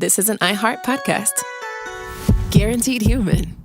this is an iHeart podcast. Guaranteed human.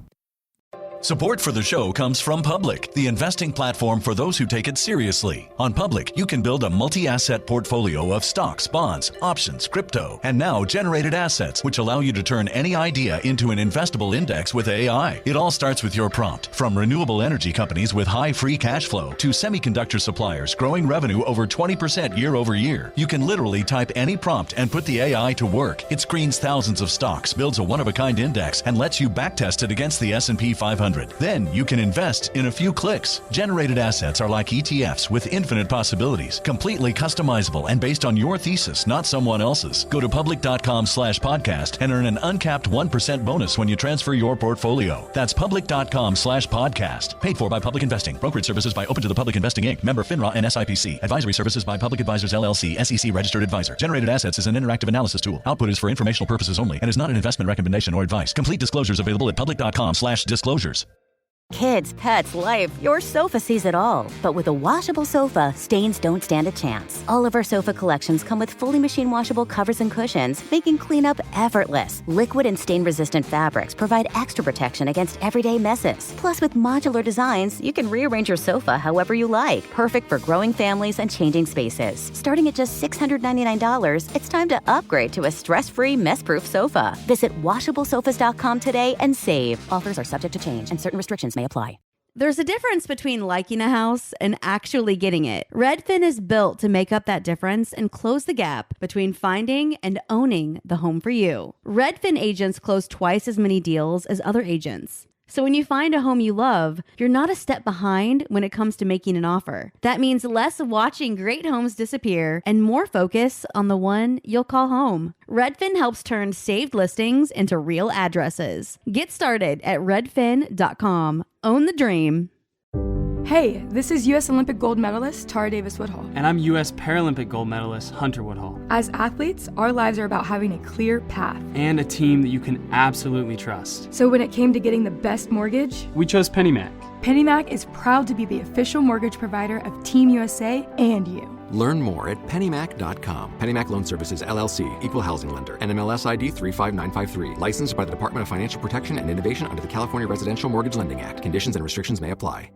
Support for the show comes from Public, the investing platform for those who take it seriously. On Public, you can build a multi-asset portfolio of stocks, bonds, options, crypto, and now generated assets, which allow you to turn any idea into an investable index with AI. It all starts with your prompt. From renewable energy companies with high free cash flow to semiconductor suppliers growing revenue over 20% year over year, you can literally type any prompt and put the AI to work. It screens thousands of stocks, builds a one-of-a-kind index, and lets you backtest it against the S&P 500. Then you can invest in a few clicks. Generated assets are like ETFs with infinite possibilities, completely customizable and based on your thesis, not someone else's. Go to public.com/podcast and earn an uncapped 1% bonus when you transfer your portfolio. That's public.com/podcast. Paid for by Public Investing. Brokerage services by Open to the Public Investing Inc. Member FINRA and SIPC. Advisory services by Public Advisors LLC, SEC registered advisor. Generated assets is an interactive analysis tool. Output is for informational purposes only and is not an investment recommendation or advice. Complete disclosures available at public.com/disclosures. Kids, pets, life, your sofa sees it all. But with a washable sofa, stains don't stand a chance. All of our sofa collections come with fully machine washable covers and cushions, making cleanup effortless. Liquid and stain-resistant fabrics provide extra protection against everyday messes. Plus, with modular designs, you can rearrange your sofa however you like. Perfect for growing families and changing spaces. Starting at just $699, it's time to upgrade to a stress-free, mess-proof sofa. Visit washablesofas.com today and save. Offers are subject to change and certain restrictions may apply. There's a difference between liking a house and actually getting it. Redfin is built to make up that difference and close the gap between finding and owning the home for you. Redfin agents close twice as many deals as other agents. So when you find a home you love, you're not a step behind when it comes to making an offer. That means less watching great homes disappear and more focus on the one you'll call home. Redfin helps turn saved listings into real addresses. Get started at redfin.com. Own the dream. Hey, this is U.S. Olympic gold medalist Tara Davis Woodhull. And I'm U.S. Paralympic gold medalist Hunter Woodhull. As athletes, our lives are about having a clear path. And a team that you can absolutely trust. So when it came to getting the best mortgage, we chose PennyMac. PennyMac is proud to be the official mortgage provider of Team USA and you. Learn more at pennymac.com. PennyMac Loan Services, LLC, Equal Housing Lender, NMLS ID 35953. Licensed by the Department of Financial Protection and Innovation under the California Residential Mortgage Lending Act. Conditions and restrictions may apply.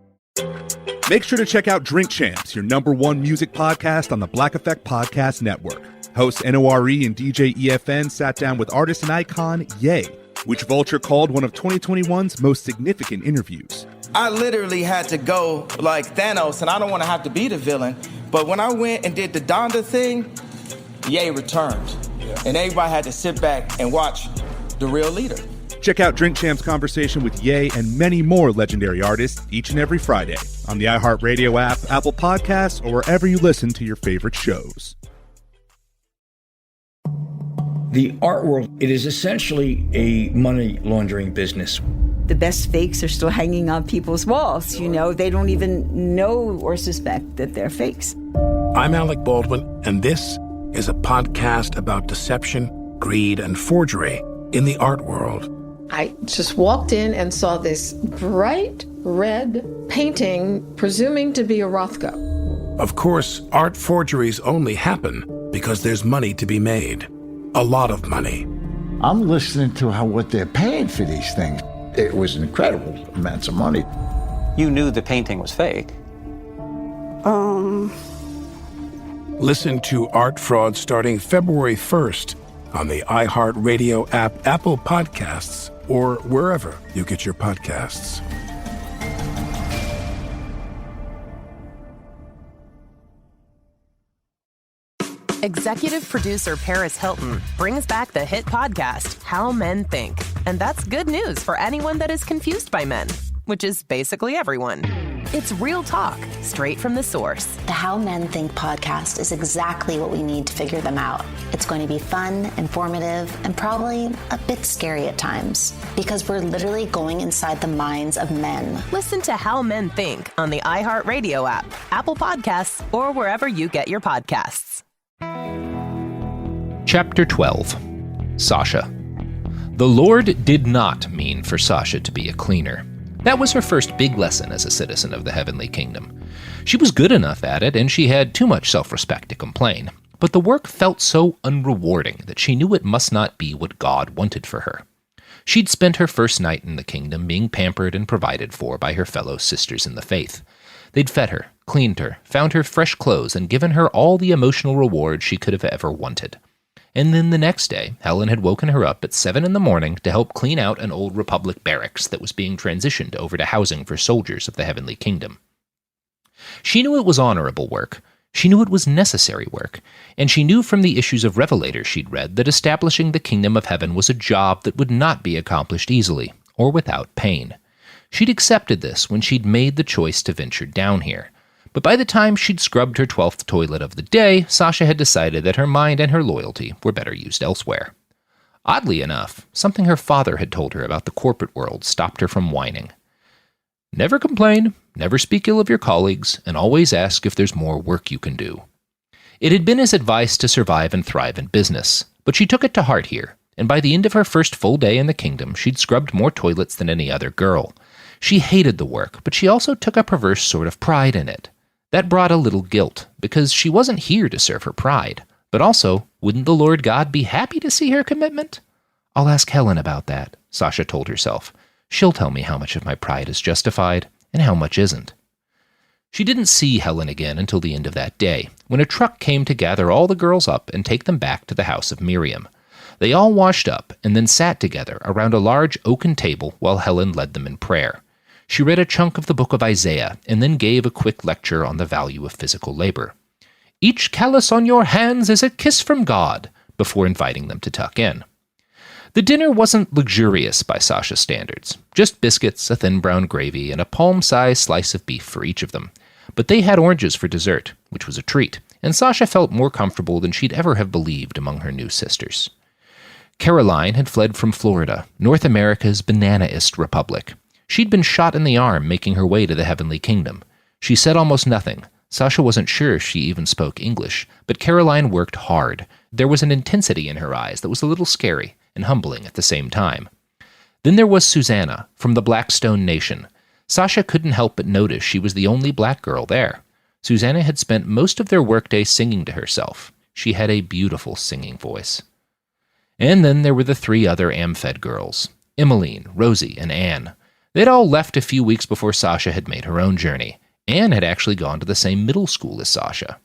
Make sure to check out Drink Champs, your #1 music podcast on the Black Effect Podcast Network. Host NORE and DJ EFN sat down with artist and icon Ye, which Vulture called one of 2021's most significant interviews. I literally had to go like Thanos, and I don't want to have to be the villain, but when I went and did the Donda thing, Ye returned. And everybody had to sit back and watch the real leader. Check out Drink Champs' conversation with Ye and many more legendary artists each and every Friday on the iHeartRadio app, Apple Podcasts, or wherever you listen to your favorite shows. The art world, it is essentially a money laundering business. The best fakes are still hanging on people's walls. You know, they don't even know or suspect that they're fakes. I'm Alec Baldwin, and this is a podcast about deception, greed, and forgery in the art world. I just walked in and saw this bright red painting, presuming to be a Rothko. Of course, art forgeries only happen because there's money to be made. A lot of money. I'm listening to what they're paying for these things. It was incredible amounts of money. You knew the painting was fake. Listen to Art Fraud starting February 1st on the iHeartRadio app, Apple Podcasts, or wherever you get your podcasts. Executive producer Paris Hilton brings back the hit podcast, How Men Think. And that's good news for anyone that is confused by men, which is basically everyone. It's real talk, straight from the source. The How Men Think podcast is exactly what we need to figure them out. It's going to be fun, informative, and probably a bit scary at times, because we're literally going inside the minds of men. Listen to How Men Think on the iHeartRadio app, Apple Podcasts, or wherever you get your podcasts. Chapter 12. Sasha. The Lord did not mean for Sasha to be a cleaner. That was her first big lesson as a citizen of the Heavenly Kingdom. She was good enough at it, and she had too much self-respect to complain. but the work felt so unrewarding that she knew it must not be what God wanted for her. She'd spent her first night in the kingdom being pampered and provided for by her fellow sisters in the faith. They'd fed her, cleaned her, found her fresh clothes, and given her all the emotional reward she could have ever wanted. And then the next day, Helen had woken her up at 7 a.m. to help clean out an old Republic barracks that was being transitioned over to housing for soldiers of the Heavenly Kingdom. She knew it was honorable work. She knew it was necessary work, and she knew from the issues of Revelator she'd read that establishing the kingdom of heaven was a job that would not be accomplished easily, or without pain. She'd accepted this when she'd made the choice to venture down here. But by the time she'd scrubbed her 12th toilet of the day, Sasha had decided that her mind and her loyalty were better used elsewhere. Oddly enough, something her father had told her about the corporate world stopped her from whining. Never complain, never speak ill of your colleagues, and always ask if there's more work you can do. It had been his advice to survive and thrive in business, but she took it to heart here, and by the end of her first full day in the kingdom, she'd scrubbed more toilets than any other girl. She hated the work, but she also took a perverse sort of pride in it. That brought a little guilt, because she wasn't here to serve her pride. But also, wouldn't the Lord God be happy to see her commitment? I'll ask Helen about that, Sasha told herself. She'll tell me how much of my pride is justified, and how much isn't. She didn't see Helen again until the end of that day, when a truck came to gather all the girls up and take them back to the house of Miriam. They all washed up and then sat together around a large oaken table while Helen led them in prayer. She read a chunk of the book of Isaiah and then gave a quick lecture on the value of physical labor. Each callus on your hands is a kiss from God, before inviting them to tuck in. The dinner wasn't luxurious by Sasha's standards, just biscuits, a thin brown gravy, and a palm-sized slice of beef for each of them. But they had oranges for dessert, which was a treat, and Sasha felt more comfortable than she'd ever have believed among her new sisters. Caroline had fled from Florida, North America's bananaist republic. She'd been shot in the arm making her way to the Heavenly Kingdom. She said almost nothing. Sasha wasn't sure if she even spoke English, but Caroline worked hard. There was an intensity in her eyes that was a little scary and humbling at the same time. Then there was Susanna, from the Blackstone Nation. Sasha couldn't help but notice she was the only black girl there. Susanna had spent most of their workday singing to herself. She had a beautiful singing voice. And then there were the 3 other Amfed girls, Emmeline, Rosie, and Anne. They'd all left a few weeks before Sasha had made her own journey. Anne had actually gone to the same middle school as Sasha.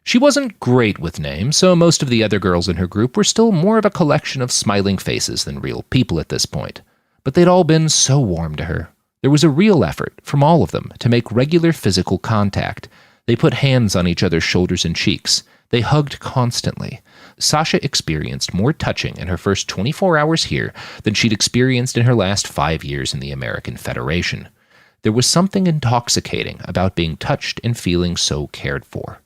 She wasn't great with names, so most of the other girls in her group were still more of a collection of smiling faces than real people at this point. But they'd all been so warm to her. There was a real effort, from all of them, to make regular physical contact. They put hands on each other's shoulders and cheeks. They hugged constantly. Sasha experienced more touching in her first 24 hours here than she'd experienced in her last 5 years in the American Federation. There was something intoxicating about being touched and feeling so cared for.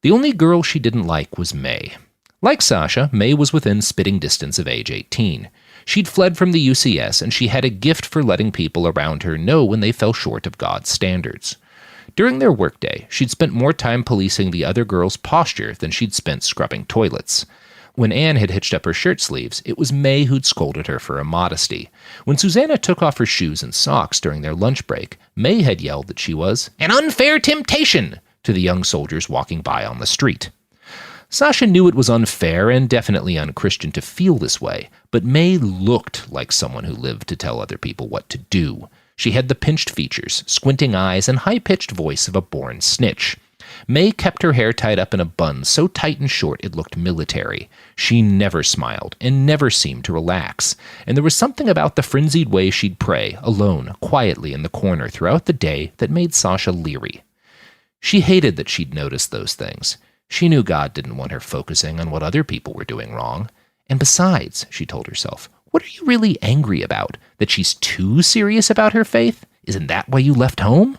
The only girl she didn't like was May. Like Sasha, May was within spitting distance of age 18. She'd fled from the UCS, and she had a gift for letting people around her know when they fell short of God's standards. During their workday, she'd spent more time policing the other girls' posture than she'd spent scrubbing toilets. When Anne had hitched up her shirt sleeves, it was May who'd scolded her for immodesty. When Susanna took off her shoes and socks during their lunch break, May had yelled that she was an unfair temptation to the young soldiers walking by on the street. Sasha knew it was unfair and definitely unchristian to feel this way, but May looked like someone who lived to tell other people what to do. She had the pinched features, squinting eyes, and high-pitched voice of a born snitch. May kept her hair tied up in a bun so tight and short it looked military. She never smiled and never seemed to relax, and there was something about the frenzied way she'd pray, alone, quietly in the corner throughout the day that made Sasha leery. She hated that she'd noticed those things. She knew God didn't want her focusing on what other people were doing wrong. And besides, she told herself, what are you really angry about? That she's too serious about her faith? Isn't that why you left home?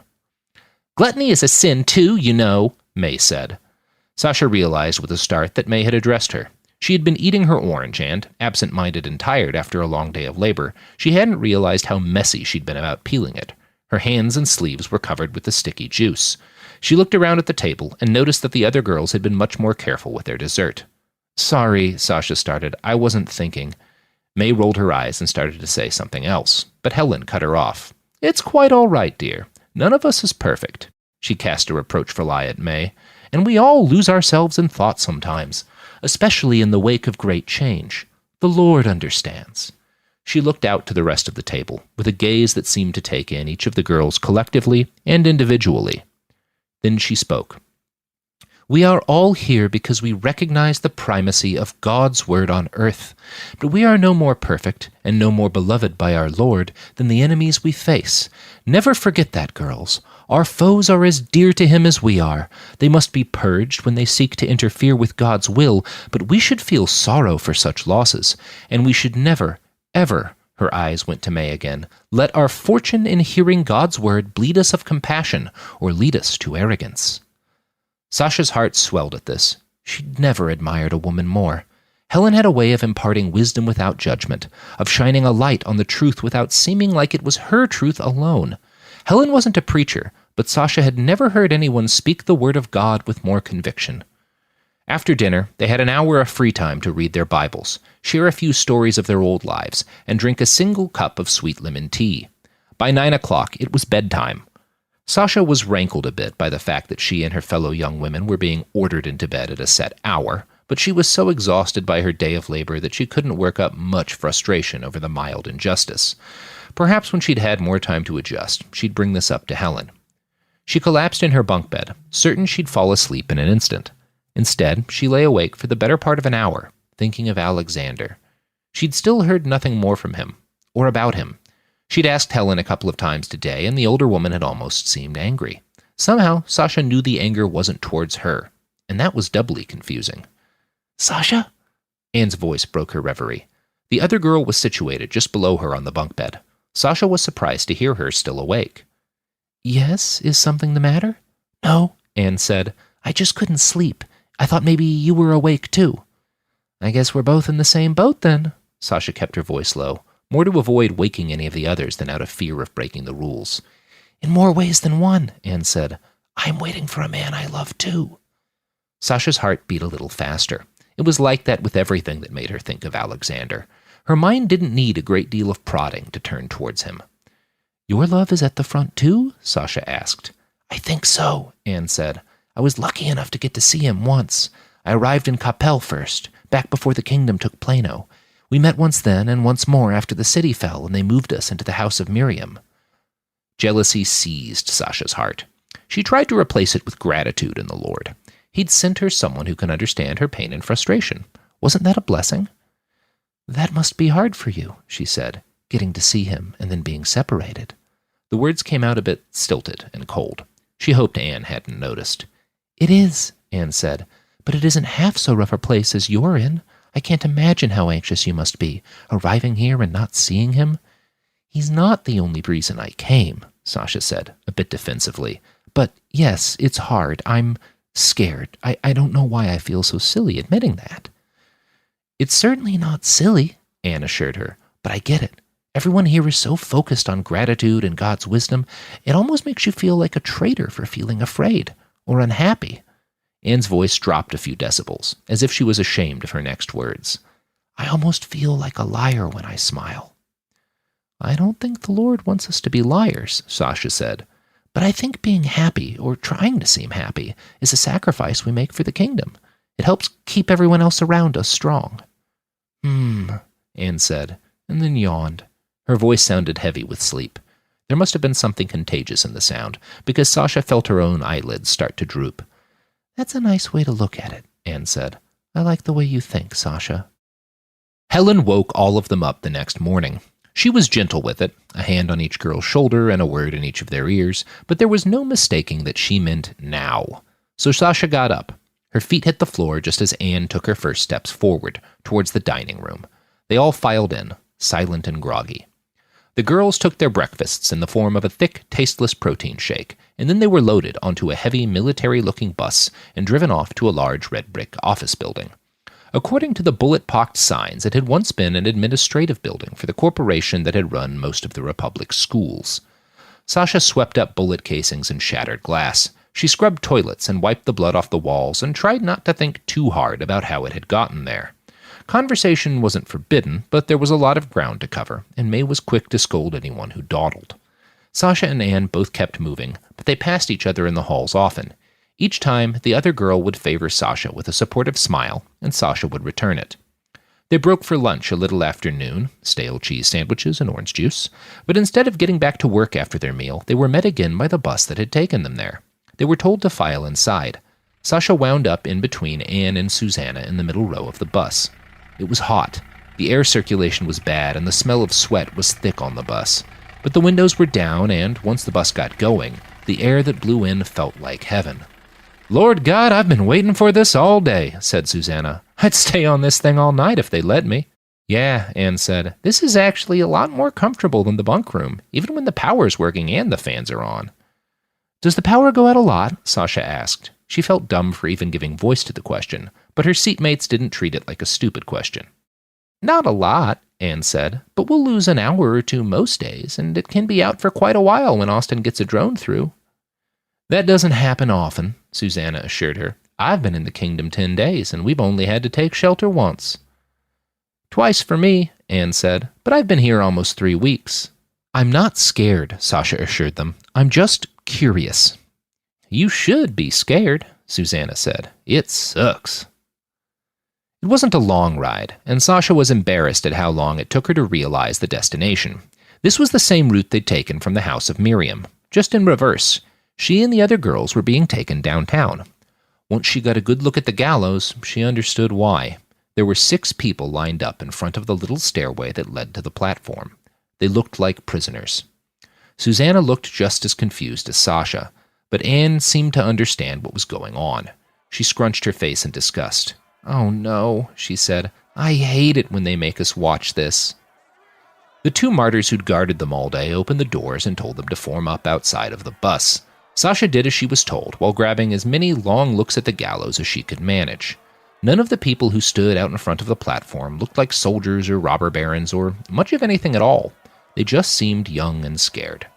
Gluttony is a sin too, you know, May said. Sasha realized with a start that May had addressed her. She had been eating her orange and, absent-minded and tired after a long day of labor, she hadn't realized how messy she'd been about peeling it. Her hands and sleeves were covered with the sticky juice. She looked around at the table and noticed that the other girls had been much more careful with their dessert. Sorry, Sasha started. I wasn't thinking. May rolled her eyes and started to say something else, but Helen cut her off. It's quite all right, dear. None of us is perfect. She cast a reproachful eye at May, and we all lose ourselves in thought sometimes, especially in the wake of great change. The Lord understands." She looked out to the rest of the table, with a gaze that seemed to take in each of the girls collectively and individually. Then she spoke. "We are all here because we recognize the primacy of God's word on earth, but we are no more perfect and no more beloved by our Lord than the enemies we face. Never forget that, girls. Our foes are as dear to him as we are. They must be purged when they seek to interfere with God's will, but we should feel sorrow for such losses, and we should never, ever," her eyes went to May again, "let our fortune in hearing God's word bleed us of compassion or lead us to arrogance." Sasha's heart swelled at this. She'd never admired a woman more. Helen had a way of imparting wisdom without judgment, of shining a light on the truth without seeming like it was her truth alone. Helen wasn't a preacher, but Sasha had never heard anyone speak the word of God with more conviction. After dinner, they had an hour of free time to read their Bibles, share a few stories of their old lives, and drink a single cup of sweet lemon tea. By 9 o'clock, it was bedtime. Sasha was rankled a bit by the fact that she and her fellow young women were being ordered into bed at a set hour, but she was so exhausted by her day of labor that she couldn't work up much frustration over the mild injustice. Perhaps when she'd had more time to adjust, she'd bring this up to Helen. She collapsed in her bunk bed, certain she'd fall asleep in an instant. Instead, she lay awake for the better part of an hour, thinking of Alexander. She'd still heard nothing more from him, or about him. She'd asked Helen a couple of times today, and the older woman had almost seemed angry. Somehow, Sasha knew the anger wasn't towards her, and that was doubly confusing. "Sasha?" Anne's voice broke her reverie. The other girl was situated just below her on the bunk bed. Sasha was surprised to hear her still awake. "Yes, is something the matter?" "No," Anne said. "I just couldn't sleep. I thought maybe you were awake too." "I guess we're both in the same boat then." Sasha kept her voice low, more to avoid waking any of the others than out of fear of breaking the rules. "In more ways than one," Anne said. "I'm waiting for a man I love too." Sasha's heart beat a little faster. It was like that with everything that made her think of Alexander. Her mind didn't need a great deal of prodding to turn towards him. "Your love is at the front too?" Sasha asked. "I think so," Anne said. "I was lucky enough to get to see him once. I arrived in Capel first, back before the kingdom took Plano. We met once then and once more after the city fell and they moved us into the house of Miriam." Jealousy seized Sasha's heart. She tried to replace it with gratitude in the Lord. He'd sent her someone who can understand her pain and frustration. Wasn't that a blessing? "That must be hard for you," she said, "getting to see him and then being separated." The words came out a bit stilted and cold. She hoped Anne hadn't noticed. "It is," Anne said, "but it isn't half so rough a place as you're in. I can't imagine how anxious you must be, arriving here and not seeing him." "He's not the only reason I came," Sasha said, a bit defensively. "But yes, it's hard. I'm scared. I don't know why I feel so silly admitting that." "It's certainly not silly," Anne assured her, "but I get it. Everyone here is so focused on gratitude and God's wisdom, it almost makes you feel like a traitor for feeling afraid or unhappy." Anne's voice dropped a few decibels, as if she was ashamed of her next words. "I almost feel like a liar when I smile." "I don't think the Lord wants us to be liars," Sasha said. "But I think being happy, or trying to seem happy, is a sacrifice we make for the kingdom. It helps keep everyone else around us strong." Anne said, and then yawned. Her voice sounded heavy with sleep. There must have been something contagious in the sound, because Sasha felt her own eyelids start to droop. "That's a nice way to look at it," Anne said. "I like the way you think, Sasha." Helen woke all of them up the next morning. She was gentle with it, a hand on each girl's shoulder and a word in each of their ears, but there was no mistaking that she meant now. So Sasha got up. Her feet hit the floor just as Anne took her first steps forward, towards the dining room. They all filed in, silent and groggy. The girls took their breakfasts in the form of a thick, tasteless protein shake, and then they were loaded onto a heavy, military-looking bus and driven off to a large red-brick office building. According to the bullet-pocked signs, it had once been an administrative building for the corporation that had run most of the Republic's schools. Sasha swept up bullet casings and shattered glass. She scrubbed toilets and wiped the blood off the walls and tried not to think too hard about how it had gotten there. Conversation wasn't forbidden, but there was a lot of ground to cover, and May was quick to scold anyone who dawdled. Sasha and Anne both kept moving, but they passed each other in the halls often. Each time, the other girl would favor Sasha with a supportive smile, and Sasha would return it. They broke for lunch a little after noon, stale cheese sandwiches and orange juice, but instead of getting back to work after their meal, they were met again by the bus that had taken them there. They were told to file inside. Sasha wound up in between Anne and Susanna in the middle row of the bus. It was hot. The air circulation was bad, and the smell of sweat was thick on the bus. But the windows were down, and once the bus got going, the air that blew in felt like heaven. "Lord God, I've been waiting for this all day," said Susanna. "I'd stay on this thing all night if they let me." "Yeah," Anne said. "This is actually a lot more comfortable than the bunk room, even when the power's working and the fans are on." "Does the power go out a lot?" Sasha asked. She felt dumb for even giving voice to the question, but her seatmates didn't treat it like a stupid question. "Not a lot," Anne said, "but we'll lose an hour or two most days, and it can be out for quite a while when Austin gets a drone through." "That doesn't happen often," Susanna assured her. "I've been in the kingdom 10 days, and we've only had to take shelter once." "Twice for me," Anne said, "but I've been here almost 3 weeks." "I'm not scared," Sasha assured them. "I'm just curious." "You should be scared," Susanna said. "It sucks." It wasn't a long ride, and Sasha was embarrassed at how long it took her to realize the destination. This was the same route they'd taken from the house of Miriam, just in reverse. She and the other girls were being taken downtown. Once she got a good look at the gallows, she understood why. There were 6 people lined up in front of the little stairway that led to the platform. They looked like prisoners. Susanna looked just as confused as Sasha, but Anne seemed to understand what was going on. She scrunched her face in disgust. "Oh no," she said. "I hate it when they make us watch this." The 2 martyrs who'd guarded them all day opened the doors and told them to form up outside of the bus. Sasha did as she was told, while grabbing as many long looks at the gallows as she could manage. None of the people who stood out in front of the platform looked like soldiers or robber barons or much of anything at all. They just seemed young and scared.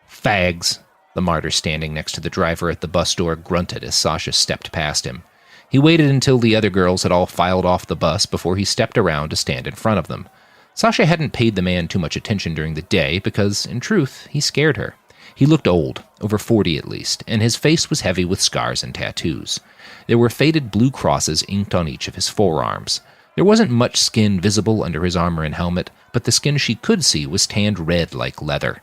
"Fags," the martyr standing next to the driver at the bus door grunted as Sasha stepped past him. He waited until the other girls had all filed off the bus before he stepped around to stand in front of them. Sasha hadn't paid the man too much attention during the day because, in truth, he scared her. He looked old, over 40 at least, and his face was heavy with scars and tattoos. There were faded blue crosses inked on each of his forearms. There wasn't much skin visible under his armor and helmet, but the skin she could see was tanned red like leather.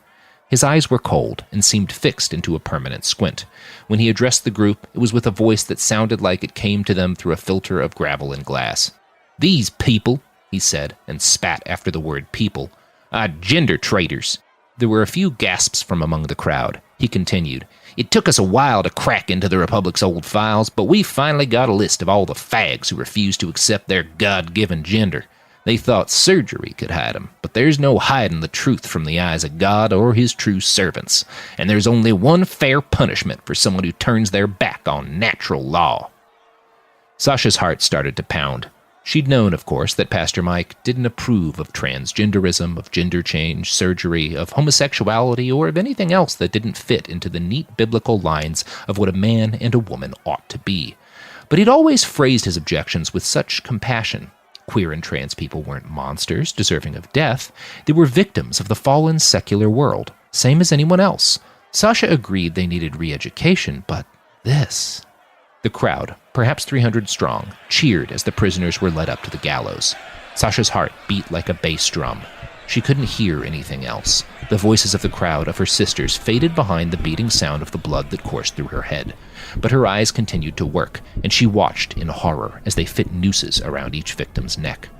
His eyes were cold and seemed fixed into a permanent squint. When he addressed the group, it was with a voice that sounded like it came to them through a filter of gravel and glass. "These people," he said, and spat after the word people, "are gender traitors." There were a few gasps from among the crowd. He continued, "It took us a while to crack into the Republic's old files, but we finally got a list of all the fags who refused to accept their God-given gender. They thought surgery could hide them, but there's no hiding the truth from the eyes of God or his true servants, and there's only one fair punishment for someone who turns their back on natural law." Sasha's heart started to pound. She'd known, of course, that Pastor Mike didn't approve of transgenderism, of gender change, surgery, of homosexuality, or of anything else that didn't fit into the neat biblical lines of what a man and a woman ought to be. But he'd always phrased his objections with such compassion. Queer and trans people weren't monsters deserving of death. They were victims of the fallen secular world, same as anyone else. Sasha agreed they needed re-education, but this... The crowd, perhaps 300 strong, cheered as the prisoners were led up to the gallows. Sasha's heart beat like a bass drum. She couldn't hear anything else. The voices of the crowd, of her sisters, faded behind the beating sound of the blood that coursed through her head. But her eyes continued to work, and she watched in horror as they fit nooses around each victim's neck.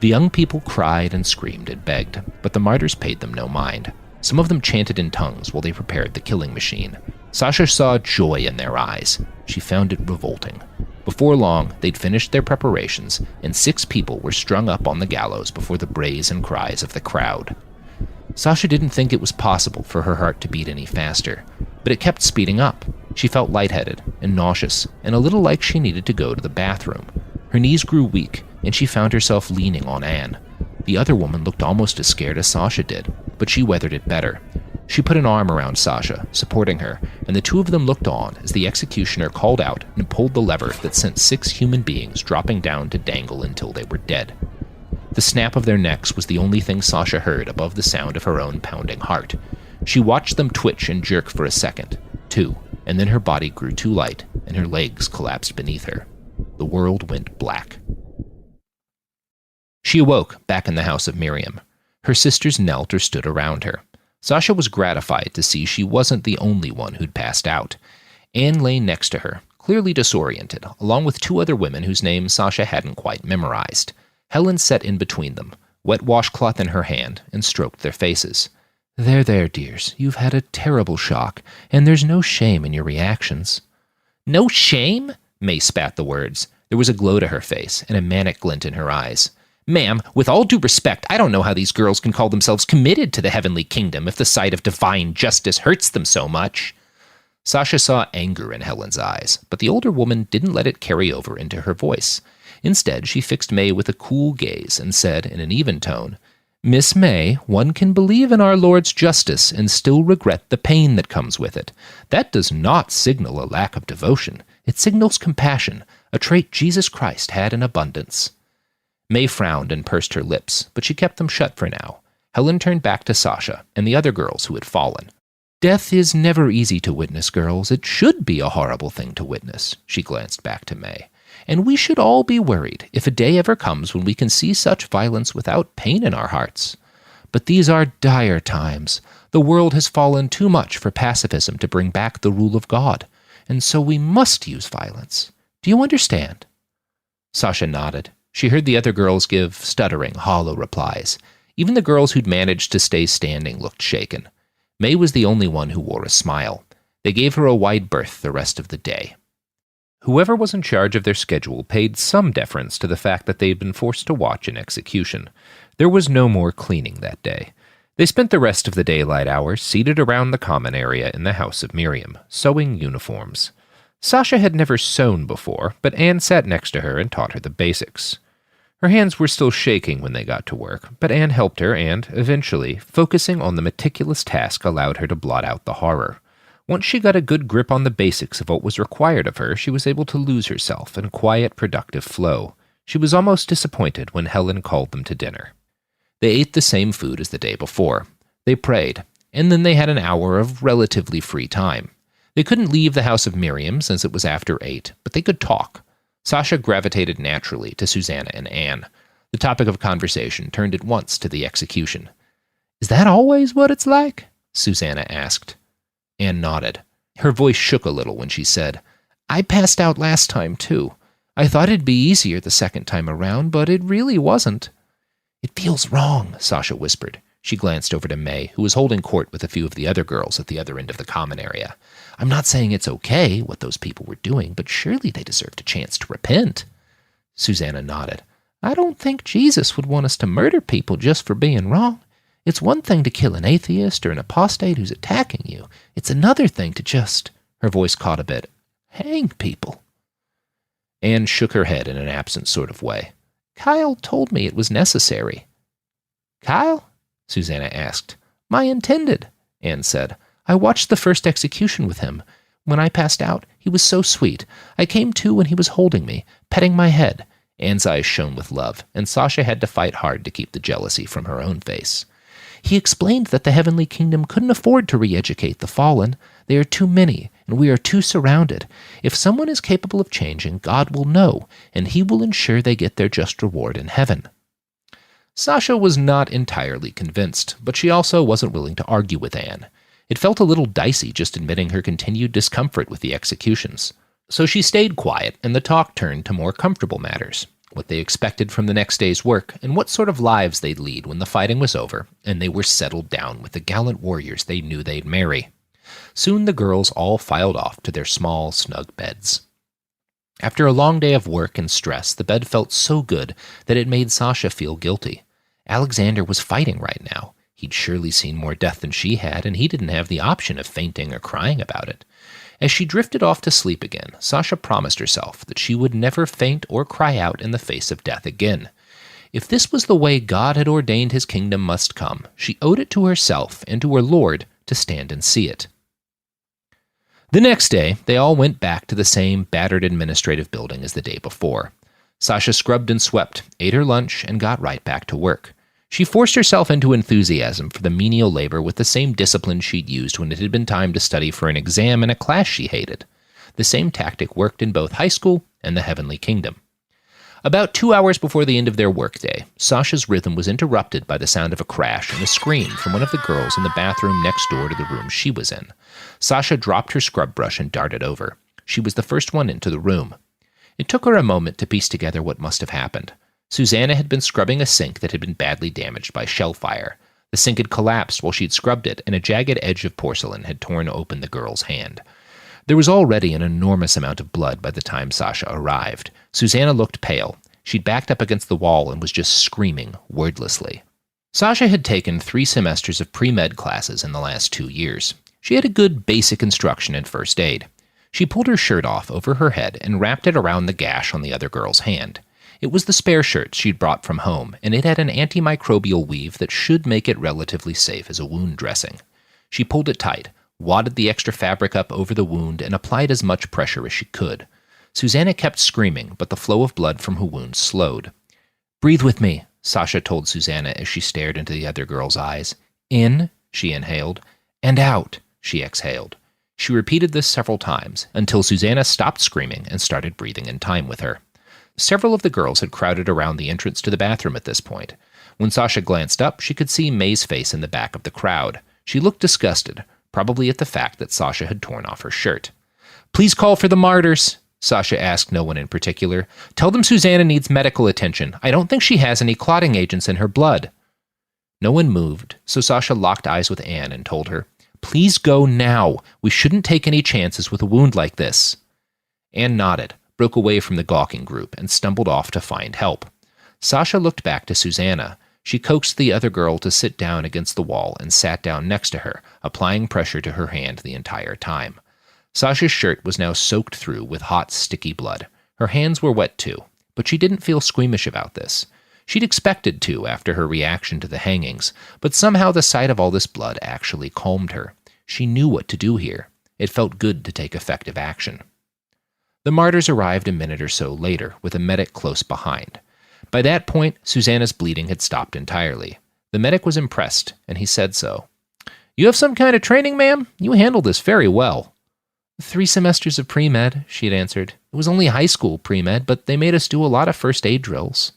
The young people cried and screamed and begged, but the martyrs paid them no mind. Some of them chanted in tongues while they prepared the killing machine. Sasha saw joy in their eyes. She found it revolting. Before long, they'd finished their preparations, and 6 people were strung up on the gallows before the brazen cries of the crowd. Sasha didn't think it was possible for her heart to beat any faster, but it kept speeding up. She felt lightheaded and nauseous, and a little like she needed to go to the bathroom. Her knees grew weak, and she found herself leaning on Anne. The other woman looked almost as scared as Sasha did, but she weathered it better. She put an arm around Sasha, supporting her, and the 2 of them looked on as the executioner called out and pulled the lever that sent 6 human beings dropping down to dangle until they were dead. The snap of their necks was the only thing Sasha heard above the sound of her own pounding heart. She watched them twitch and jerk for a second, 2, and then her body grew too light, and her legs collapsed beneath her. The world went black. She awoke back in the house of Miriam. Her sisters knelt or stood around her. Sasha was gratified to see she wasn't the only one who'd passed out. Anne lay next to her, clearly disoriented, along with 2 other women whose names Sasha hadn't quite memorized. Helen sat in between them, wet washcloth in her hand, and stroked their faces. There, dears, you've had a terrible shock, and there's no shame in your reactions." "No shame?" May spat the words. There was a glow to her face, and a manic glint in her eyes. "Ma'am, with all due respect, I don't know how these girls can call themselves committed to the heavenly kingdom if the sight of divine justice hurts them so much." Sasha saw anger in Helen's eyes, but the older woman didn't let it carry over into her voice. Instead, she fixed May with a cool gaze and said in an even tone, "Miss May, one can believe in our Lord's justice and still regret the pain that comes with it. That does not signal a lack of devotion. It signals compassion, a trait Jesus Christ had in abundance." May frowned and pursed her lips, but she kept them shut for now. Helen turned back to Sasha and the other girls who had fallen. "Death is never easy to witness, girls. It should be a horrible thing to witness." She glanced back to May. "And we should all be worried if a day ever comes when we can see such violence without pain in our hearts. But these are dire times. The world has fallen too much for pacifism to bring back the rule of God, and so we must use violence. Do you understand?" Sasha nodded. She heard the other girls give stuttering, hollow replies. Even the girls who'd managed to stay standing looked shaken. May was the only one who wore a smile. They gave her a wide berth the rest of the day. Whoever was in charge of their schedule paid some deference to the fact that they'd been forced to watch an execution. There was no more cleaning that day. They spent the rest of the daylight hours seated around the common area in the house of Miriam, sewing uniforms. Sasha had never sewn before, but Anne sat next to her and taught her the basics. Her hands were still shaking when they got to work, but Anne helped her and, eventually, focusing on the meticulous task allowed her to blot out the horror. Once she got a good grip on the basics of what was required of her, she was able to lose herself in quiet, productive flow. She was almost disappointed when Helen called them to dinner. They ate the same food as the day before. They prayed, and then they had an hour of relatively free time. They couldn't leave the house of Miriam since it was after 8, but they could talk. Sasha gravitated naturally to Susanna and Anne. The topic of conversation turned at once to the execution. "Is that always what it's like?" Susanna asked. Anne nodded. Her voice shook a little when she said, "I passed out last time, too. I thought it'd be easier the second time around, but it really wasn't." "It feels wrong," Sasha whispered. She glanced over to May, who was holding court with a few of the other girls at the other end of the common area. "I'm not saying it's okay, what those people were doing, but surely they deserved a chance to repent." Susanna nodded. "I don't think Jesus would want us to murder people just for being wrong. It's one thing to kill an atheist or an apostate who's attacking you. It's another thing to just," her voice caught a bit, "hang people." Anne shook her head in an absent sort of way. "Kyle told me it was necessary." "Kyle?" Susanna asked. "My intended," Anne said. "I watched the first execution with him. When I passed out, he was so sweet. I came to when he was holding me, petting my head." Anne's eyes shone with love, and Sasha had to fight hard to keep the jealousy from her own face. "He explained that the heavenly kingdom couldn't afford to re-educate the fallen. They are too many, and we are too surrounded. If someone is capable of changing, God will know, and he will ensure they get their just reward in heaven." Sasha was not entirely convinced, but she also wasn't willing to argue with Anne. It felt a little dicey just admitting her continued discomfort with the executions. So she stayed quiet, and the talk turned to more comfortable matters, what they expected from the next day's work, and what sort of lives they'd lead when the fighting was over, and they were settled down with the gallant warriors they knew they'd marry. Soon the girls all filed off to their small, snug beds. After a long day of work and stress, the bed felt so good that it made Sasha feel guilty. Alexander was fighting right now. He'd surely seen more death than she had, and he didn't have the option of fainting or crying about it. As she drifted off to sleep again, Sasha promised herself that she would never faint or cry out in the face of death again. If this was the way God had ordained his kingdom must come, she owed it to herself and to her Lord to stand and see it. The next day, they all went back to the same battered administrative building as the day before. Sasha scrubbed and swept, ate her lunch, and got right back to work. She forced herself into enthusiasm for the menial labor with the same discipline she'd used when it had been time to study for an exam in a class she hated. The same tactic worked in both high school and the Heavenly Kingdom. About 2 hours before the end of their workday, Sasha's rhythm was interrupted by the sound of a crash and a scream from one of the girls in the bathroom next door to the room she was in. Sasha dropped her scrub brush and darted over. She was the first one into the room. It took her a moment to piece together what must have happened. Susanna had been scrubbing a sink that had been badly damaged by shell fire. The sink had collapsed while she'd scrubbed it, and a jagged edge of porcelain had torn open the girl's hand. There was already an enormous amount of blood by the time Sasha arrived. Susanna looked pale. She'd backed up against the wall and was just screaming wordlessly. Sasha had taken 3 semesters of pre-med classes in the last 2 years. She had a good basic instruction in first aid. She pulled her shirt off over her head and wrapped it around the gash on the other girl's hand. It was the spare shirt she'd brought from home, and it had an antimicrobial weave that should make it relatively safe as a wound dressing. She pulled it tight, wadded the extra fabric up over the wound, and applied as much pressure as she could. Susanna kept screaming, but the flow of blood from her wound slowed. "Breathe with me," Sasha told Susanna as she stared into the other girl's eyes. "In," she inhaled, "and out," she exhaled. She repeated this several times, until Susanna stopped screaming and started breathing in time with her. Several of the girls had crowded around the entrance to the bathroom at this point. When Sasha glanced up, she could see May's face in the back of the crowd. She looked disgusted, probably at the fact that Sasha had torn off her shirt. "Please call for the martyrs," Sasha asked no one in particular. "Tell them Susanna needs medical attention. I don't think she has any clotting agents in her blood." No one moved, so Sasha locked eyes with Anne and told her, "Please go now. We shouldn't take any chances with a wound like this." Anne nodded, broke away from the gawking group, and stumbled off to find help. Sasha looked back to Susanna. She coaxed the other girl to sit down against the wall and sat down next to her, applying pressure to her hand the entire time. Sasha's shirt was now soaked through with hot, sticky blood. Her hands were wet too, but she didn't feel squeamish about this. She'd expected to after her reaction to the hangings, but somehow the sight of all this blood actually calmed her. She knew what to do here. It felt good to take effective action. The martyrs arrived a minute or so later, with a medic close behind. By that point, Susanna's bleeding had stopped entirely. The medic was impressed, and he said so. "You have some kind of training, ma'am? You handled this very well." 3 semesters of pre-med, she'd answered. "It was only high school pre-med, but they made us do a lot of first aid drills."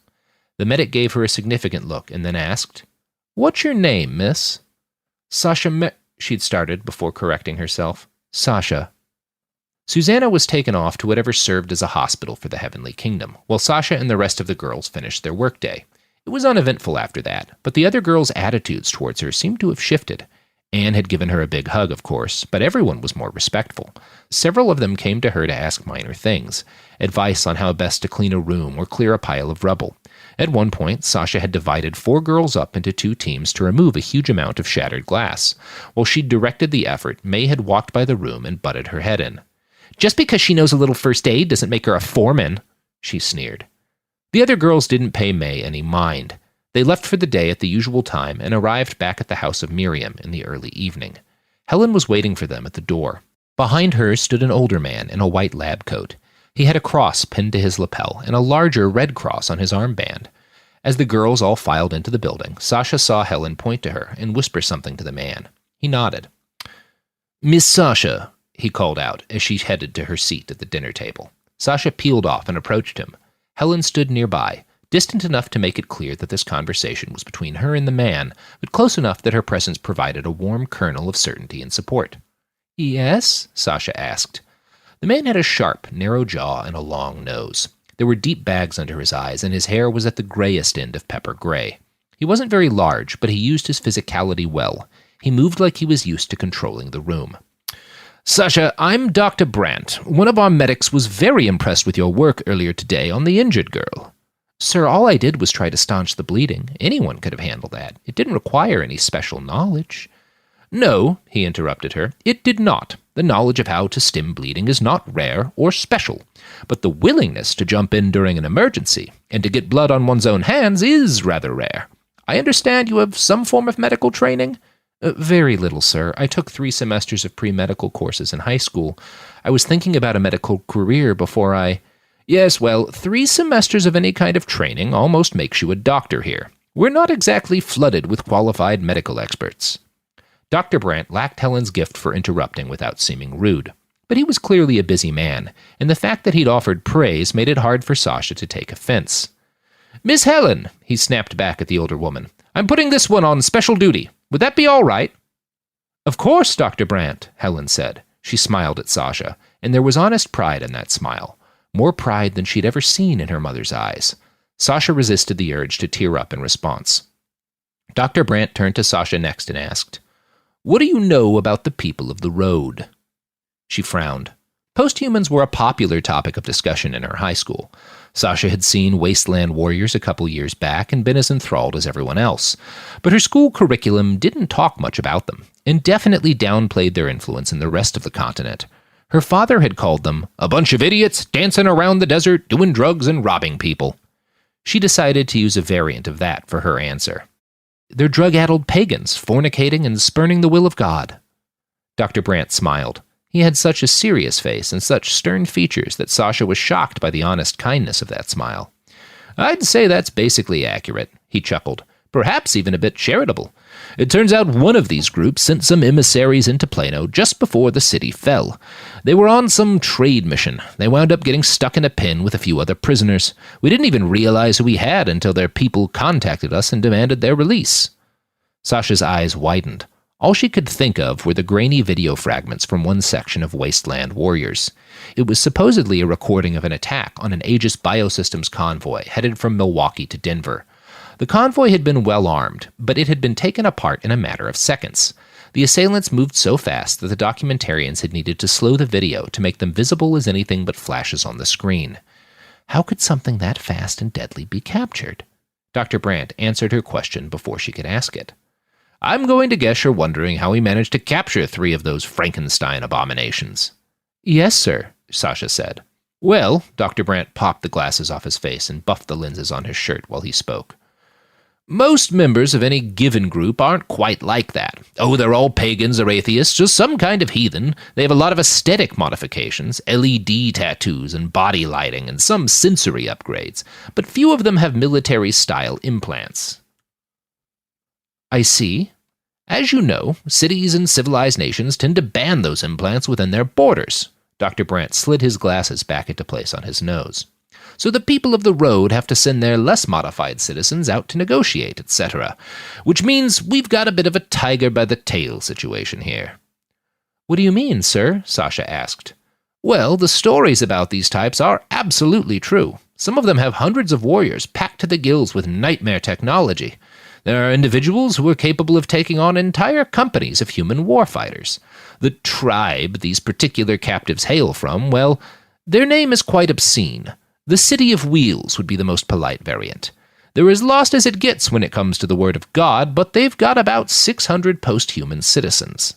The medic gave her a significant look and then asked, "What's your name, miss?" "Sasha she'd started before correcting herself. "Sasha." Susanna was taken off to whatever served as a hospital for the Heavenly Kingdom, while Sasha and the rest of the girls finished their workday. It was uneventful after that, but the other girls' attitudes towards her seemed to have shifted. Anne had given her a big hug, of course, but everyone was more respectful. Several of them came to her to ask minor things, advice on how best to clean a room or clear a pile of rubble. At one point, Sasha had divided 4 girls up into 2 teams to remove a huge amount of shattered glass. While she'd directed the effort, May had walked by the room and butted her head in. "Just because she knows a little first aid doesn't make her a foreman," she sneered. The other girls didn't pay May any mind. They left for the day at the usual time and arrived back at the house of Miriam in the early evening. Helen was waiting for them at the door. Behind her stood an older man in a white lab coat. He had a cross pinned to his lapel and a larger red cross on his armband. As the girls all filed into the building, Sasha saw Helen point to her and whisper something to the man. He nodded. "Miss Sasha," he called out as she headed to her seat at the dinner table. Sasha peeled off and approached him. Helen stood nearby, distant enough to make it clear that this conversation was between her and the man, but close enough that her presence provided a warm kernel of certainty and support. "Yes?" Sasha asked. The man had a sharp, narrow jaw and a long nose. There were deep bags under his eyes, and his hair was at the grayest end of pepper gray. He wasn't very large, but he used his physicality well. He moved like he was used to controlling the room. "Sasha, I'm Dr. Brandt. One of our medics was very impressed with your work earlier today on the injured girl." "Sir, all I did was try to staunch the bleeding. Anyone could have handled that. It didn't require any special knowledge." "No," he interrupted her, "it did not. The knowledge of how to stem bleeding is not rare or special. But the willingness to jump in during an emergency and to get blood on one's own hands is rather rare. I understand you have some form of medical training?" Very little, sir. I took 3 semesters of pre-medical courses in high school. I was thinking about a medical career before I... "Yes, well, 3 semesters of any kind of training almost makes you a doctor here. We're not exactly flooded with qualified medical experts. Dr. Brandt lacked Helen's gift for interrupting without seeming rude, but he was clearly a busy man, and the fact that he'd offered praise made it hard for Sasha to take offense. Miss Helen, he snapped back at the older woman, I'm putting this one on special duty. Would that be all right? Of course, Dr. Brandt, Helen said. She smiled at Sasha, and there was honest pride in that smile, more pride than she'd ever seen in her mother's eyes. Sasha resisted the urge to tear up in response. Dr. Brandt turned to Sasha next and asked, What do you know about the people of the road? She frowned. Posthumans were a popular topic of discussion in her high school. Sasha had seen Wasteland Warriors a couple years back and been as enthralled as everyone else. But her school curriculum didn't talk much about them, and definitely downplayed their influence in the rest of the continent. Her father had called them a bunch of idiots dancing around the desert, doing drugs and robbing people. She decided to use a variant of that for her answer. They're drug-addled pagans, fornicating and spurning the will of God. Dr. Brandt smiled. He had such a serious face and such stern features that Sasha was shocked by the honest kindness of that smile. I'd say that's basically accurate, he chuckled. Perhaps even a bit charitable. It turns out one of these groups sent some emissaries into Plano just before the city fell. They were on some trade mission. They wound up getting stuck in a pen with a few other prisoners. We didn't even realize who we had until their people contacted us and demanded their release. Sasha's eyes widened. All she could think of were the grainy video fragments from one section of Wasteland Warriors. It was supposedly a recording of an attack on an Aegis Biosystems convoy headed from Milwaukee to Denver. The convoy had been well armed, but it had been taken apart in a matter of seconds. The assailants moved so fast that the documentarians had needed to slow the video to make them visible as anything but flashes on the screen. How could something that fast and deadly be captured? Dr. Brandt answered her question before she could ask it. I'm going to guess you're wondering how we managed to capture 3 of those Frankenstein abominations. Yes, sir, Sasha said. Well, Dr. Brandt popped the glasses off his face and buffed the lenses on his shirt while he spoke. Most members of any given group aren't quite like that. Oh, they're all pagans or atheists, just some kind of heathen. They have a lot of aesthetic modifications, LED tattoos and body lighting and some sensory upgrades, but few of them have military-style implants. I see. As you know, cities and civilized nations tend to ban those implants within their borders. Dr. Brandt slid his glasses back into place on his nose. So the people of the road have to send their less modified citizens out to negotiate, etc., which means we've got a bit of a tiger by the tail situation here. What do you mean, sir? Sasha asked. Well, the stories about these types are absolutely true. Some of them have hundreds of warriors packed to the gills with nightmare technology. There are individuals who are capable of taking on entire companies of human warfighters. The tribe these particular captives hail from, well, their name is quite obscene. The City of Wheels would be the most polite variant. They're as lost as it gets when it comes to the word of God, but they've got about 600 post-human citizens.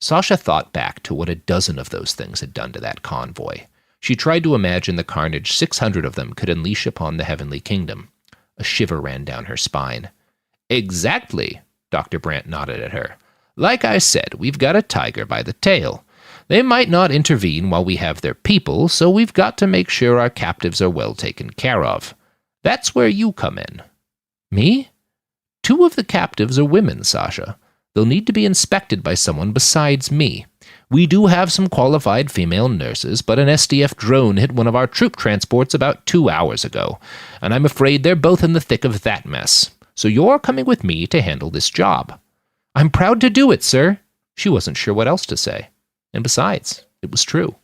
Sasha thought back to what a dozen of those things had done to that convoy. She tried to imagine the carnage 600 of them could unleash upon the heavenly kingdom. A shiver ran down her spine. Exactly, Dr. Brandt nodded at her. Like I said, we've got a tiger by the tail. They might not intervene while we have their people, so we've got to make sure our captives are well taken care of. That's where you come in. Me? 2 of the captives are women, Sasha. They'll need to be inspected by someone besides me. We do have some qualified female nurses, but an SDF drone hit one of our troop transports about 2 hours ago, and I'm afraid they're both in the thick of that mess. So you're coming with me to handle this job. I'm proud to do it, sir. She wasn't sure what else to say. And besides, it was true.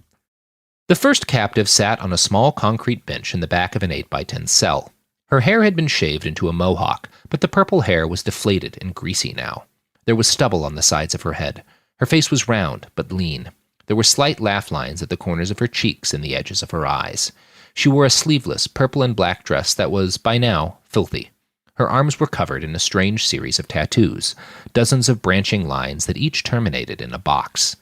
The first captive sat on a small concrete bench in the back of an 8x10 cell. Her hair had been shaved into a mohawk, but the purple hair was deflated and greasy now. There was stubble on the sides of her head. Her face was round, but lean. There were slight laugh lines at the corners of her cheeks and the edges of her eyes. She wore a sleeveless purple and black dress that was, by now, filthy. Her arms were covered in a strange series of tattoos, dozens of branching lines that each terminated in a box.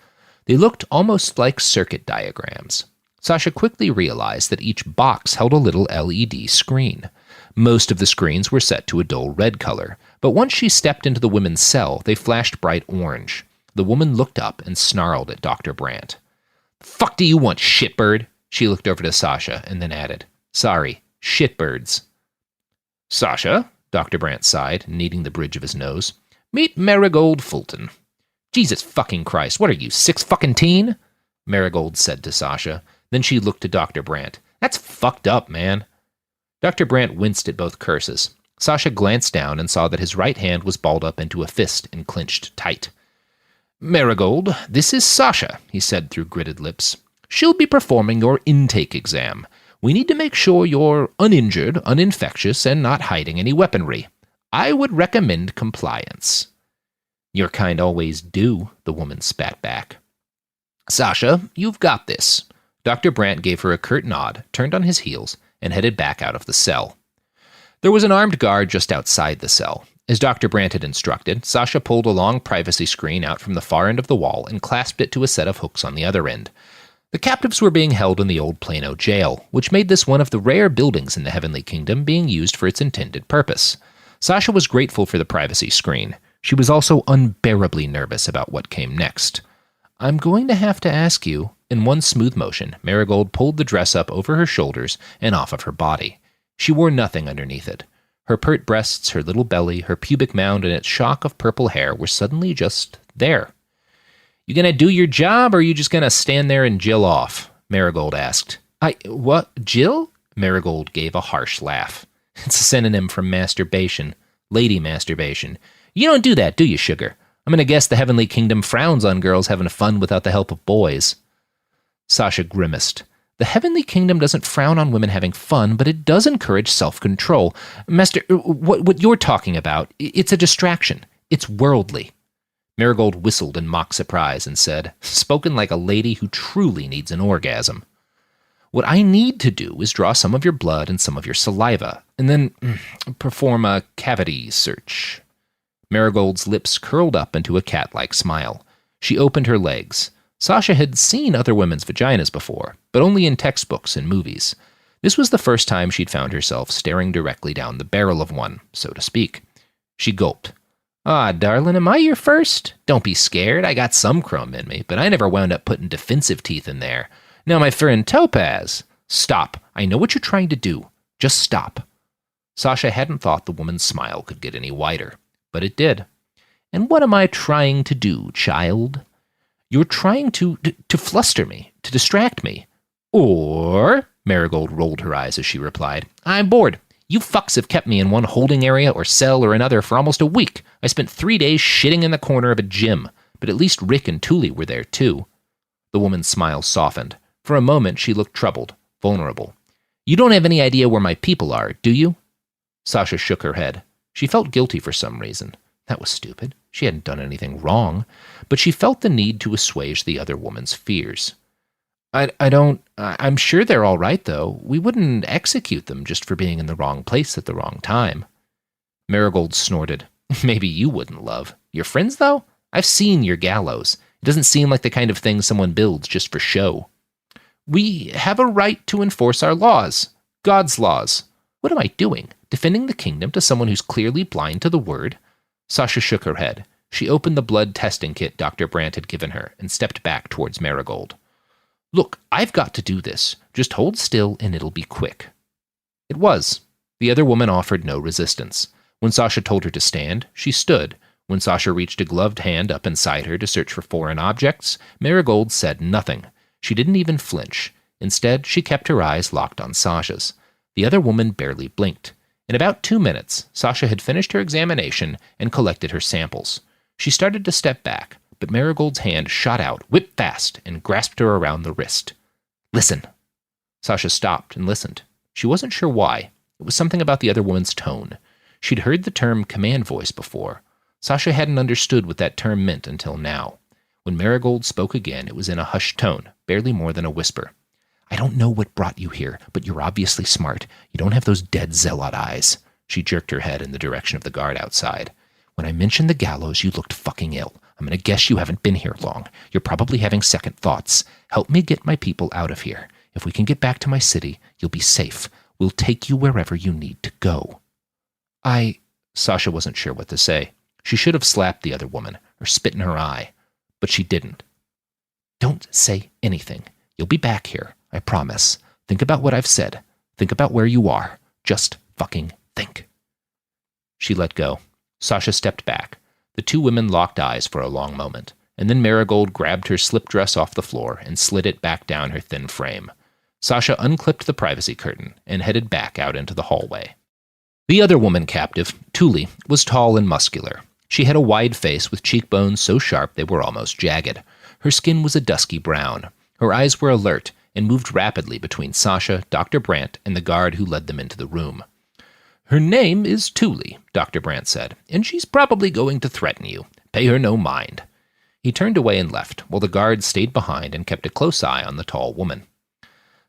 They looked almost like circuit diagrams. Sasha quickly realized that each box held a little LED screen. Most of the screens were set to a dull red color, but once she stepped into the women's cell, they flashed bright orange. The woman looked up and snarled at Dr. Brandt. "Fuck do you want, shitbird?" She looked over to Sasha and then added, "Sorry, shitbirds." "Sasha?" Dr. Brandt sighed, kneading the bridge of his nose. Meet Marigold Fulton. Jesus fucking Christ, what are you, 6 fucking teen? Marigold said to Sasha. Then she looked to Dr. Brandt. That's fucked up, man. Dr. Brandt winced at both curses. Sasha glanced down and saw that his right hand was balled up into a fist and clenched tight. Marigold, this is Sasha, he said through gritted lips. She'll be performing your intake exam. We need to make sure you're uninjured, uninfectious, and not hiding any weaponry. I would recommend compliance. Your kind always do, the woman spat back. Sasha, you've got this. Dr. Brandt gave her a curt nod, turned on his heels, and headed back out of the cell. There was an armed guard just outside the cell. As Dr. Brandt had instructed, Sasha pulled a long privacy screen out from the far end of the wall and clasped it to a set of hooks on the other end. The captives were being held in the old Plano jail, which made this one of the rare buildings in the Heavenly Kingdom being used for its intended purpose. Sasha was grateful for the privacy screen. She was also unbearably nervous about what came next. I'm going to have to ask you. In one smooth motion, Marigold pulled the dress up over her shoulders and off of her body. She wore nothing underneath it. Her pert breasts, her little belly, her pubic mound, and its shock of purple hair were suddenly just there. You gonna do your job, or are you just gonna stand there and Jill off? Marigold asked. What, Jill? Marigold gave a harsh laugh. It's a synonym for masturbation. Lady masturbation. You don't do that, do you, sugar? I'm gonna guess the Heavenly Kingdom frowns on girls having fun without the help of boys. Sasha grimaced. The Heavenly Kingdom doesn't frown on women having fun, but it does encourage self-control. Master, what you're talking about, it's a distraction. It's worldly. Marigold whistled in mock surprise and said, spoken like a lady who truly needs an orgasm. What I need to do is draw some of your blood and some of your saliva, and then perform a cavity search. Marigold's lips curled up into a cat-like smile. She opened her legs. Sasha had seen other women's vaginas before, but only in textbooks and movies. This was the first time she'd found herself staring directly down the barrel of one, so to speak. She gulped. Ah, darling, am I your first? Don't be scared, I got some crumb in me, but I never wound up putting defensive teeth in there. Now, my friend Topaz. Stop. I know what you're trying to do. Just stop. Sasha hadn't thought the woman's smile could get any wider, but it did. And what am I trying to do, child? You're trying to fluster me, to distract me. Or, Marigold rolled her eyes as she replied, I'm bored. You fucks have kept me in one holding area or cell or another for almost a week. I spent 3 days shitting in the corner of a gym, but at least Rick and Thule were there too. The woman's smile softened. For a moment, she looked troubled, vulnerable. You don't have any idea where my people are, do you? Sasha shook her head. She felt guilty for some reason. That was stupid. She hadn't done anything wrong, but she felt the need to assuage the other woman's fears. I'm sure they're all right, though. We wouldn't execute them just for being in the wrong place at the wrong time. Marigold snorted. Maybe you wouldn't, love. Your friends, though? I've seen your gallows. It doesn't seem like the kind of thing someone builds just for show. We have a right to enforce our laws. God's laws. What am I doing? Defending the kingdom to someone who's clearly blind to the word? Sasha shook her head. She opened the blood testing kit Dr. Brandt had given her and stepped back towards Marigold. Look, I've got to do this. Just hold still and it'll be quick. It was. The other woman offered no resistance. When Sasha told her to stand, she stood. When Sasha reached a gloved hand up inside her to search for foreign objects, Marigold said nothing. She didn't even flinch. Instead, she kept her eyes locked on Sasha's. The other woman barely blinked. In about 2 minutes, Sasha had finished her examination and collected her samples. She started to step back, but Marigold's hand shot out, whip fast, and grasped her around the wrist. Listen. Sasha stopped and listened. She wasn't sure why. It was something about the other woman's tone. She'd heard the term command voice before. Sasha hadn't understood what that term meant until now. When Marigold spoke again, it was in a hushed tone, barely more than a whisper. I don't know what brought you here, but you're obviously smart. You don't have those dead zealot eyes. She jerked her head in the direction of the guard outside. When I mentioned the gallows, you looked fucking ill. I'm going to guess you haven't been here long. You're probably having second thoughts. Help me get my people out of here. If we can get back to my city, you'll be safe. We'll take you wherever you need to go. Sasha wasn't sure what to say. She should have slapped the other woman, or spit in her eye. But she didn't. Don't say anything. You'll be back here, I promise. Think about what I've said. Think about where you are. Just fucking think. She let go. Sasha stepped back. The two women locked eyes for a long moment, and then Marigold grabbed her slip dress off the floor and slid it back down her thin frame. Sasha unclipped the privacy curtain and headed back out into the hallway. The other woman captive, Thule, was tall and muscular. She had a wide face with cheekbones so sharp they were almost jagged. Her skin was a dusky brown. Her eyes were alert and moved rapidly between Sasha, Dr. Brandt, and the guard who led them into the room. "Her name is Thule," Dr. Brandt said, "and she's probably going to threaten you. Pay her no mind." He turned away and left, while the guard stayed behind and kept a close eye on the tall woman.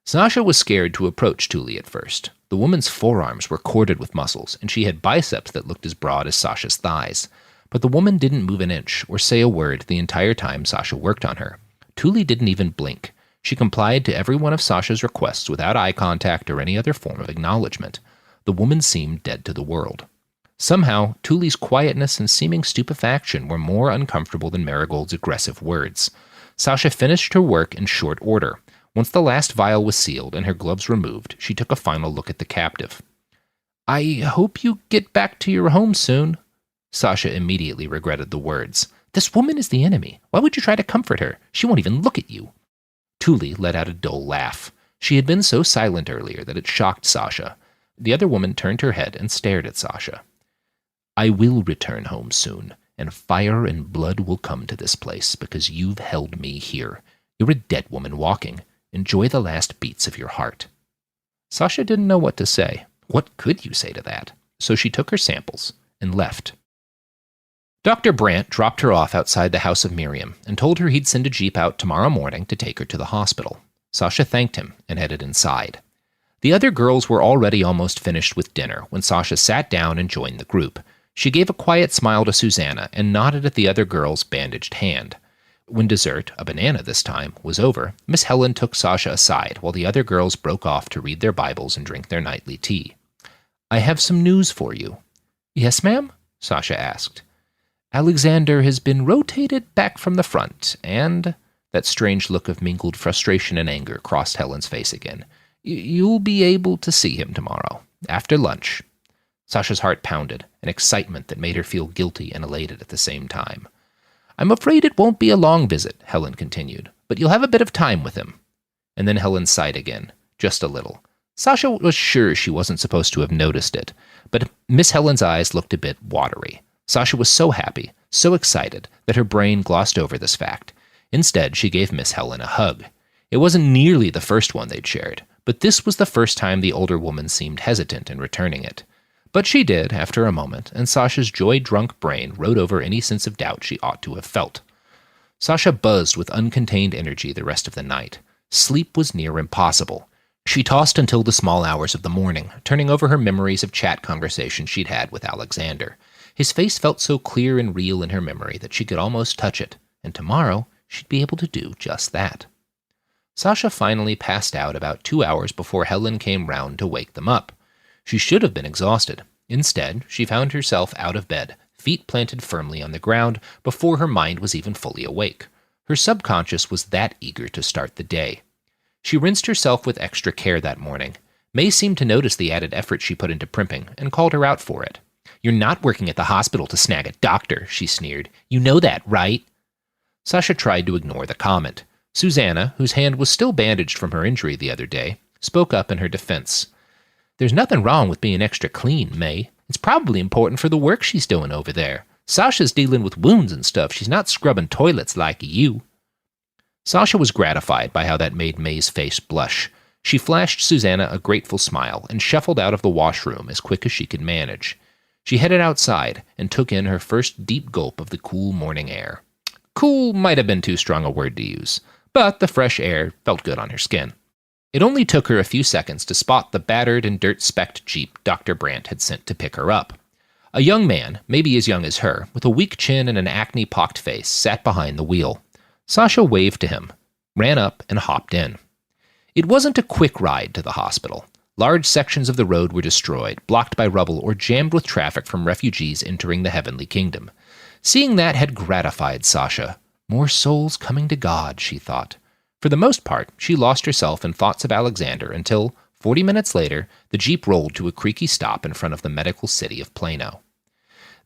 Sasha was scared to approach Thule at first. The woman's forearms were corded with muscles, and she had biceps that looked as broad as Sasha's thighs. But the woman didn't move an inch or say a word the entire time Sasha worked on her. Thule didn't even blink. She complied to every one of Sasha's requests without eye contact or any other form of acknowledgement. The woman seemed dead to the world. Somehow, Thule's quietness and seeming stupefaction were more uncomfortable than Marigold's aggressive words. Sasha finished her work in short order. Once the last vial was sealed and her gloves removed, she took a final look at the captive. "I hope you get back to your home soon." Sasha immediately regretted the words. "This woman is the enemy. Why would you try to comfort her? She won't even look at you." Thule let out a dull laugh. She had been so silent earlier that it shocked Sasha. The other woman turned her head and stared at Sasha. "I will return home soon, and fire and blood will come to this place because you've held me here. You're a dead woman walking. Enjoy the last beats of your heart." Sasha didn't know what to say. What could you say to that? So she took her samples and left. Dr. Brandt dropped her off outside the house of Miriam and told her he'd send a jeep out tomorrow morning to take her to the hospital. Sasha thanked him and headed inside. The other girls were already almost finished with dinner when Sasha sat down and joined the group. She gave a quiet smile to Susanna and nodded at the other girl's bandaged hand. When dessert, a banana this time, was over, Miss Helen took Sasha aside while the other girls broke off to read their Bibles and drink their nightly tea. "I have some news for you." "Yes, ma'am?" Sasha asked. "Alexander has been rotated back from the front, and—" That strange look of mingled frustration and anger crossed Helen's face again. "You'll be able to see him tomorrow, after lunch." Sasha's heart pounded, an excitement that made her feel guilty and elated at the same time. "I'm afraid it won't be a long visit," Helen continued, "but you'll have a bit of time with him." And then Helen sighed again, just a little. Sasha was sure she wasn't supposed to have noticed it, but Miss Helen's eyes looked a bit watery. Sasha was so happy, so excited, that her brain glossed over this fact. Instead, she gave Miss Helen a hug. It wasn't nearly the first one they'd shared, but this was the first time the older woman seemed hesitant in returning it. But she did, after a moment, and Sasha's joy-drunk brain rode over any sense of doubt she ought to have felt. Sasha buzzed with uncontained energy the rest of the night. Sleep was near impossible. She tossed until the small hours of the morning, turning over her memories of chat conversations she'd had with Alexander. His face felt so clear and real in her memory that she could almost touch it, and tomorrow she'd be able to do just that. Sasha finally passed out about 2 hours before Helen came round to wake them up. She should have been exhausted. Instead, she found herself out of bed, feet planted firmly on the ground, before her mind was even fully awake. Her subconscious was that eager to start the day. She rinsed herself with extra care that morning. May seemed to notice the added effort she put into primping and called her out for it. "You're not working at the hospital to snag a doctor," she sneered. "You know that, right?" Sasha tried to ignore the comment. Susanna, whose hand was still bandaged from her injury the other day, spoke up in her defense. "There's nothing wrong with being extra clean, May. It's probably important for the work she's doing over there. Sasha's dealing with wounds and stuff. She's not scrubbing toilets like you." Sasha was gratified by how that made May's face blush. She flashed Susanna a grateful smile and shuffled out of the washroom as quick as she could manage. She headed outside and took in her first deep gulp of the cool morning air. Cool might have been too strong a word to use, but the fresh air felt good on her skin. It only took her a few seconds to spot the battered and dirt-specked Jeep Dr. Brandt had sent to pick her up. A young man, maybe as young as her, with a weak chin and an acne-pocked face, sat behind the wheel. Sasha waved to him, ran up, and hopped in. It wasn't a quick ride to the hospital. Large sections of the road were destroyed, blocked by rubble, or jammed with traffic from refugees entering the heavenly kingdom. Seeing that had gratified Sasha. More souls coming to God, she thought. For the most part, she lost herself in thoughts of Alexander until, 40 minutes later, the Jeep rolled to a creaky stop in front of the medical city of Plano.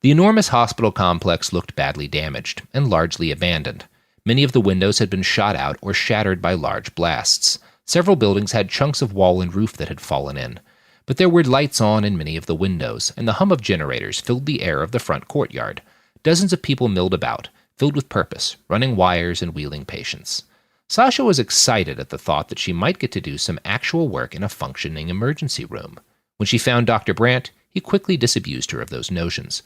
The enormous hospital complex looked badly damaged and largely abandoned. Many of the windows had been shot out or shattered by large blasts. Several buildings had chunks of wall and roof that had fallen in. But there were lights on in many of the windows, and the hum of generators filled the air of the front courtyard. Dozens of people milled about, filled with purpose, running wires and wheeling patients. Sasha was excited at the thought that she might get to do some actual work in a functioning emergency room. When she found Dr. Brandt, he quickly disabused her of those notions.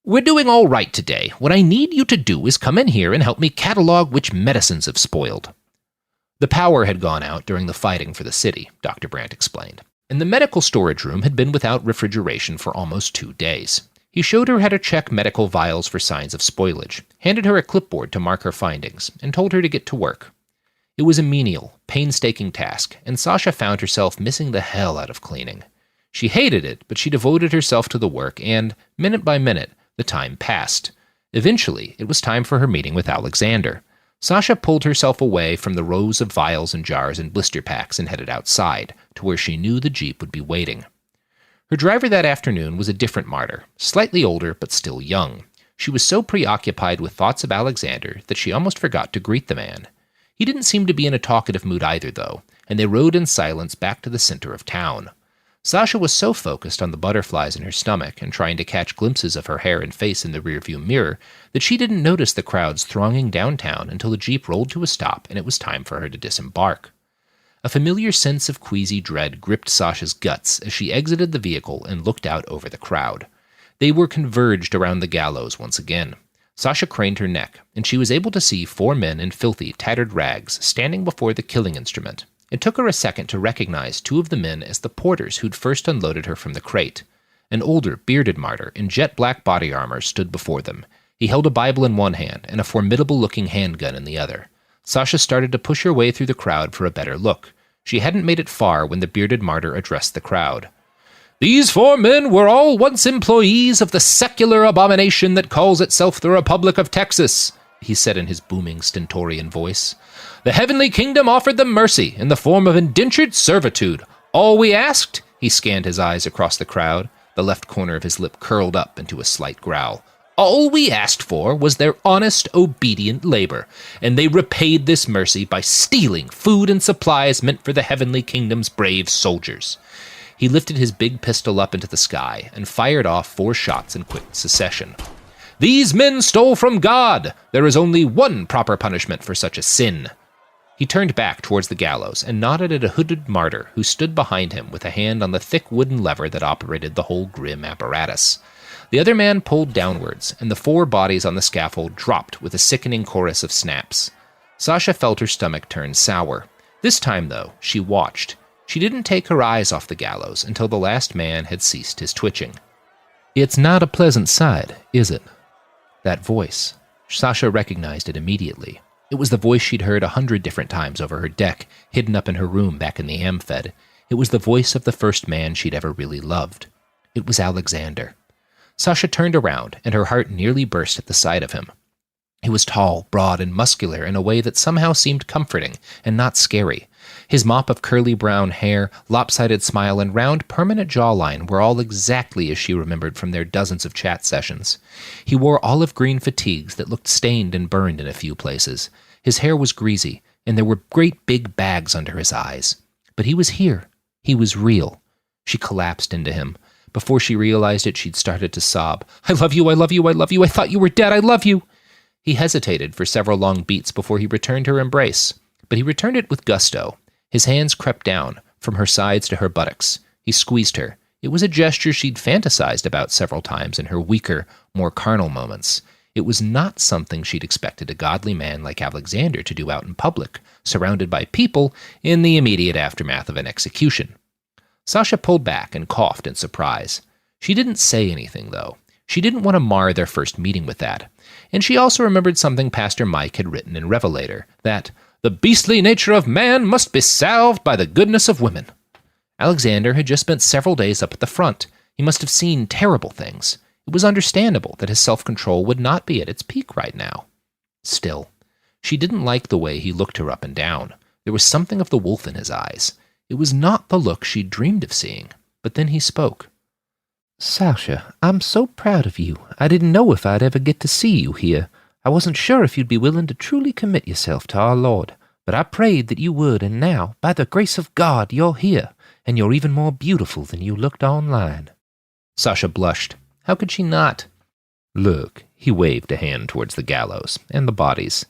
"We're doing all right today. What I need you to do is come in here and help me catalog which medicines have spoiled." The power had gone out during the fighting for the city, Dr. Brandt explained, and the medical storage room had been without refrigeration for almost 2 days. He showed her how to check medical vials for signs of spoilage, handed her a clipboard to mark her findings, and told her to get to work. It was a menial, painstaking task, and Sasha found herself missing the hell out of cleaning. She hated it, but she devoted herself to the work, and, minute by minute, the time passed. Eventually, it was time for her meeting with Alexander. Sasha pulled herself away from the rows of vials and jars and blister packs and headed outside, to where she knew the Jeep would be waiting. Her driver that afternoon was a different martyr, slightly older but still young. She was so preoccupied with thoughts of Alexander that she almost forgot to greet the man. He didn't seem to be in a talkative mood either, though, and they rode in silence back to the center of town. Sasha was so focused on the butterflies in her stomach and trying to catch glimpses of her hair and face in the rearview mirror that she didn't notice the crowds thronging downtown until the Jeep rolled to a stop and it was time for her to disembark. A familiar sense of queasy dread gripped Sasha's guts as she exited the vehicle and looked out over the crowd. They were converged around the gallows once again. Sasha craned her neck, and she was able to see 4 men in filthy, tattered rags standing before the killing instrument. It took her a second to recognize 2 of the men as the porters who'd first unloaded her from the crate. An older, bearded martyr in jet-black body armor stood before them. He held a Bible in one hand and a formidable-looking handgun in the other. Sasha started to push her way through the crowd for a better look. She hadn't made it far when the bearded martyr addressed the crowd. "These 4 men were all once employees of the secular abomination that calls itself the Republic of Texas," he said in his booming stentorian voice. "The heavenly kingdom offered them mercy in the form of indentured servitude. All we asked," he scanned his eyes across the crowd, the left corner of his lip curled up into a slight growl. "All we asked for was their honest, obedient labor, and they repaid this mercy by stealing food and supplies meant for the heavenly kingdom's brave soldiers." He lifted his big pistol up into the sky and fired off 4 shots in quick succession. "These men stole from God! There is only one proper punishment for such a sin." He turned back towards the gallows and nodded at a hooded martyr who stood behind him with a hand on the thick wooden lever that operated the whole grim apparatus. The other man pulled downwards, and the 4 bodies on the scaffold dropped with a sickening chorus of snaps. Sasha felt her stomach turn sour. This time, though, she watched. She didn't take her eyes off the gallows until the last man had ceased his twitching. "It's not a pleasant sight, is it?" That voice. Sasha recognized it immediately. It was the voice she'd heard 100 different times over her deck, hidden up in her room back in the Amfed. It was the voice of the first man she'd ever really loved. It was Alexander. Sasha turned around, and her heart nearly burst at the sight of him. He was tall, broad, and muscular in a way that somehow seemed comforting and not scary. His mop of curly brown hair, lopsided smile, and round, permanent jawline were all exactly as she remembered from their dozens of chat sessions. He wore olive green fatigues that looked stained and burned in a few places. His hair was greasy, and there were great big bags under his eyes. But he was here. He was real. She collapsed into him. Before she realized it, she'd started to sob. "I love you, I love you, I love you. I thought you were dead. I love you." He hesitated for several long beats before he returned her embrace, but he returned it with gusto. His hands crept down, from her sides to her buttocks. He squeezed her. It was a gesture she'd fantasized about several times in her weaker, more carnal moments. It was not something she'd expected a godly man like Alexander to do out in public, surrounded by people, in the immediate aftermath of an execution. Sasha pulled back and coughed in surprise. She didn't say anything, though. She didn't want to mar their first meeting with that. And she also remembered something Pastor Mike had written in Revelator, that the beastly nature of man must be salved by the goodness of women. Alexander had just spent several days up at the front. He must have seen terrible things. It was understandable that his self-control would not be at its peak right now. Still, she didn't like the way he looked her up and down. There was something of the wolf in his eyes. It was not the look she'd dreamed of seeing. But then he spoke. Sasha, I'm so proud of you. I didn't know if I'd ever get to see you here. I wasn't sure if you'd be willing to truly commit yourself to our Lord, but I prayed that you would, and now, by the grace of God, you're here, and you're even more beautiful than you looked online. Sasha blushed. How could she not? Look, he waved a hand towards the gallows and the bodies.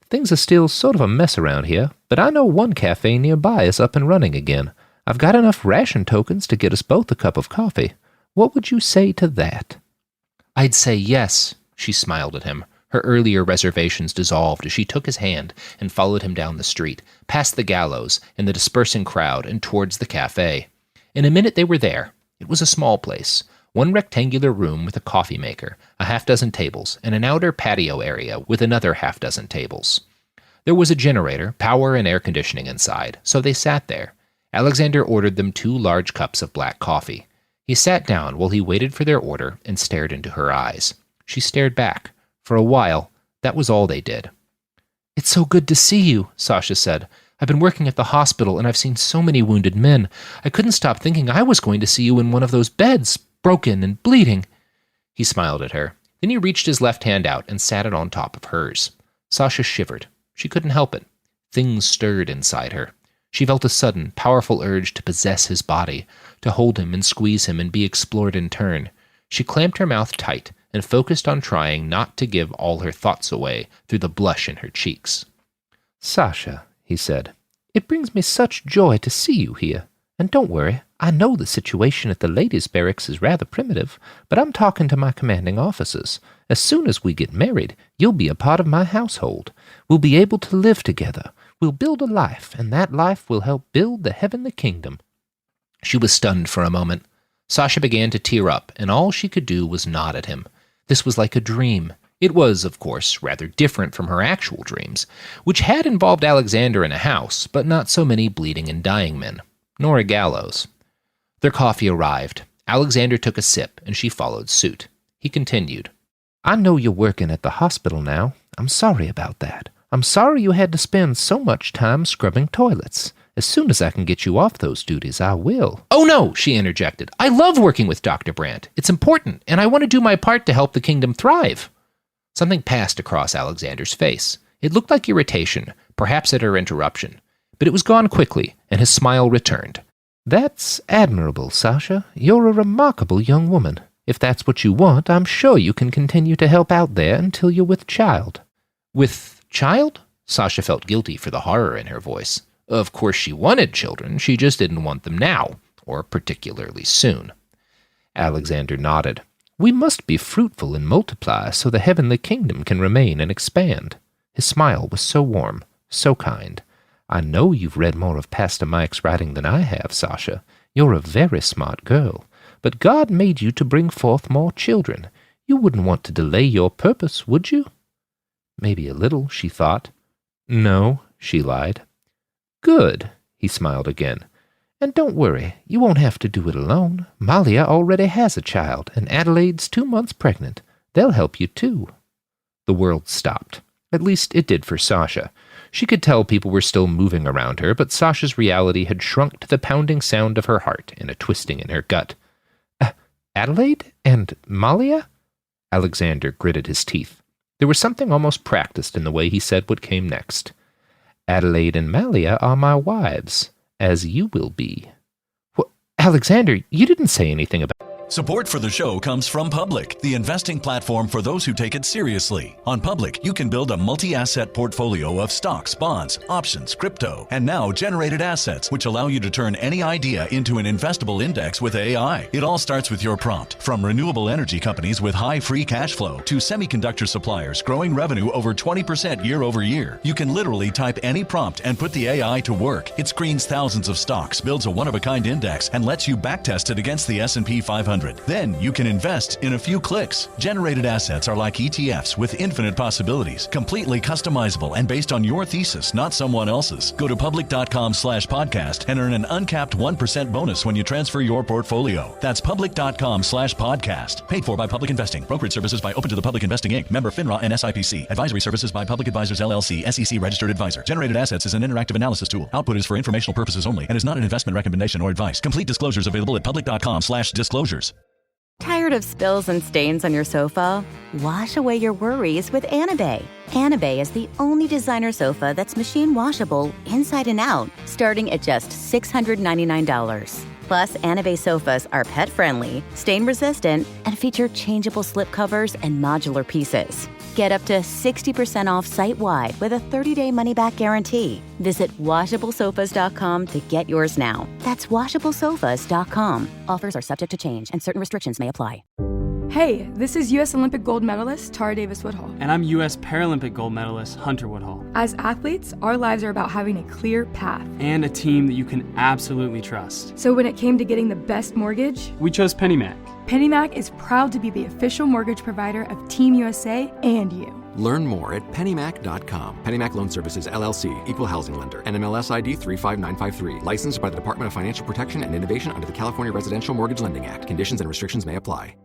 Things are still sort of a mess around here, but I know one cafe nearby is up and running again. I've got enough ration tokens to get us both a cup of coffee. What would you say to that? I'd say yes, she smiled at him. Her earlier reservations dissolved as she took his hand and followed him down the street, past the gallows and the dispersing crowd and towards the cafe. In a minute they were there. It was a small place. One rectangular room with a coffee maker, a half-dozen tables, and an outer patio area with another half-dozen tables. There was a generator, power, and air conditioning inside, so they sat there. Alexander ordered them 2 large cups of black coffee. He sat down while he waited for their order and stared into her eyes. She stared back. For a while, that was all they did. It's so good to see you, Sasha said. I've been working at the hospital, and I've seen so many wounded men. I couldn't stop thinking I was going to see you in one of those beds, broken and bleeding. He smiled at her. Then he reached his left hand out and sat it on top of hers. Sasha shivered. She couldn't help it. Things stirred inside her. She felt a sudden, powerful urge to possess his body, to hold him and squeeze him and be explored in turn. She clamped her mouth tight and focused on trying not to give all her thoughts away through the blush in her cheeks. Sasha, he said, it brings me such joy to see you here. And don't worry, I know the situation at the ladies' barracks is rather primitive, but I'm talking to my commanding officers. As soon as we get married, you'll be a part of my household. We'll be able to live together. We'll build a life, and that life will help build the heavenly kingdom. She was stunned for a moment. Sasha began to tear up, and all she could do was nod at him. This was like a dream. It was, of course, rather different from her actual dreams, which had involved Alexander in a house, but not so many bleeding and dying men, nor a gallows. Their coffee arrived. Alexander took a sip, and she followed suit. He continued, I know you're working at the hospital now. I'm sorry about that. I'm sorry you had to spend so much time scrubbing toilets. As soon as I can get you off those duties, I will. Oh no, she interjected. I love working with Dr. Brandt. It's important, and I want to do my part to help the kingdom thrive. Something passed across Alexander's face. It looked like irritation, perhaps at her interruption. But it was gone quickly, and his smile returned. That's admirable, Sasha. You're a remarkable young woman. If that's what you want, I'm sure you can continue to help out there until you're with child. With child? Sasha felt guilty for the horror in her voice. Of course she wanted children, she just didn't want them now, or particularly soon. Alexander nodded. We must be fruitful and multiply so the heavenly kingdom can remain and expand. His smile was so warm, so kind. I know you've read more of Pastor Mike's writing than I have, Sasha. You're a very smart girl. But God made you to bring forth more children. You wouldn't want to delay your purpose, would you? Maybe a little, she thought. No, she lied. Good, he smiled again. And don't worry, you won't have to do it alone. Malia already has a child, and Adelaide's 2 months pregnant. They'll help you too. The world stopped. At least it did for Sasha. She could tell people were still moving around her, but Sasha's reality had shrunk to the pounding sound of her heart and a twisting in her gut. Adelaide? And Malia? Alexander gritted his teeth. There was something almost practiced in the way he said what came next. Adelaide and Malia are my wives, as you will be. Alexander, you didn't say anything about... Support for the show comes from Public, the investing platform for those who take it seriously. On Public, you can build a multi-asset portfolio of stocks, bonds, options, crypto, and now generated assets, which allow you to turn any idea into an investable index with AI. It all starts with your prompt. From renewable energy companies with high free cash flow to semiconductor suppliers growing revenue over 20% year over year, you can literally type any prompt and put the AI to work. It screens thousands of stocks, builds a one-of-a-kind index, and lets you backtest it against the S&P 500. Then you can invest in a few clicks. Generated assets are like ETFs with infinite possibilities, completely customizable and based on your thesis, not someone else's. Go to public.com/podcast and earn an uncapped 1% bonus when you transfer your portfolio. That's public.com/podcast. Paid for by Public Investing. Brokerage services by Open to the Public Investing Inc. Member FINRA and SIPC. Advisory services by Public Advisors LLC, SEC registered advisor. Generated assets is an interactive analysis tool. Output is for informational purposes only and is not an investment recommendation or advice. Complete disclosures available at public.com/disclosures. Tired of spills and stains on your sofa? Wash away your worries with Anabay. Anabay is the only designer sofa that's machine washable inside and out, starting at just $699. Plus, Anabay sofas are pet-friendly, stain-resistant, and feature changeable slipcovers and modular pieces. Get up to 60% off site-wide with a 30-day money-back guarantee. Visit WashableSofas.com to get yours now. That's WashableSofas.com. Offers are subject to change and certain restrictions may apply. Hey, this is U.S. Olympic gold medalist Tara Davis Woodhull. And I'm U.S. Paralympic gold medalist Hunter Woodhull. As athletes, our lives are about having a clear path. And a team that you can absolutely trust. So when it came to getting the best mortgage, we chose PennyMac. PennyMac is proud to be the official mortgage provider of Team USA and you. Learn more at pennymac.com. PennyMac Loan Services, LLC, Equal Housing Lender, NMLS ID 35953. Licensed by the Department of Financial Protection and Innovation under the California Residential Mortgage Lending Act. Conditions and restrictions may apply.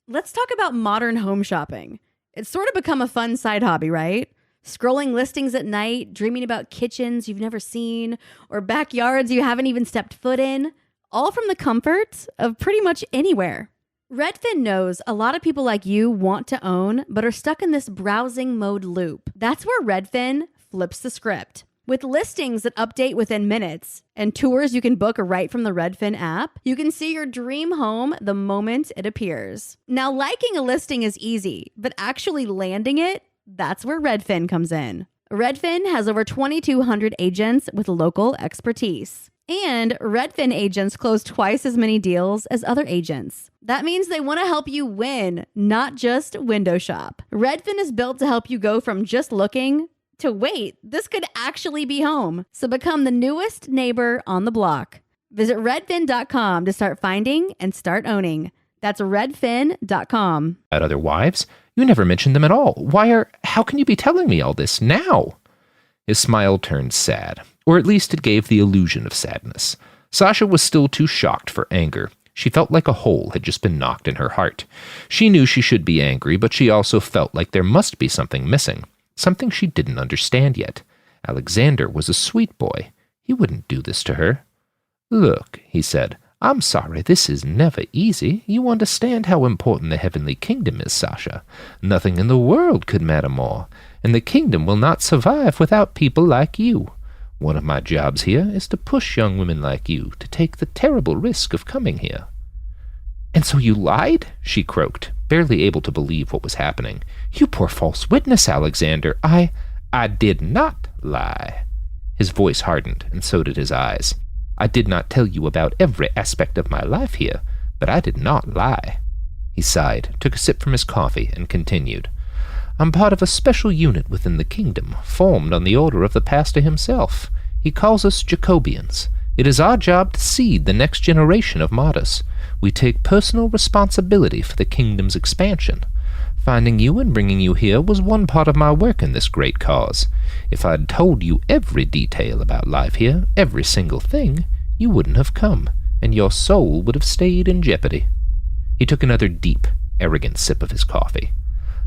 Let's talk about modern home shopping. It's sort of become a fun side hobby, right? Scrolling listings at night, dreaming about kitchens you've never seen, or backyards you haven't even stepped foot in, all from the comfort of pretty much anywhere. Redfin knows a lot of people like you want to own, but are stuck in this browsing mode loop. That's where Redfin flips the script. With listings that update within minutes and tours you can book right from the Redfin app, you can see your dream home the moment it appears. Now, liking a listing is easy, but actually landing it, that's where Redfin comes in. Redfin has over 2,200 agents with local expertise. And Redfin agents close twice as many deals as other agents. That means they want to help you win, not just window shop. Redfin is built to help you go from just looking to wait, this could actually be home. So become the newest neighbor on the block. Visit redfin.com to start finding and start owning. That's redfin.com. At other wives, you never mentioned them at all. How can you be telling me all this now? His smile turned sad, or at least it gave the illusion of sadness. Sasha was still too shocked for anger. She felt like a hole had just been knocked in her heart. She knew she should be angry, but she also felt like there must be something missing. Something she didn't understand yet. Alexander was a sweet boy. He wouldn't do this to her. Look, he said, I'm sorry, this is never easy. You understand how important the heavenly kingdom is, Sasha. Nothing in the world could matter more, and the kingdom will not survive without people like you. One of my jobs here is to push young women like you to take the terrible risk of coming here. And so you lied? She croaked, barely able to believe what was happening. You poor false witness, Alexander. I did not lie. His voice hardened, and so did his eyes. I did not tell you about every aspect of my life here, but I did not lie. He sighed, took a sip from his coffee, and continued. I'm part of a special unit within the kingdom, formed on the order of the pastor himself. He calls us Jacobians. It is our job to seed the next generation of martyrs. We take personal responsibility for the kingdom's expansion. Finding you and bringing you here was one part of my work in this great cause. If I'd told you every detail about life here, every single thing, you wouldn't have come, and your soul would have stayed in jeopardy. He took another deep, arrogant sip of his coffee.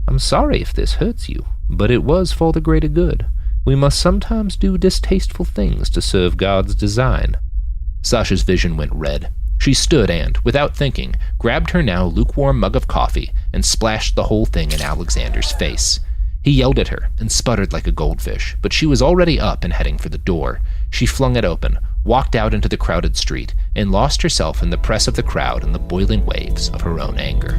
I'm sorry if this hurts you, but it was for the greater good. We must sometimes do distasteful things to serve God's design. Sasha's vision went red. She stood and, without thinking, grabbed her now lukewarm mug of coffee and splashed the whole thing in Alexander's face. He yelled at her and sputtered like a goldfish, but she was already up and heading for the door. She flung it open, walked out into the crowded street, and lost herself in the press of the crowd and the boiling waves of her own anger.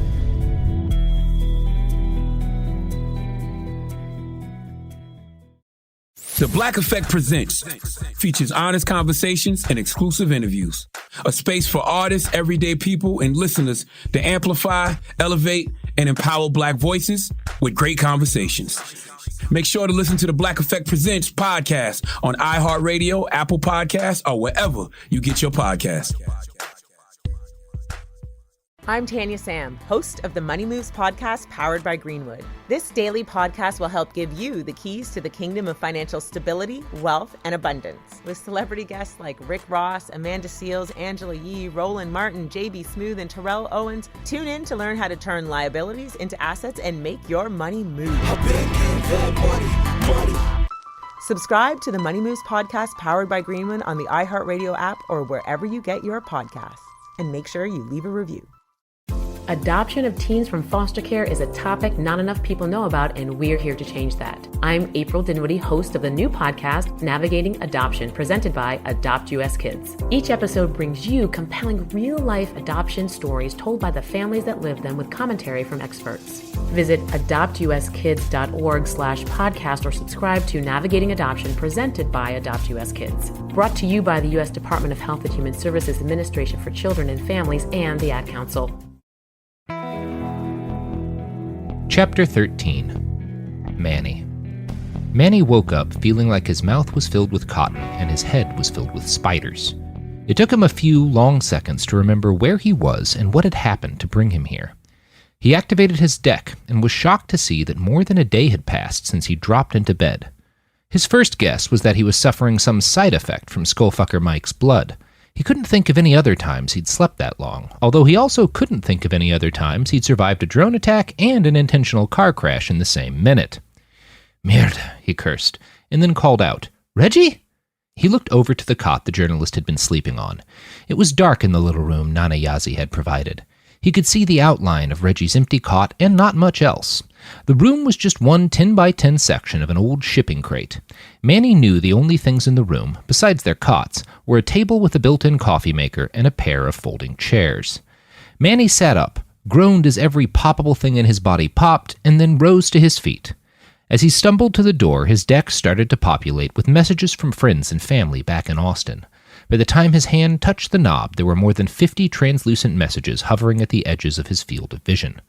The Black Effect Presents features honest conversations and exclusive interviews. A space for artists, everyday people, and listeners to amplify, elevate, and empower Black voices with great conversations. Make sure to listen to the Black Effect Presents podcast on iHeartRadio, Apple Podcasts, or wherever you get your podcasts. I'm Tanya Sam, host of the Money Moves podcast powered by Greenwood. This daily podcast will help give you the keys to the kingdom of financial stability, wealth, and abundance. With celebrity guests like Rick Ross, Amanda Seales, Angela Yee, Roland Martin, JB Smooth, and Terrell Owens. Tune in to learn how to turn liabilities into assets and make your money move. Subscribe to the Money Moves podcast powered by Greenwood on the iHeartRadio app or wherever you get your podcasts. And make sure you leave a review. Adoption of teens from foster care is a topic not enough people know about, and we're here to change that. I'm April Dinwiddie, host of the new podcast, Navigating Adoption, presented by Adopt US Kids. Each episode brings you compelling real-life adoption stories told by the families that live them with commentary from experts. Visit adoptuskids.org/podcast or subscribe to Navigating Adoption, presented by Adopt US Kids. Brought to you by the U.S. Department of Health and Human Services Administration for Children and Families and the Ad Council. Chapter 13. Manny. Manny woke up feeling like his mouth was filled with cotton and his head was filled with spiders. It took him a few long seconds to remember where he was and what had happened to bring him here. He activated his deck and was shocked to see that more than a day had passed since he dropped into bed. His first guess was that he was suffering some side effect from Skullfucker Mike's blood. He couldn't think of any other times he'd slept that long, although he also couldn't think of any other times he'd survived a drone attack and an intentional car crash in the same minute. Merde, he cursed, and then called out, Reggie? He looked over to the cot the journalist had been sleeping on. It was dark in the little room Nana Yazi had provided. He could see the outline of Reggie's empty cot and not much else. The room was just one 10-by-10 section of an old shipping crate. Manny knew the only things in the room, besides their cots, were a table with a built-in coffee maker and a pair of folding chairs. Manny sat up, groaned as every poppable thing in his body popped, and then rose to his feet. As he stumbled to the door, his deck started to populate with messages from friends and family back in Austin. By the time his hand touched the knob, there were more than 50 translucent messages hovering at the edges of his field of vision.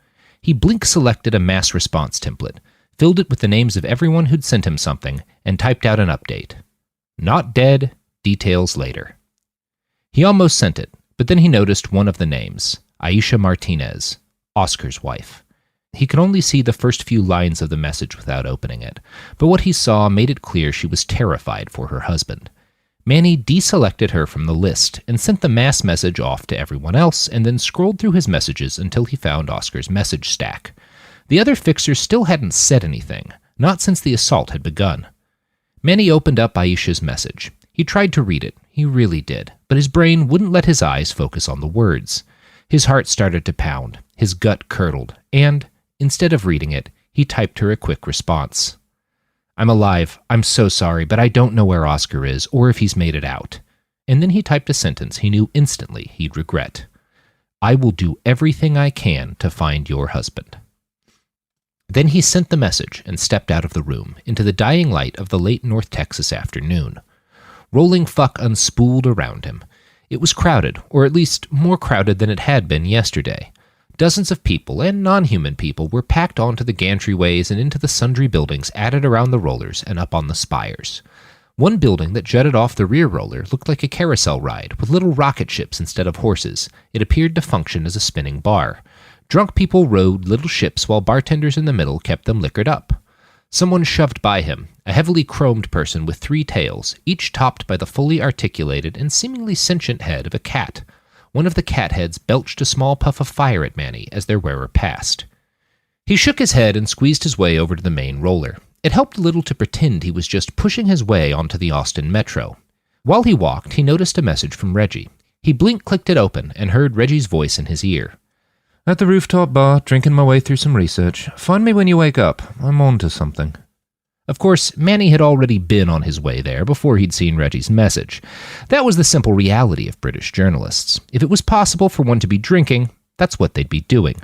He blink-selected a mass response template, filled it with the names of everyone who'd sent him something, and typed out an update. Not dead, details later. He almost sent it, but then he noticed one of the names, Aisha Martinez, Oscar's wife. He could only see the first few lines of the message without opening it, but what he saw made it clear she was terrified for her husband. Manny deselected her from the list and sent the mass message off to everyone else, and then scrolled through his messages until he found Oscar's message stack. The other fixers still hadn't said anything, not since the assault had begun. Manny opened up Aisha's message. He tried to read it, he really did, but his brain wouldn't let his eyes focus on the words. His heart started to pound, his gut curdled, and, instead of reading it, he typed her a quick response. I'm alive. I'm so sorry, but I don't know where Oscar is or if he's made it out. And then he typed a sentence he knew instantly he'd regret. I will do everything I can to find your husband. Then he sent the message and stepped out of the room into the dying light of the late North Texas afternoon. Rolling fuck unspooled around him. It was crowded, or at least more crowded than it had been yesterday. Dozens of people, and non-human people, were packed onto the gantryways and into the sundry buildings added around the rollers and up on the spires. One building that jutted off the rear roller looked like a carousel ride with little rocket ships instead of horses. It appeared to function as a spinning bar. Drunk people rode little ships while bartenders in the middle kept them liquored up. Someone shoved by him, a heavily chromed person with 3 tails, each topped by the fully articulated and seemingly sentient head of a cat. One of the cat heads belched a small puff of fire at Manny as their wearer passed. He shook his head and squeezed his way over to the main roller. It helped a little to pretend he was just pushing his way onto the Austin Metro. While he walked, he noticed a message from Reggie. He blink-clicked it open and heard Reggie's voice in his ear. At the rooftop bar, drinking my way through some research. Find me when you wake up. I'm on to something. Of course, Manny had already been on his way there before he'd seen Reggie's message. That was the simple reality of British journalists. If it was possible for one to be drinking, that's what they'd be doing.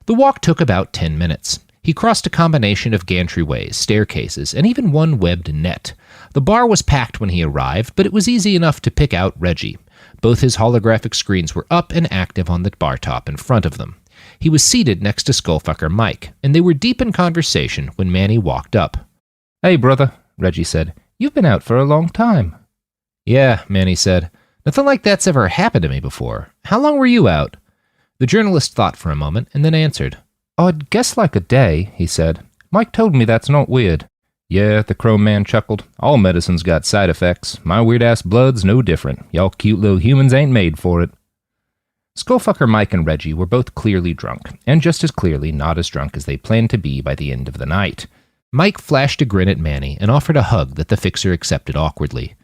The walk took about 10 minutes. He crossed a combination of gantryways, staircases, and even one webbed net. The bar was packed when he arrived, but it was easy enough to pick out Reggie. Both his holographic screens were up and active on the bar top in front of them. He was seated next to Skullfucker Mike, and they were deep in conversation when Manny walked up. Hey, brother, Reggie said. You've been out for a long time. Yeah, Manny said. Nothing like that's ever happened to me before. How long were you out? The journalist thought for a moment and then answered. I'd guess like a day, he said. Mike told me that's not weird. Yeah, the Chrome Man chuckled. All medicine's got side effects. My weird-ass blood's no different. Y'all cute little humans ain't made for it. Skullfucker Mike and Reggie were both clearly drunk, and just as clearly not as drunk as they planned to be by the end of the night. Mike flashed a grin at Manny and offered a hug that the fixer accepted awkwardly.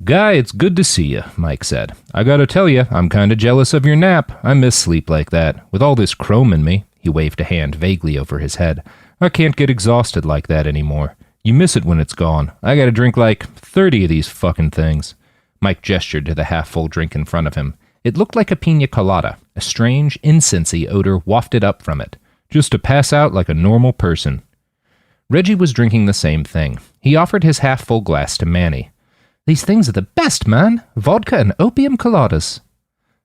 "Guy, it's good to see you," Mike said. "I gotta tell you, I'm kinda jealous of your nap. I miss sleep like that. With all this chrome in me," he waved a hand vaguely over his head, "I can't get exhausted like that anymore. You miss it when it's gone. I gotta drink like 30 of these fucking things." Mike gestured to the half-full drink in front of him. It looked like a pina colada, a strange, incensey odor wafted up from it, just to pass out like a normal person. Reggie was drinking the same thing. He offered his half-full glass to Manny. "These things are the best, man. Vodka and opium coladas."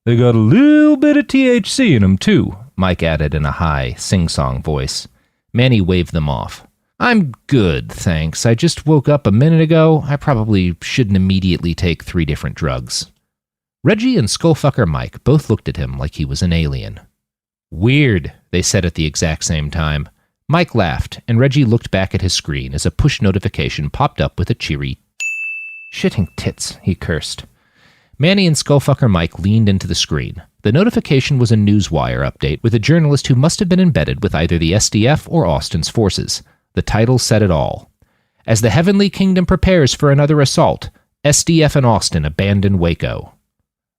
"They got a little bit of THC in them, too," Mike added in a high, sing-song voice. Manny waved them off. "I'm good, thanks. I just woke up a minute ago. I probably shouldn't immediately take 3 different drugs." Reggie and Skullfucker Mike both looked at him like he was an alien. "Weird," they said at the exact same time. Mike laughed, and Reggie looked back at his screen as a push notification popped up with a cheery "Shitting tits," he cursed. Manny and Skullfucker Mike leaned into the screen. The notification was a Newswire update with a journalist who must have been embedded with either the SDF or Austin's forces. The title said it all. "As the Heavenly Kingdom prepares for another assault, SDF and Austin abandon Waco."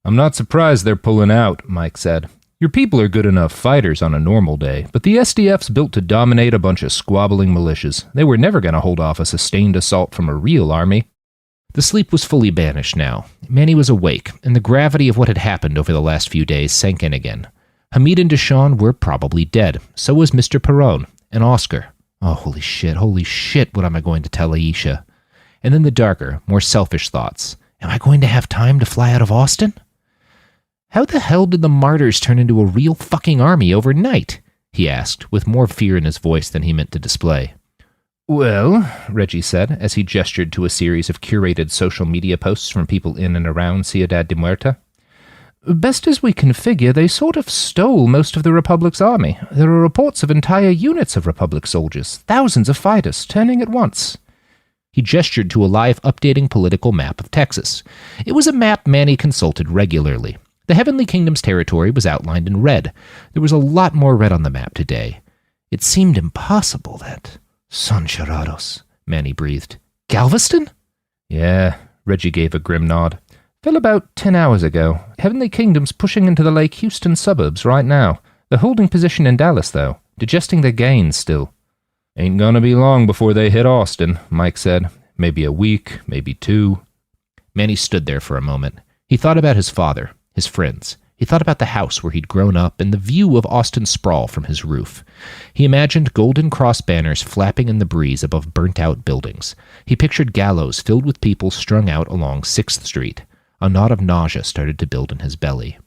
"I'm not surprised they're pulling out," Mike said. "Your people are good enough fighters on a normal day, but the SDF's built to dominate a bunch of squabbling militias. They were never going to hold off a sustained assault from a real army." The sleep was fully banished now. Manny was awake, and the gravity of what had happened over the last few days sank in again. Hamid and Deshawn were probably dead. So was Mr. Perron and Oscar. Oh, holy shit, what am I going to tell Aisha? And then the darker, more selfish thoughts. Am I going to have time to fly out of Austin? How the hell did the martyrs turn into a real fucking army overnight? He asked, with more fear in his voice than he meant to display. "Well," Reggie said, as he gestured to a series of curated social media posts from people in and around Ciudad de Muerta. "Best as we can figure, they sort of stole most of the Republic's army. There are reports of entire units of Republic soldiers, thousands of fighters, turning at once." He gestured to a live updating political map of Texas. It was a map Manny consulted regularly. The Heavenly Kingdom's territory was outlined in red. There was a lot more red on the map today. It seemed impossible that... "Son Charados," Manny breathed. "Galveston?" "Yeah," Reggie gave a grim nod. "Fell about 10 hours ago. Heavenly Kingdom's pushing into the Lake Houston suburbs right now. They're holding position in Dallas, though, digesting their gains still." "Ain't gonna be long before they hit Austin," Mike said. "Maybe a week, maybe 2. Manny stood there for a moment. He thought about his father, his friends. He thought about the house where he'd grown up and the view of Austin sprawl from his roof. He imagined Golden Cross banners flapping in the breeze above burnt-out buildings. He pictured gallows filled with people strung out along 6th Street. A knot of nausea started to build in his belly.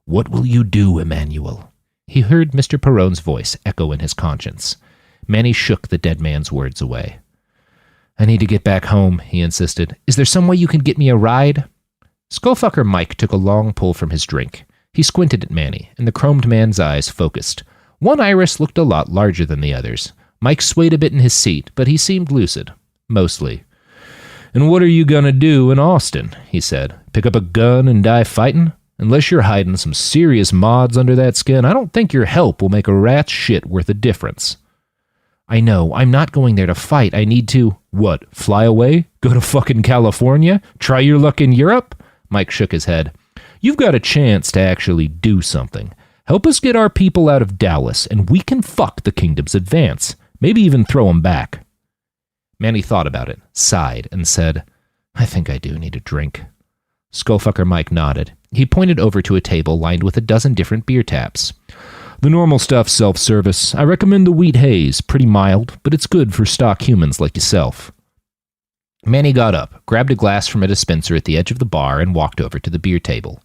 "What will you do, Emmanuel?" He heard Mr. Perron's voice echo in his conscience. Manny shook the dead man's words away. "I need to get back home," he insisted. "Is there some way you can get me a ride?" Skullfucker Mike took a long pull from his drink. He squinted at Manny, and the chromed man's eyes focused. One iris looked a lot larger than the others. Mike swayed a bit in his seat, but he seemed lucid. Mostly. "And what are you gonna do in Austin?" he said. "Pick up a gun and die fighting? Unless you're hiding some serious mods under that skin, I don't think your help will make a rat's shit worth a difference." "I know, I'm not going there to fight. I need to..." "What, fly away? Go to fucking California? Try your luck in Europe?" Mike shook his head. "You've got a chance to actually do something. Help us get our people out of Dallas, and we can fuck the Kingdom's advance. Maybe even throw them back." Manny thought about it, sighed, and said, "I think I do need a drink." Skullfucker Mike nodded. He pointed over to a table lined with a dozen different beer taps. "The normal stuff's self-service. I recommend the Wheat Haze. Pretty mild, but it's good for stock humans like yourself." Manny got up, grabbed a glass from a dispenser at the edge of the bar, and walked over to the beer table.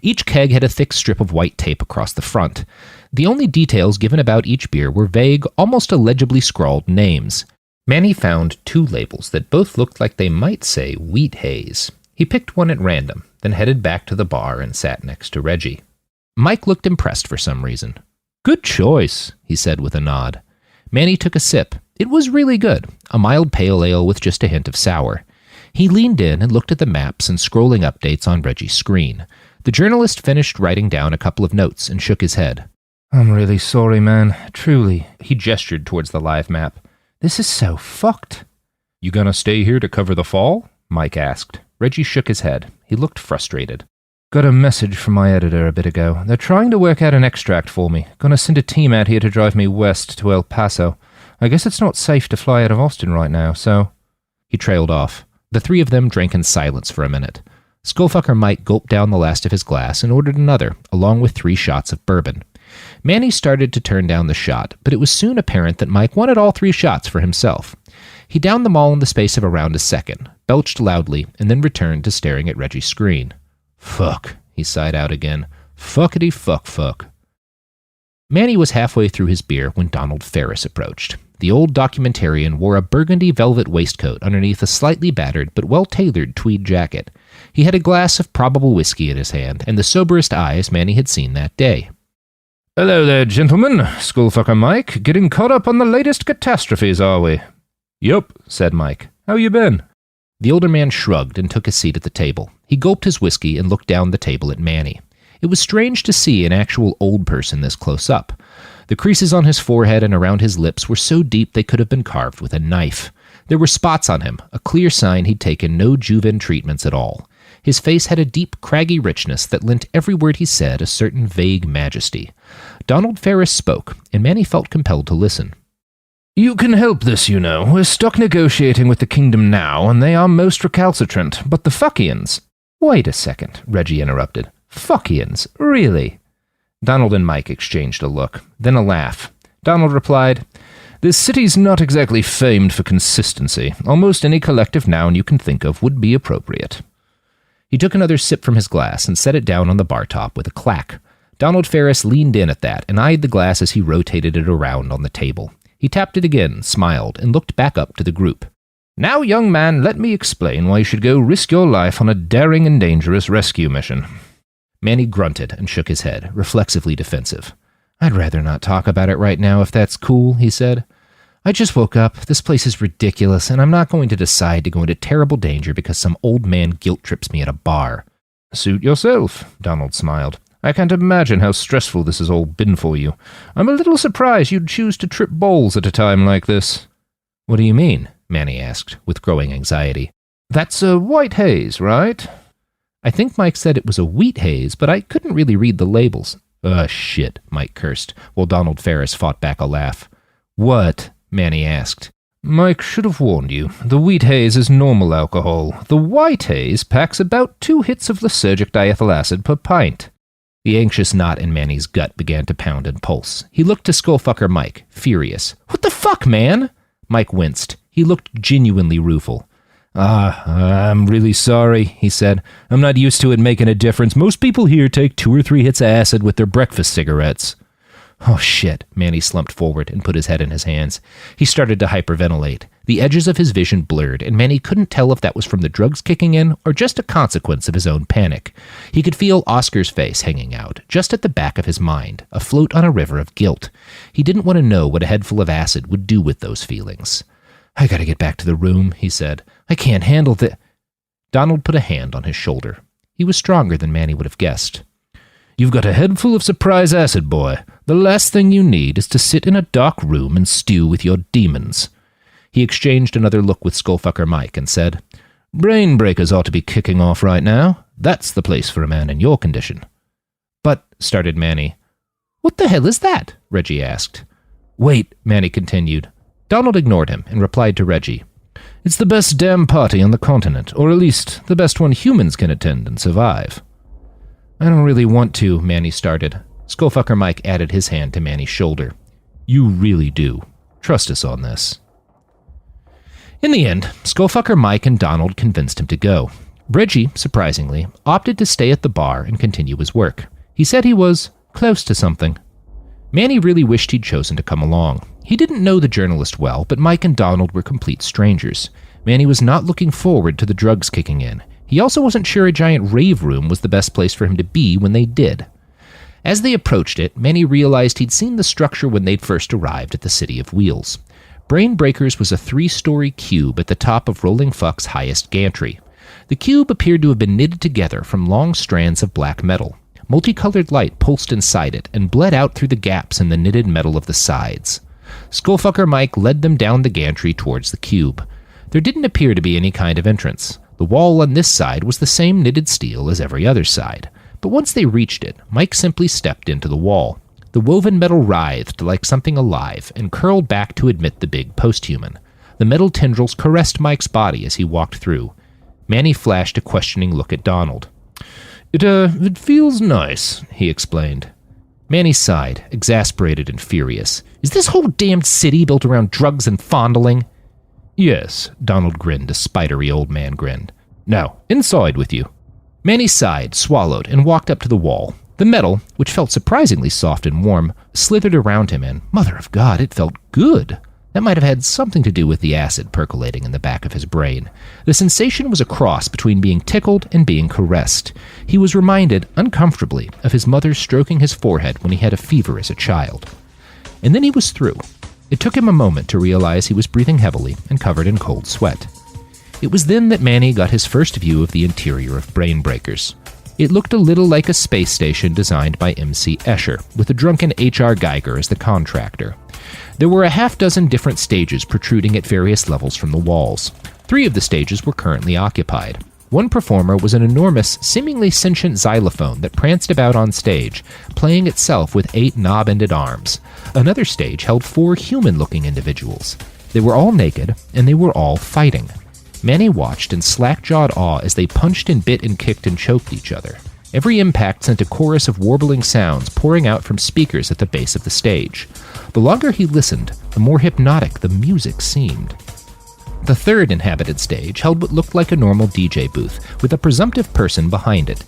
Each keg had a thick strip of white tape across the front. The only details given about each beer were vague, almost illegibly scrawled names. Manny found 2 labels that both looked like they might say Wheat Haze. He picked one at random, then headed back to the bar and sat next to Reggie. Mike looked impressed for some reason. "Good choice," he said with a nod. Manny took a sip. It was really good, a mild pale ale with just a hint of sour. He leaned in and looked at the maps and scrolling updates on Reggie's screen. The journalist finished writing down a couple of notes and shook his head. "I'm really sorry, man. Truly." He gestured towards the live map. "This is so fucked." "You gonna stay here to cover the fall?" Mike asked. Reggie shook his head. He looked frustrated. Got a message from my editor a bit ago. They're trying to work out an extract for me. Gonna send a team out here to drive me west to El Paso. I guess it's not safe to fly out of Austin right now, so... He trailed off. The three of them drank in silence for a minute. Skullfucker Mike gulped down the last of his glass and ordered another, along with 3 shots of bourbon. Manny started to turn down the shot, but it was soon apparent that Mike wanted all 3 shots for himself. He downed them all in the space of around a second, belched loudly, and then returned to staring at Reggie's screen. Fuck, he sighed out again. Fuckity fuck. Manny was halfway through his beer when Donald Ferris approached. The old documentarian wore a burgundy velvet waistcoat underneath a slightly battered but well-tailored tweed jacket. He had a glass of probable whiskey in his hand and the soberest eyes Manny had seen that day. Hello there, gentlemen. Skullfucker Mike. Getting caught up on the latest catastrophes, are we? Yup, said Mike. How you been? The older man shrugged and took a seat at the table. He gulped his whiskey and looked down the table at Manny. It was strange to see an actual old person this close up. The creases on his forehead and around his lips were so deep they could have been carved with a knife. There were spots on him, a clear sign he'd taken no Juven treatments at all. His face had a deep, craggy richness that lent every word he said a certain vague majesty. Donald Ferris spoke, and Manny felt compelled to listen. You can help this, you know. We're stuck negotiating with the kingdom now, and they are most recalcitrant. But the Fuckians... Wait a second, Reggie interrupted. Fuckians? Really? Donald and Mike exchanged a look, then a laugh. Donald replied, This city's not exactly famed for consistency. Almost any collective noun you can think of would be appropriate. He took another sip from his glass and set it down on the bar top with a clack. Donald Ferris leaned in at that and eyed the glass as he rotated it around on the table. He tapped it again, smiled, and looked back up to the group. Now, young man, let me explain why you should go risk your life on a daring and dangerous rescue mission. Manny grunted and shook his head, reflexively defensive. I'd rather not talk about it right now if that's cool, he said. I just woke up, this place is ridiculous, and I'm not going to decide to go into terrible danger because some old man guilt trips me at a bar. Suit yourself, Donald smiled. I can't imagine how stressful this has all been for you. I'm a little surprised you'd choose to trip balls at a time like this. What do you mean? Manny asked, with growing anxiety. That's a white haze, right? I think Mike said it was a wheat haze, but I couldn't really read the labels. Shit, Mike cursed, while Donald Ferris fought back a laugh. What? Manny asked. Mike should have warned you. The wheat haze is normal alcohol. The white haze packs about 2 hits of lysergic diethyl acid per pint. The anxious knot in Manny's gut began to pound and pulse. He looked to Skullfucker Mike, furious. What the fuck, man? Mike winced. He looked genuinely rueful. I'm really sorry, he said. I'm not used to it making a difference. Most people here take 2 or 3 hits of acid with their breakfast cigarettes. Oh, shit, Manny slumped forward and put his head in his hands. He started to hyperventilate. The edges of his vision blurred, and Manny couldn't tell if that was from the drugs kicking in or just a consequence of his own panic. He could feel Oscar's face hanging out, just at the back of his mind, afloat on a river of guilt. He didn't want to know what a head full of acid would do with those feelings. I gotta get back to the room, he said. I can't handle the... Donald put a hand on his shoulder. He was stronger than Manny would have guessed. You've got a head full of surprise acid, boy. The last thing you need is to sit in a dark room and stew with your demons. He exchanged another look with Skullfucker Mike and said, Brain breakers ought to be kicking off right now. That's the place for a man in your condition. But, started Manny. What the hell is that? Reggie asked. Wait, Manny continued. Donald ignored him and replied to Reggie. It's the best damn party on the continent, or at least the best one humans can attend and survive. I don't really want to, Manny started. Skullfucker Mike added his hand to Manny's shoulder. You really do. Trust us on this. In the end, Skullfucker Mike and Donald convinced him to go. Reggie, surprisingly, opted to stay at the bar and continue his work. He said he was close to something. Manny really wished he'd chosen to come along. He didn't know the journalist well, but Mike and Donald were complete strangers. Manny was not looking forward to the drugs kicking in. He also wasn't sure a giant rave room was the best place for him to be when they did. As they approached it, Manny realized he'd seen the structure when they'd first arrived at the City of Wheels. Brain Breakers was a 3-story cube at the top of Rolling Fuck's highest gantry. The cube appeared to have been knitted together from long strands of black metal. Multicolored light pulsed inside it and bled out through the gaps in the knitted metal of the sides. Skullfucker Mike led them down the gantry towards the cube. There didn't appear to be any kind of entrance. The wall on this side was the same knitted steel as every other side, but once they reached it, Mike simply stepped into the wall. The woven metal writhed like something alive and curled back to admit the big posthuman. The metal tendrils caressed Mike's body as he walked through. Manny flashed a questioning look at Donald. It feels nice, he explained. Manny sighed, exasperated and furious. Is this whole damned city built around drugs and fondling? Yes, Donald grinned, a spidery old man grin. Now, inside with you. Manny sighed, swallowed, and walked up to the wall. The metal, which felt surprisingly soft and warm, slithered around him, and, mother of God, it felt good. That might have had something to do with the acid percolating in the back of his brain. The sensation was a cross between being tickled and being caressed. He was reminded, uncomfortably, of his mother stroking his forehead when he had a fever as a child. And then he was through. It took him a moment to realize he was breathing heavily and covered in cold sweat. It was then that Manny got his first view of the interior of Brainbreakers. It looked a little like a space station designed by M.C. Escher, with a drunken H.R. Geiger as the contractor. There were a half-dozen different stages protruding at various levels from the walls. 3 of the stages were currently occupied. One performer was an enormous, seemingly sentient xylophone that pranced about on stage, playing itself with 8 knob-ended arms. Another stage held 4 human-looking individuals. They were all naked, and they were all fighting. Manny watched in slack-jawed awe as they punched and bit and kicked and choked each other. Every impact sent a chorus of warbling sounds pouring out from speakers at the base of the stage. The longer he listened, the more hypnotic the music seemed. The 3rd inhabited stage held what looked like a normal DJ booth, with a presumptive person behind it.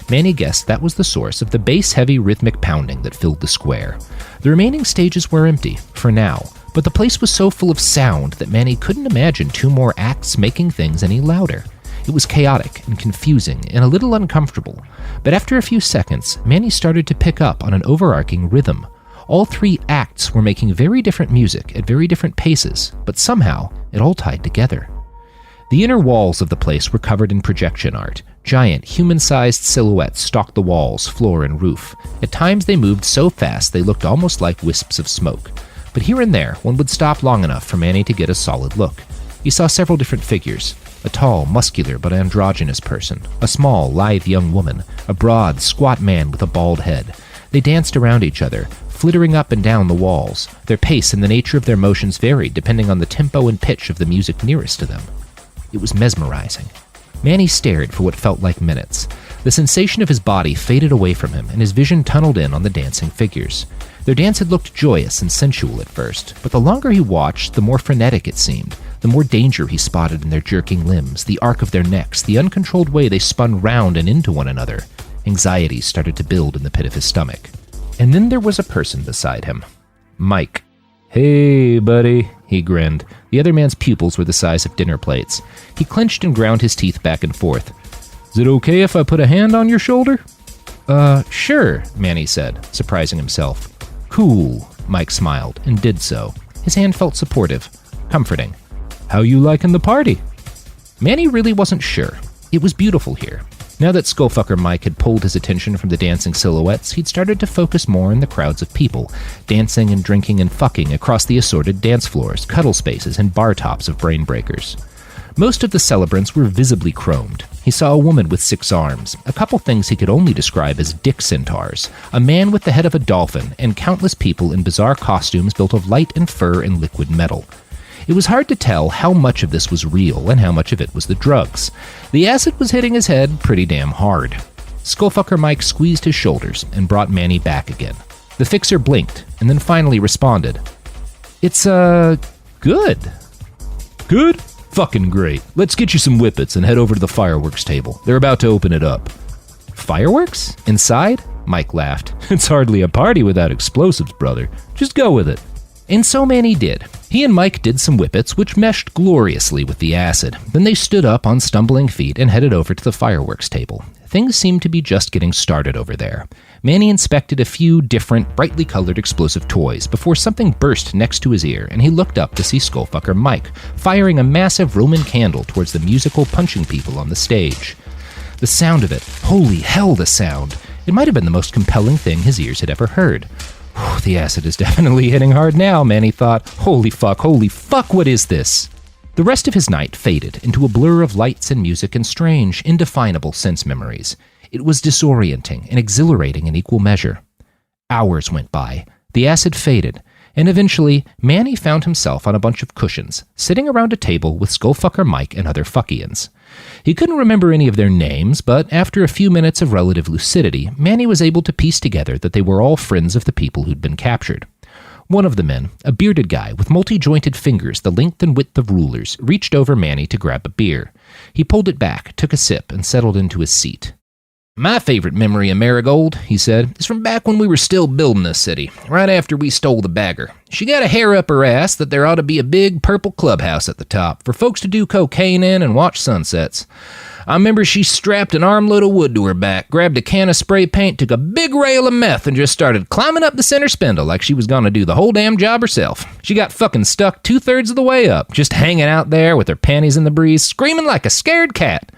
Manny guessed that was the source of the bass-heavy rhythmic pounding that filled the square. The remaining stages were empty, for now, but the place was so full of sound that Manny couldn't imagine 2 more acts making things any louder. It was chaotic and confusing and a little uncomfortable, but after a few seconds, Manny started to pick up on an overarching rhythm. All 3 acts were making very different music at very different paces, but somehow it all tied together. The inner walls of the place were covered in projection art. Giant, human-sized silhouettes stalked the walls, floor, and roof. At times they moved so fast they looked almost like wisps of smoke. But here and there, one would stop long enough for Manny to get a solid look. He saw several different figures. A tall, muscular but androgynous person, a small, lithe young woman, a broad, squat man with a bald head. They danced around each other, flittering up and down the walls. Their pace and the nature of their motions varied depending on the tempo and pitch of the music nearest to them. It was mesmerizing. Manny stared for what felt like minutes. The sensation of his body faded away from him, and his vision tunneled in on the dancing figures. Their dance had looked joyous and sensual at first, but the longer he watched, the more frenetic it seemed. The more danger he spotted in their jerking limbs, the arc of their necks, the uncontrolled way they spun round and into one another. Anxiety started to build in the pit of his stomach. And then there was a person beside him. Mike. Hey, buddy, he grinned. The other man's pupils were the size of dinner plates. He clenched and ground his teeth back and forth. Is it okay if I put a hand on your shoulder? Sure, Manny said, surprising himself. Cool, Mike smiled, and did so. His hand felt supportive, comforting. How you liking the party? Manny really wasn't sure. It was beautiful here. Now that Skullfucker Mike had pulled his attention from the dancing silhouettes, he'd started to focus more on the crowds of people, dancing and drinking and fucking across the assorted dance floors, cuddle spaces, and bar tops of Brainbreakers. Most of the celebrants were visibly chromed. He saw a woman with 6 arms, a couple things he could only describe as dick centaurs, a man with the head of a dolphin, and countless people in bizarre costumes built of light and fur and liquid metal. It was hard to tell how much of this was real and how much of it was the drugs. The acid was hitting his head pretty damn hard. Skullfucker Mike squeezed his shoulders and brought Manny back again. The fixer blinked and then finally responded. It's, good. Good? Fucking great. Let's get you some whippets and head over to the fireworks table. They're about to open it up. Fireworks? Inside? Mike laughed. It's hardly a party without explosives, brother. Just go with it. And so Manny did. He and Mike did some whippets, which meshed gloriously with the acid. Then they stood up on stumbling feet and headed over to the fireworks table. Things seemed to be just getting started over there. Manny inspected a few different, brightly colored explosive toys before something burst next to his ear, and he looked up to see Skullfucker Mike firing a massive Roman candle towards the musical punching people on the stage. The sound of it, holy hell, the sound! It might have been the most compelling thing his ears had ever heard. The acid is definitely hitting hard now, Manny thought. Holy fuck, what is this? The rest of his night faded into a blur of lights and music and strange, indefinable sense memories. It was disorienting and exhilarating in equal measure. Hours went by, the acid faded, and eventually Manny found himself on a bunch of cushions, sitting around a table with Skullfucker Mike and other fuckians. He couldn't remember any of their names, but after a few minutes of relative lucidity, Manny was able to piece together that they were all friends of the people who'd been captured. One of the men, a bearded guy with multi-jointed fingers the length and width of rulers, reached over Manny to grab a beer. He pulled it back, took a sip, and settled into his seat. "My favorite memory of Marigold," he said, "is from back when we were still building this city, right after we stole the bagger. She got a hair up her ass that there ought to be a big purple clubhouse at the top for folks to do cocaine in and watch sunsets. I remember she strapped an armload of wood to her back, grabbed a can of spray paint, took a big rail of meth, and just started climbing up the center spindle like she was gonna do the whole damn job herself. She got fucking stuck 2/3 of the way up, just hanging out there with her panties in the breeze, screaming like a scared cat."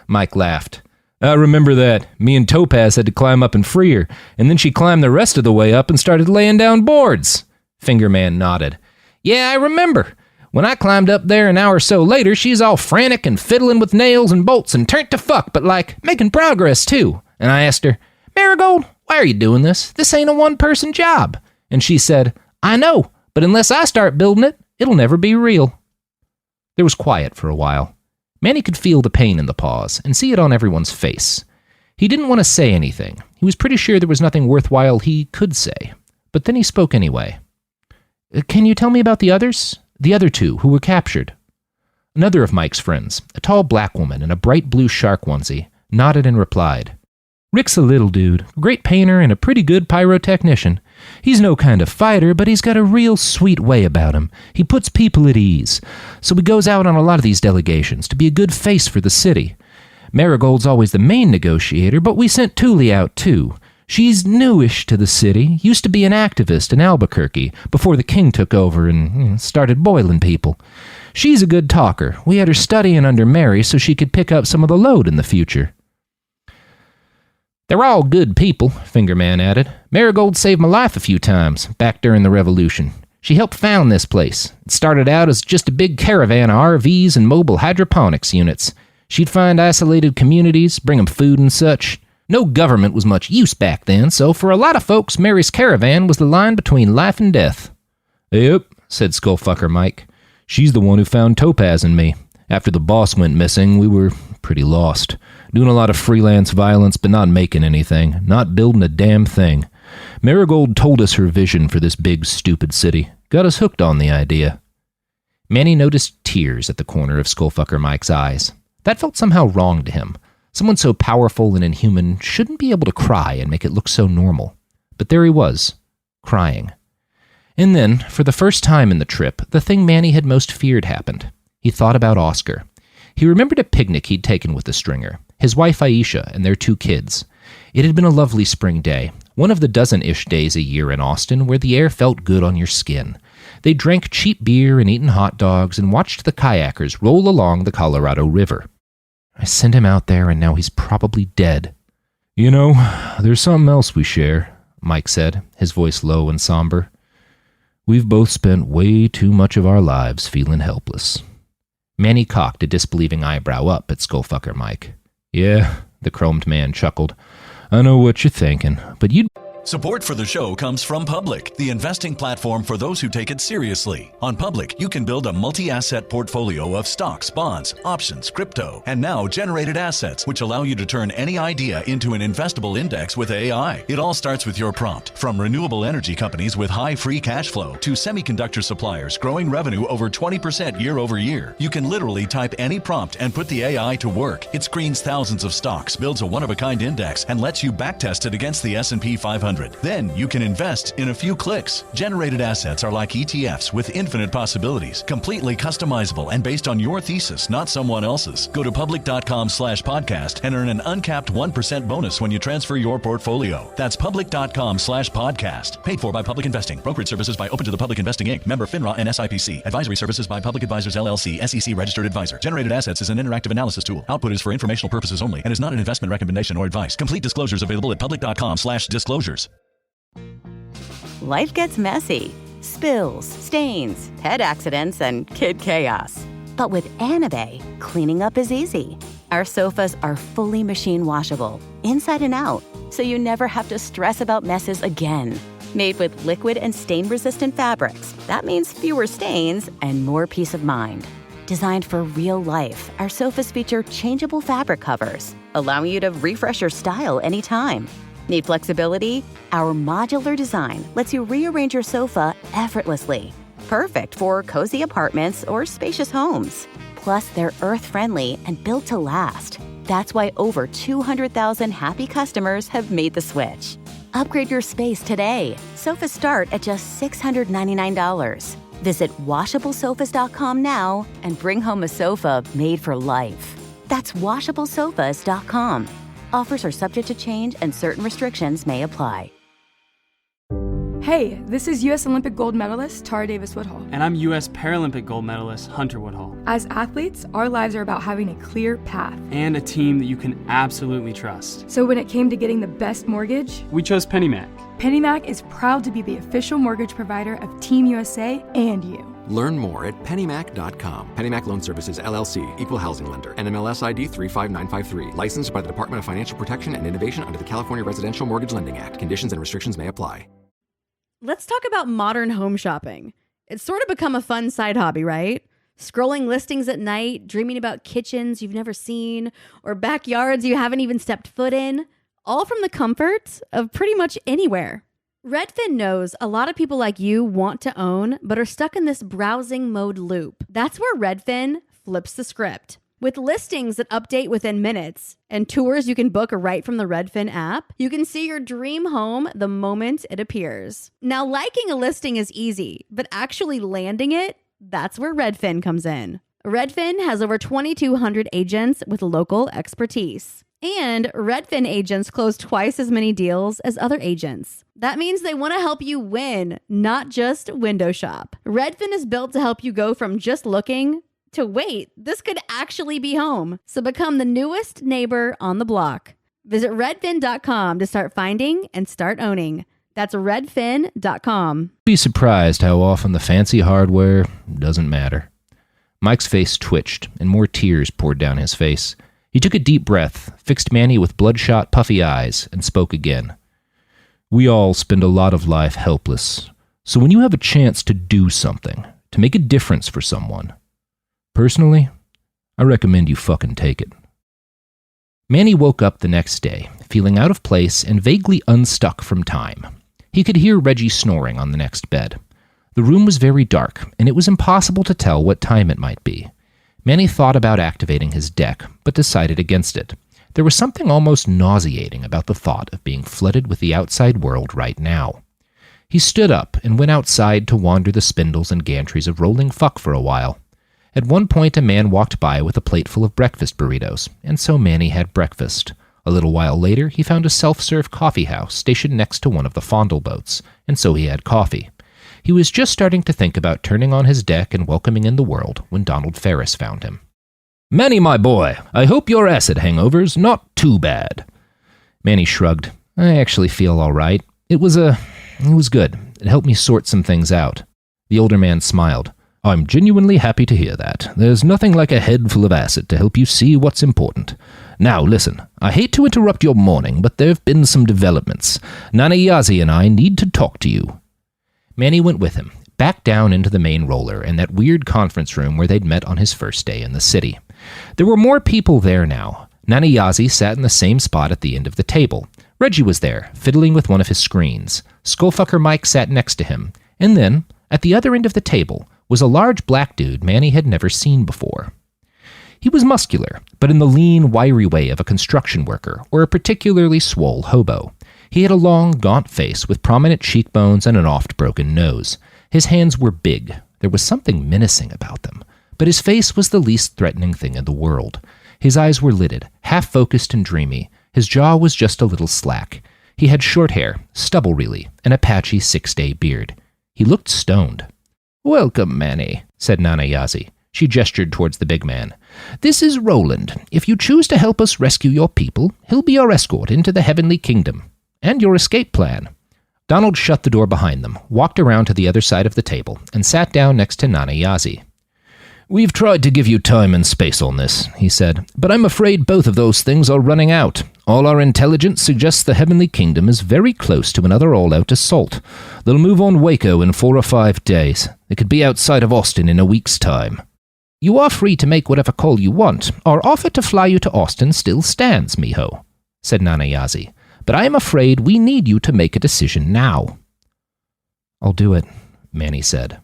Mike laughed. "I remember that. Me and Topaz had to climb up and free her, and then she climbed the rest of the way up and started laying down boards." Fingerman nodded. "Yeah, I remember. When I climbed up there an hour or so later, she's all frantic and fiddling with nails and bolts and turned to fuck, but like, making progress too. And I asked her, 'Marigold, why are you doing this? This ain't a one-person job.' And she said, 'I know, but unless I start building it, it'll never be real.'" There was quiet for a while. Manny could feel the pain in the pause and see it on everyone's face. He didn't want to say anything. He was pretty sure there was nothing worthwhile he could say. But then he spoke anyway. "Can you tell me about the others? The other two who were captured?" Another of Mike's friends, a tall black woman in a bright blue shark onesie, nodded and replied. "Rick's a little dude, a great painter and a pretty good pyrotechnician. He's no kind of fighter, but he's got a real sweet way about him. He puts people at ease. So he goes out on a lot of these delegations to be a good face for the city. Marigold's always the main negotiator, but we sent Thule out too. She's newish to the city, used to be an activist in Albuquerque before the king took over and started boiling people. She's a good talker. We had her studying under Mary so she could pick up some of the load in the future." "They're all good people," Fingerman added. "Marigold saved my life a few times, back during the Revolution. She helped found this place. It started out as just a big caravan of RVs and mobile hydroponics units. She'd find isolated communities, bring them food and such. No government was much use back then, so for a lot of folks, Mary's caravan was the line between life and death." "Yep," said Skullfucker Mike. "She's the one who found Topaz and me. After the boss went missing, we were pretty lost. Doing a lot of freelance violence, but not making anything. Not building a damn thing. Marigold told us her vision for this big, stupid city. Got us hooked on the idea." Manny noticed tears at the corner of Skullfucker Mike's eyes. That felt somehow wrong to him. Someone so powerful and inhuman shouldn't be able to cry and make it look so normal. But there he was, crying. And then, for the first time in the trip, the thing Manny had most feared happened. He thought about Oscar. He remembered a picnic he'd taken with the Stringer, his wife Aisha, and their 2 kids. It had been a lovely spring day, one of the dozen-ish days a year in Austin where the air felt good on your skin. They drank cheap beer and eaten hot dogs and watched the kayakers roll along the Colorado River. "I sent him out there and now he's probably dead." "You know, there's something else we share," Mike said, his voice low and somber. "We've both spent way too much of our lives feeling helpless." Manny cocked a disbelieving eyebrow up at Skullfucker Mike. "Yeah," the chromed man chuckled. "I know what you're thinking, but you'd..." Support for the show comes from Public, the investing platform for those who take it seriously. On Public, you can build a multi-asset portfolio of stocks, bonds, options, crypto, and now generated assets, which allow you to turn any idea into an investable index with AI. It all starts with your prompt. From renewable energy companies with high free cash flow to semiconductor suppliers growing revenue over 20% year over year. You can literally type any prompt and put the AI to work. It screens thousands of stocks, builds a one-of-a-kind index, and lets you backtest it against the S&P 500. Then you can invest in a few clicks. Generated assets are like ETFs with infinite possibilities, completely customizable and based on your thesis, not someone else's. Go to public.com/podcast and earn an uncapped 1% bonus when you transfer your portfolio. That's public.com/podcast. Paid for by Public Investing. Brokerage services by Open to the Public Investing Inc. Member FINRA and SIPC. Advisory services by Public Advisors LLC, SEC registered advisor. Generated assets is an interactive analysis tool. Output is for informational purposes only and is not an investment recommendation or advice. Complete disclosures available at public.com/disclosures. Life gets messy. Spills, stains, pet accidents, and kid chaos. But with Anabay, cleaning up is easy. Our sofas are fully machine washable, inside and out, so you never have to stress about messes again. Made with liquid and stain-resistant fabrics, that means fewer stains and more peace of mind. Designed for real life, our sofas feature changeable fabric covers, allowing you to refresh your style anytime. Need flexibility? Our modular design lets you rearrange your sofa effortlessly. Perfect for cozy apartments or spacious homes. Plus, they're earth-friendly and built to last. That's why over 200,000 happy customers have made the switch. Upgrade your space today. Sofas start at just $699. Visit washablesofas.com now and bring home a sofa made for life. That's washablesofas.com. Offers are subject to change and certain restrictions may apply. Hey, this is U.S. Olympic gold medalist Tara Davis Woodhull. And I'm U.S. Paralympic gold medalist Hunter Woodhull. As athletes, our lives are about having a clear path. And a team that you can absolutely trust. So when it came to getting the best mortgage, we chose PennyMac. PennyMac is proud to be the official mortgage provider of Team USA and you. Learn more at pennymac.com. PennyMac Loan Services, LLC, Equal Housing Lender, NMLS ID 35953. Licensed by the Department of Financial Protection and Innovation under the California Residential Mortgage Lending Act. Conditions and restrictions may apply. Let's talk about modern home shopping. It's sort of become a fun side hobby, right? Scrolling listings at night, dreaming about kitchens you've never seen, or backyards you haven't even stepped foot in, all from the comfort of pretty much anywhere. Redfin knows a lot of people like you want to own, but are stuck in this browsing mode loop. That's where Redfin flips the script. With listings that update within minutes and tours you can book right from the Redfin app, you can see your dream home the moment it appears. Now, liking a listing is easy, but actually landing it, that's where Redfin comes in. Redfin has over 2,200 agents with local expertise. And Redfin agents close twice as many deals as other agents. That means they want to help you win, not just window shop. Redfin is built to help you go from just looking to wait, this could actually be home. So become the newest neighbor on the block. Visit redfin.com to start finding and start owning. That's redfin.com. Be surprised how often the fancy hardware doesn't matter. Mike's face twitched and more tears poured down his face. He took a deep breath, fixed Manny with bloodshot, puffy eyes, and spoke again. We all spend a lot of life helpless. So when you have a chance to do something, to make a difference for someone, personally, I recommend you fucking take it. Manny woke up the next day, feeling out of place and vaguely unstuck from time. He could hear Reggie snoring on the next bed. The room was very dark, and it was impossible to tell what time it might be. Manny thought about activating his deck, but decided against it. There was something almost nauseating about the thought of being flooded with the outside world right now. He stood up and went outside to wander the spindles and gantries of rolling fuck for a while. At one point, a man walked by with a plate full of breakfast burritos, and so Manny had breakfast. A little while later, he found a self-serve coffee house stationed next to one of the fondle boats, and so he had coffee. He was just starting to think about turning on his deck and welcoming in the world when Donald Ferris found him. Manny, my boy, I hope your acid hangover's not too bad. Manny shrugged. I actually feel all right. It was good. It helped me sort some things out. The older man smiled. I'm genuinely happy to hear that. There's nothing like a head full of acid to help you see what's important. Now, listen, I hate to interrupt your morning, but there have been some developments. Nana Yazi and I need to talk to you. Manny went with him, back down into the main roller and that weird conference room where they'd met on his first day in the city. There were more people there now. Nana Yazi sat in the same spot at the end of the table. Reggie was there, fiddling with one of his screens. Skullfucker Mike sat next to him. And then, at the other end of the table, was a large black dude Manny had never seen before. He was muscular, but in the lean, wiry way of a construction worker or a particularly swole hobo. He had a long, gaunt face with prominent cheekbones and an oft-broken nose. His hands were big. There was something menacing about them. But his face was the least threatening thing in the world. His eyes were lidded, half-focused and dreamy. His jaw was just a little slack. He had short hair, stubble really, and a patchy 6-day beard. He looked stoned. Welcome, Manny, said Nana Yazi. She gestured towards the big man. This is Roland. If you choose to help us rescue your people, he'll be your escort into the Heavenly Kingdom. And your escape plan. Donald shut the door behind them, walked around to the other side of the table, and sat down next to Nana Yazi. "We've tried to give you time and space on this," he said, "but I'm afraid both of those things are running out. All our intelligence suggests the Heavenly Kingdom is very close to another all-out assault. They'll move on Waco in 4 or 5 days. They could be outside of Austin in a week's time. You are free to make whatever call you want. Our offer to fly you to Austin still stands, mijo," said Nanayazi, "but I am afraid we need you to make a decision now." "I'll do it," Manny said.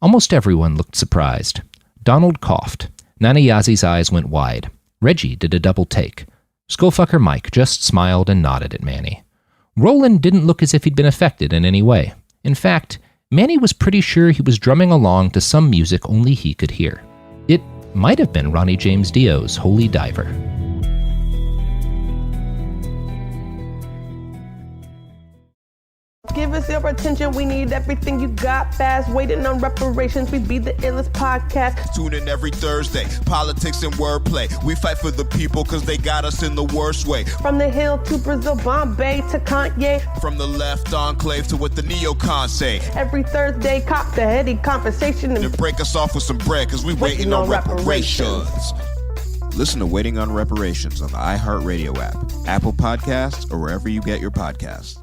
Almost everyone looked surprised. Donald coughed. Nanayazi's eyes went wide. Reggie did a double take. Skullfucker Mike just smiled and nodded at Manny. Roland didn't look as if he'd been affected in any way. In fact, Manny was pretty sure he was drumming along to some music only he could hear. It might have been Ronnie James Dio's Holy Diver. Give us your attention, we need everything you got fast. Waiting on reparations, we be the illest podcast. Tune in every Thursday, politics and wordplay. We fight for the people cause they got us in the worst way. From the Hill to Brazil, Bombay to Kanye. From the left enclave to what the neocons say. Every Thursday, cop the heady conversation. And break us off with some bread cause we waiting on reparations. Listen to Waiting on Reparations on the iHeartRadio app, Apple Podcasts, or wherever you get your podcasts.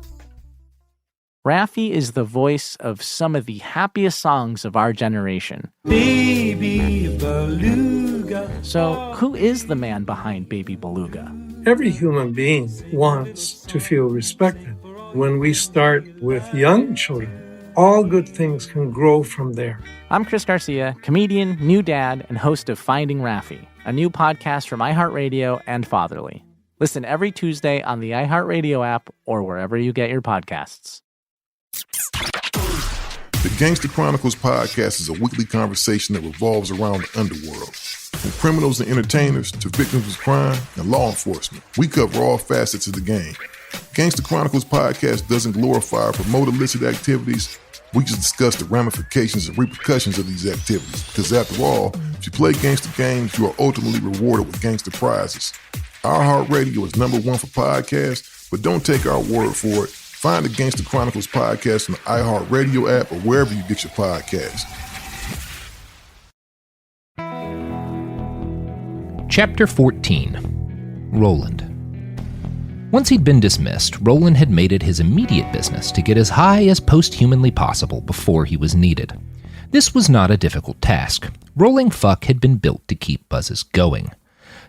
Raffi is the voice of some of the happiest songs of our generation. Baby Beluga. So, who is the man behind Baby Beluga? Every human being wants to feel respected. When we start with young children, all good things can grow from there. I'm Chris Garcia, comedian, new dad, and host of Finding Raffi, a new podcast from iHeartRadio and Fatherly. Listen every Tuesday on the iHeartRadio app or wherever you get your podcasts. The Gangster Chronicles podcast is a weekly conversation that revolves around the underworld. From criminals and entertainers to victims of crime and law enforcement, we cover all facets of the game. Gangster Chronicles podcast doesn't glorify or promote illicit activities. We just discuss the ramifications and repercussions of these activities. Because after all, if you play gangster games, you are ultimately rewarded with gangster prizes. iHeartRadio is #1 for podcasts, but don't take our word for it. Find the Gangster Chronicles podcast on the iHeartRadio app or wherever you get your podcasts. Chapter 14. Roland. Once he'd been dismissed, Roland had made it his immediate business to get as high as post-humanly possible before he was needed. This was not a difficult task. Rolling Fuck had been built to keep buzzes going.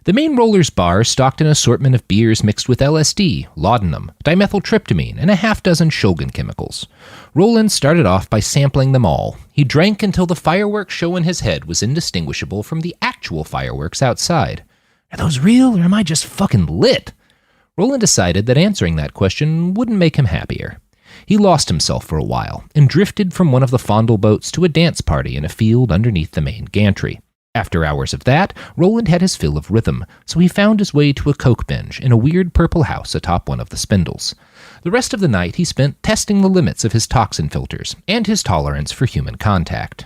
The main Roller's bar stocked an assortment of beers mixed with LSD, laudanum, dimethyltryptamine, and a half-dozen Shogun chemicals. Roland started off by sampling them all. He drank until the fireworks show in his head was indistinguishable from the actual fireworks outside. Are those real, or am I just fucking lit? Roland decided that answering that question wouldn't make him happier. He lost himself for a while and drifted from one of the fondle boats to a dance party in a field underneath the main gantry. After hours of that, Roland had his fill of rhythm, so he found his way to a coke binge in a weird purple house atop one of the spindles. The rest of the night he spent testing the limits of his toxin filters and his tolerance for human contact.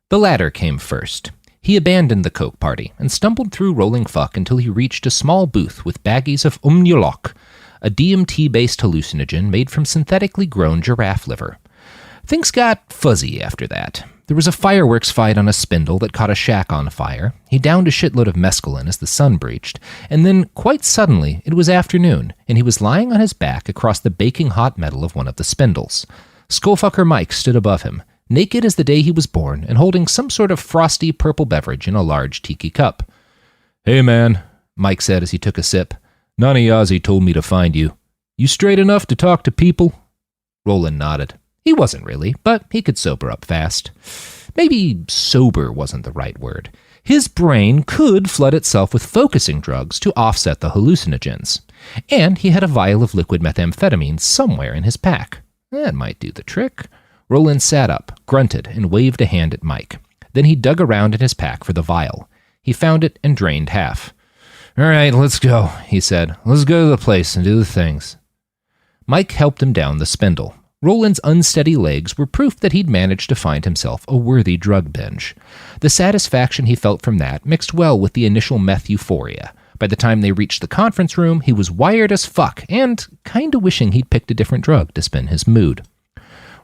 The latter came first. He abandoned the coke party and stumbled through Rolling Fuck until he reached a small booth with baggies of Umnulok, a DMT-based hallucinogen made from synthetically grown giraffe liver. Things got fuzzy after that. There was a fireworks fight on a spindle that caught a shack on fire. He downed a shitload of mescaline as the sun breached, and then, quite suddenly, it was afternoon, and he was lying on his back across the baking hot metal of one of the spindles. Skullfucker Mike stood above him, naked as the day he was born, and holding some sort of frosty purple beverage in a large tiki cup. "Hey, man," Mike said as he took a sip. "Nanayazi told me to find you. You straight enough to talk to people?" Roland nodded. He wasn't really, but he could sober up fast. Maybe sober wasn't the right word. His brain could flood itself with focusing drugs to offset the hallucinogens. And he had a vial of liquid methamphetamine somewhere in his pack. That might do the trick. Roland sat up, grunted, and waved a hand at Mike. Then he dug around in his pack for the vial. He found it and drained half. "All right, let's go," he said. "Let's go to the place and do the things." Mike helped him down the spindle. Roland's unsteady legs were proof that he'd managed to find himself a worthy drug binge. The satisfaction he felt from that mixed well with the initial meth euphoria. By the time they reached the conference room, he was wired as fuck and kinda wishing he'd picked a different drug to spin his mood.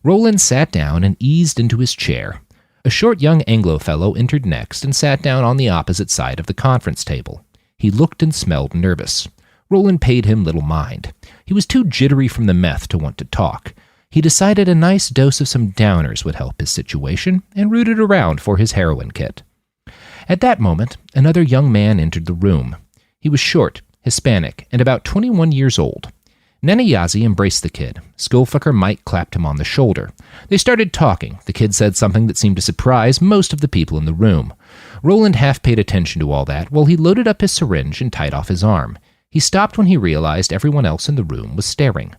Roland sat down and eased into his chair. A short young Anglo fellow entered next and sat down on the opposite side of the conference table. He looked and smelled nervous. Roland paid him little mind. He was too jittery from the meth to want to talk. He decided a nice dose of some downers would help his situation and rooted around for his heroin kit. At that moment, another young man entered the room. He was short, Hispanic, and about 21 years old. Nana Yazzie embraced the kid. Skullfucker Mike clapped him on the shoulder. They started talking. The kid said something that seemed to surprise most of the people in the room. Roland half paid attention to all that while he loaded up his syringe and tied off his arm. He stopped when he realized everyone else in the room was staring.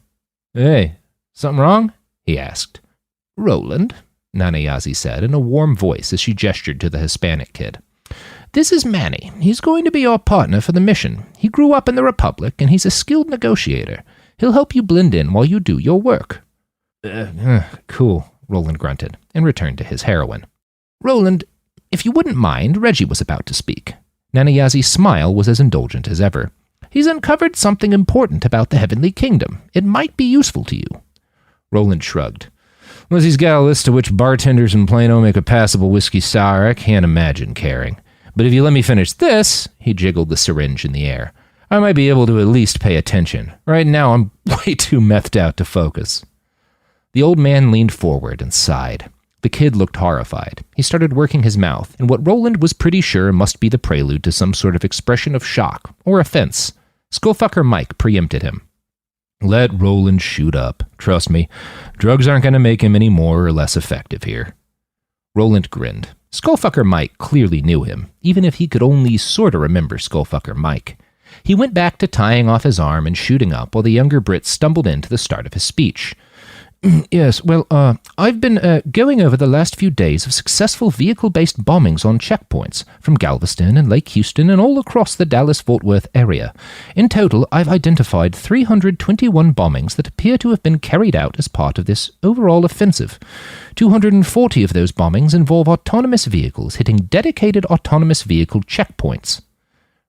"Hey, something wrong?" he asked. "Roland," Nana Yazzie said in a warm voice as she gestured to the Hispanic kid. "This is Manny. He's going to be your partner for the mission. He grew up in the Republic, and he's a skilled negotiator. He'll help you blend in while you do your work." Cool, Roland grunted, and returned to his heroin. "Roland, if you wouldn't mind," Reggie was about to speak. Nana Yazzie's smile was as indulgent as ever. "He's uncovered something important about the Heavenly Kingdom. It might be useful to you." Roland shrugged. "Unless he's got a list of which bartenders in Plano make a passable whiskey sour, I can't imagine caring. But if you let me finish this," he jiggled the syringe in the air, "I might be able to at least pay attention. Right now, I'm way too methed out to focus." The old man leaned forward and sighed. The kid looked horrified. He started working his mouth in what Roland was pretty sure must be the prelude to some sort of expression of shock or offense. Skullfucker Mike preempted him. "Let Roland shoot up. Trust me, drugs aren't going to make him any more or less effective here." Roland grinned. Skullfucker Mike clearly knew him, even if he could only sort of remember Skullfucker Mike. He went back to tying off his arm and shooting up while the younger Brit stumbled into the start of his speech. "Yes, well, I've been going over the last few days of successful vehicle-based bombings on checkpoints from Galveston and Lake Houston and all across the Dallas-Fort Worth area. In total, I've identified 321 bombings that appear to have been carried out as part of this overall offensive. 240 of those bombings involve autonomous vehicles hitting dedicated autonomous vehicle checkpoints."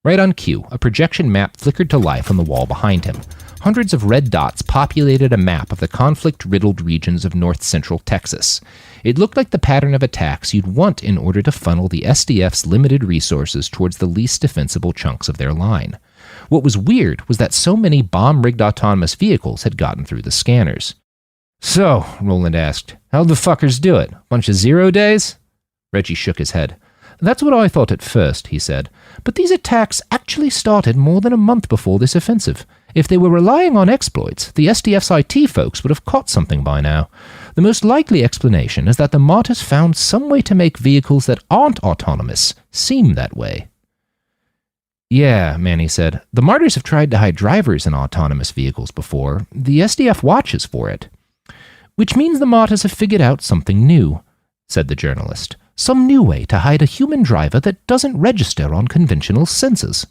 Right on cue, a projection map flickered to life on the wall behind him. Hundreds of red dots populated a map of the conflict-riddled regions of north-central Texas. It looked like the pattern of attacks you'd want in order to funnel the SDF's limited resources towards the least defensible chunks of their line. What was weird was that so many bomb-rigged autonomous vehicles had gotten through the scanners. "So," Roland asked, "how'd the fuckers do it? Bunch of 0 days?" Reggie shook his head. "That's what I thought at first," he said. "But these attacks actually started more than a month before this offensive. If they were relying on exploits, the SDF's IT folks would have caught something by now. The most likely explanation is that the Martyrs found some way to make vehicles that aren't autonomous seem that way." "Yeah," Manny said. "The Martyrs have tried to hide drivers in autonomous vehicles before. The SDF watches for it." "Which means the Martyrs have figured out something new," said the journalist. "Some new way to hide a human driver that doesn't register on conventional sensors."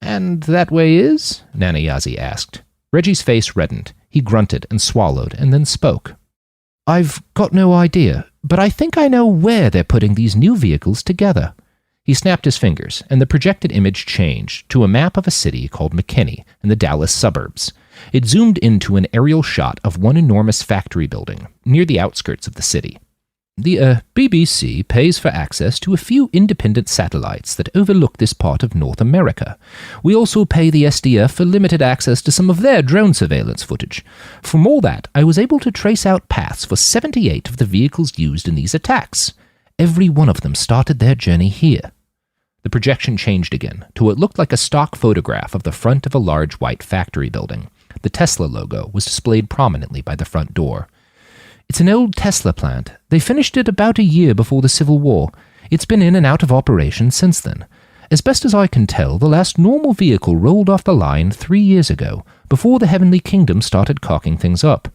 "And that way is?" Nana Yazzie asked. Reggie's face reddened. He grunted and swallowed and then spoke. "I've got no idea, but I think I know where they're putting these new vehicles together." He snapped his fingers, and the projected image changed to a map of a city called McKinney in the Dallas suburbs. It zoomed into an aerial shot of one enormous factory building near the outskirts of the city. "The BBC pays for access to a few independent satellites that overlook this part of North America. We also pay the SDF for limited access to some of their drone surveillance footage. From all that, I was able to trace out paths for 78 of the vehicles used in these attacks. Every one of them started their journey here." The projection changed again to what looked like a stock photograph of the front of a large white factory building. The Tesla logo was displayed prominently by the front door. "It's an old Tesla plant. They finished it about a year before the Civil War. It's been in and out of operation since then. As best as I can tell, the last normal vehicle rolled off the line 3 years ago, before the Heavenly Kingdom started cocking things up.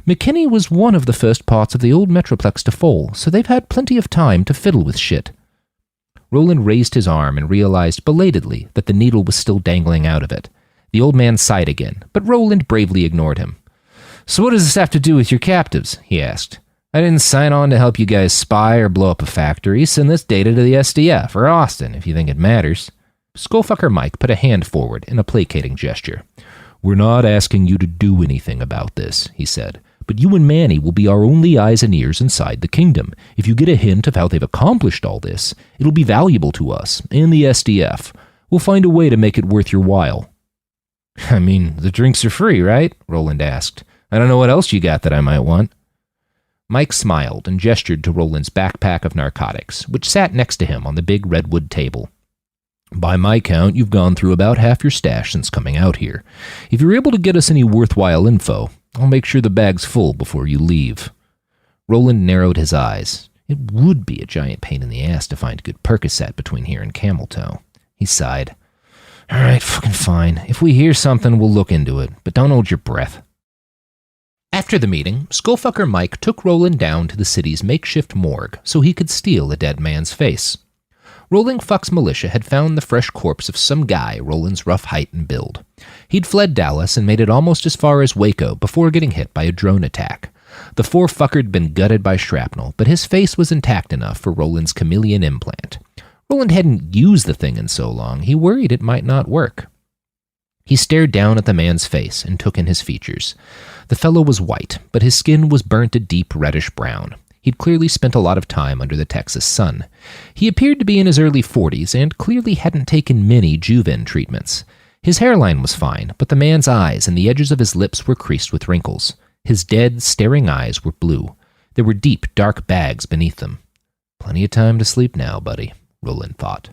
McKinney was one of the first parts of the old Metroplex to fall, so they've had plenty of time to fiddle with shit." Roland raised his arm and realized belatedly that the needle was still dangling out of it. The old man sighed again, but Roland bravely ignored him. "So what does this have to do with your captives?" he asked. "I didn't sign on to help you guys spy or blow up a factory. Send this data to the SDF or Austin if you think it matters." Skullfucker Mike put a hand forward in a placating gesture. "We're not asking you to do anything about this," he said, But you and Manny will be our only eyes and ears inside the kingdom. If you get a hint of how they've accomplished all this, it'll be valuable to us and the SDF. We'll find a way to make it worth your while." "I mean, the drinks are free, right?" Roland asked. "I don't know what else you got that I might want." Mike smiled and gestured to Roland's backpack of narcotics, which sat next to him on the big redwood table. "By my count, you've gone through about half your stash since coming out here. If you're able to get us any worthwhile info, I'll make sure the bag's full before you leave." Roland narrowed his eyes. It would be a giant pain in the ass to find a good Percocet between here and Camel Toe. He sighed. "All right, fucking fine. If we hear something, we'll look into it, but don't hold your breath." After the meeting, Skullfucker Mike took Roland down to the city's makeshift morgue so he could steal a dead man's face. Rolling Fuck's militia had found the fresh corpse of some guy Roland's rough height and build. He'd fled Dallas and made it almost as far as Waco before getting hit by a drone attack. The poor fucker'd been gutted by shrapnel, but his face was intact enough for Roland's chameleon implant. Roland hadn't used the thing in so long, he worried it might not work. He stared down at the man's face and took in his features. The fellow was white, but his skin was burnt a deep reddish brown. He'd clearly spent a lot of time under the Texas sun. He appeared to be in his early 40s and clearly hadn't taken many Juven treatments. His hairline was fine, but the man's eyes and the edges of his lips were creased with wrinkles. His dead, staring eyes were blue. There were deep, dark bags beneath them. "Plenty of time to sleep now, buddy," Roland thought.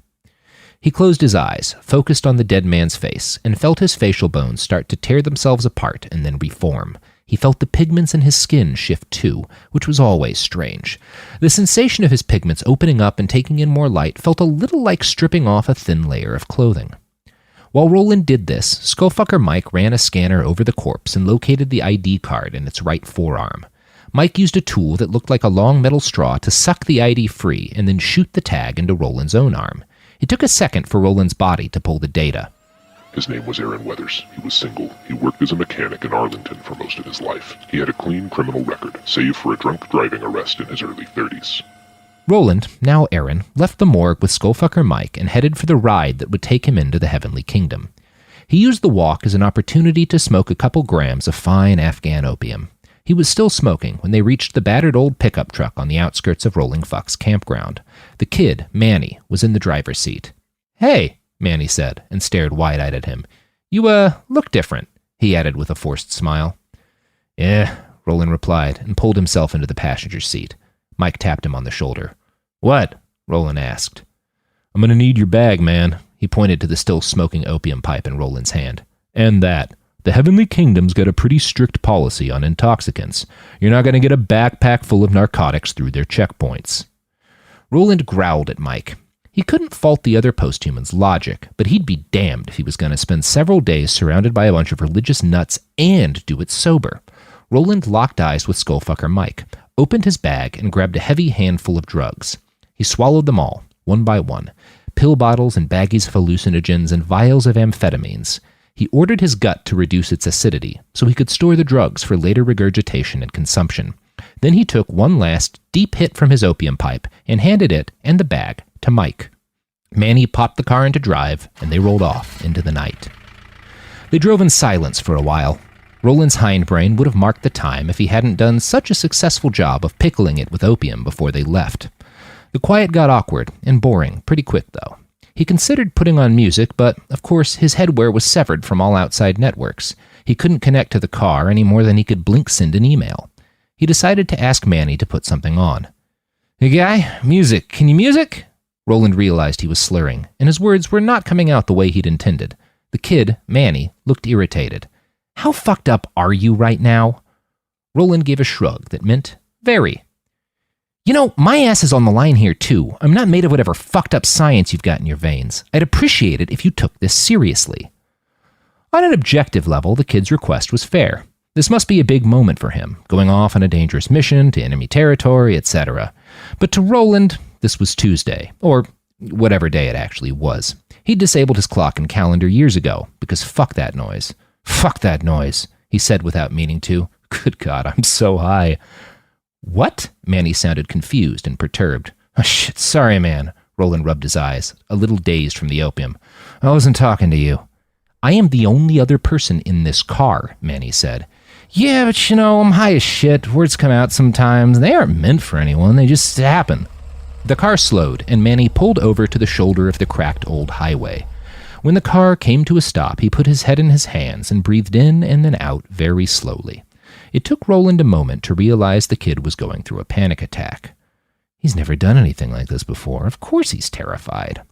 He closed his eyes, focused on the dead man's face, and felt his facial bones start to tear themselves apart and then reform. He felt the pigments in his skin shift too, which was always strange. The sensation of his pigments opening up and taking in more light felt a little like stripping off a thin layer of clothing. While Roland did this, Skullfucker Mike ran a scanner over the corpse and located the ID card in its right forearm. Mike used a tool that looked like a long metal straw to suck the ID free and then shoot the tag into Roland's own arm. It took a second for Roland's body to pull the data. His name was Aaron Weathers. He was single. He worked as a mechanic in Arlington for most of his life. He had a clean criminal record, save for a drunk driving arrest in his early 30s. Roland, now Aaron, left the morgue with Skullfucker Mike and headed for the ride that would take him into the Heavenly Kingdom. He used the walk as an opportunity to smoke a couple grams of fine Afghan opium. He was still smoking when they reached the battered old pickup truck on the outskirts of Rolling Fuck's campground. The kid, Manny, was in the driver's seat. "Hey," Manny said, and stared wide-eyed at him. "You, look different," he added with a forced smile. "Yeah," Roland replied, and pulled himself into the passenger's seat. Mike tapped him on the shoulder. "What?" Roland asked. "I'm gonna need your bag, man." He pointed to the still smoking opium pipe in Roland's hand. "And that. The Heavenly Kingdom's got a pretty strict policy on intoxicants. You're not gonna get a backpack full of narcotics through their checkpoints." Roland growled at Mike. He couldn't fault the other posthuman's logic, but he'd be damned if he was going to spend several days surrounded by a bunch of religious nuts and do it sober. Roland locked eyes with Skullfucker Mike, opened his bag, and grabbed a heavy handful of drugs. He swallowed them all, one by one, pill bottles and baggies of hallucinogens and vials of amphetamines. He ordered his gut to reduce its acidity so he could store the drugs for later regurgitation and consumption. Then he took one last deep hit from his opium pipe and handed it and the bag to Mike. Manny popped the car into drive, and they rolled off into the night. They drove in silence for a while. Roland's hindbrain would have marked the time if he hadn't done such a successful job of pickling it with opium before they left. The quiet got awkward and boring pretty quick, though. He considered putting on music, but, of course, his headwear was severed from all outside networks. He couldn't connect to the car any more than he could blink send an email. He decided to ask Manny to put something on. "Hey, guy, music. Can you music?" Roland realized he was slurring, and his words were not coming out the way he'd intended. The kid, Manny, looked irritated. "How fucked up are you right now?" Roland gave a shrug that meant, "Very." "You know, my ass is on the line here, too. I'm not made of whatever fucked up science you've got in your veins. I'd appreciate it if you took this seriously." On an objective level, the kid's request was fair. This must be a big moment for him, going off on a dangerous mission to enemy territory, etc. But to Roland, this was Tuesday, or whatever day it actually was. He'd disabled his clock and calendar years ago, because fuck that noise. "Fuck that noise," he said without meaning to. "Good God, I'm so high." "What?" Manny sounded confused and perturbed. "Oh shit, sorry man." Roland rubbed his eyes, a little dazed from the opium. "I wasn't talking to you." "I am the only other person in this car," Manny said. Yeah, but I'm high as shit. Words come out sometimes. They aren't meant for anyone. They just happen. The car slowed, and Manny pulled over to the shoulder of the cracked old highway. When the car came to a stop, he put his head in his hands and breathed in and then out very slowly. It took Roland a moment to realize the kid was going through a panic attack. He's never done anything like this before. Of course he's terrified.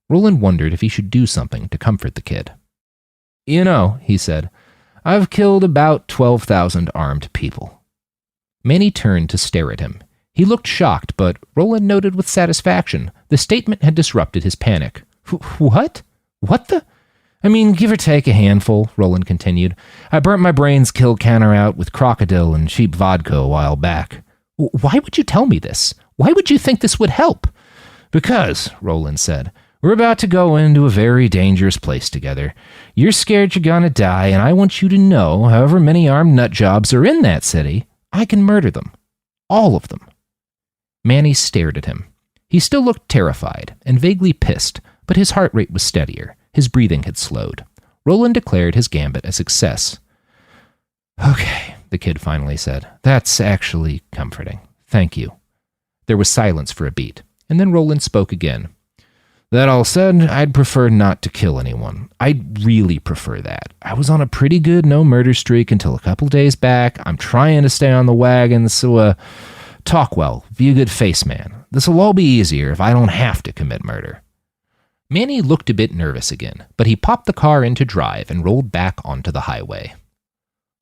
Roland wondered if he should do something to comfort the kid. He said, I've killed about 12,000 armed people. Manny turned to stare at him. He looked shocked, but Roland noted with satisfaction the statement had disrupted his panic. What? What the? Give or take a handful, Roland continued. I burnt my brains kill counter out with crocodile and cheap vodka a while back. Why would you tell me this? Why would you think this would help? Because, Roland said, we're about to go into a very dangerous place together. You're scared you're gonna die, and I want you to know, however many armed nut jobs are in that city, I can murder them. All of them. Manny stared at him. He still looked terrified and vaguely pissed, but his heart rate was steadier. His breathing had slowed. Roland declared his gambit a success. Okay, the kid finally said. That's actually comforting. Thank you. There was silence for a beat, and then Roland spoke again. That all said, I'd prefer not to kill anyone. I'd really prefer that. I was on a pretty good no-murder streak until a couple days back. I'm trying to stay on the wagon, so, talk well. Be a good face man. This'll all be easier if I don't have to commit murder. Manny looked a bit nervous again, but he popped the car into drive and rolled back onto the highway.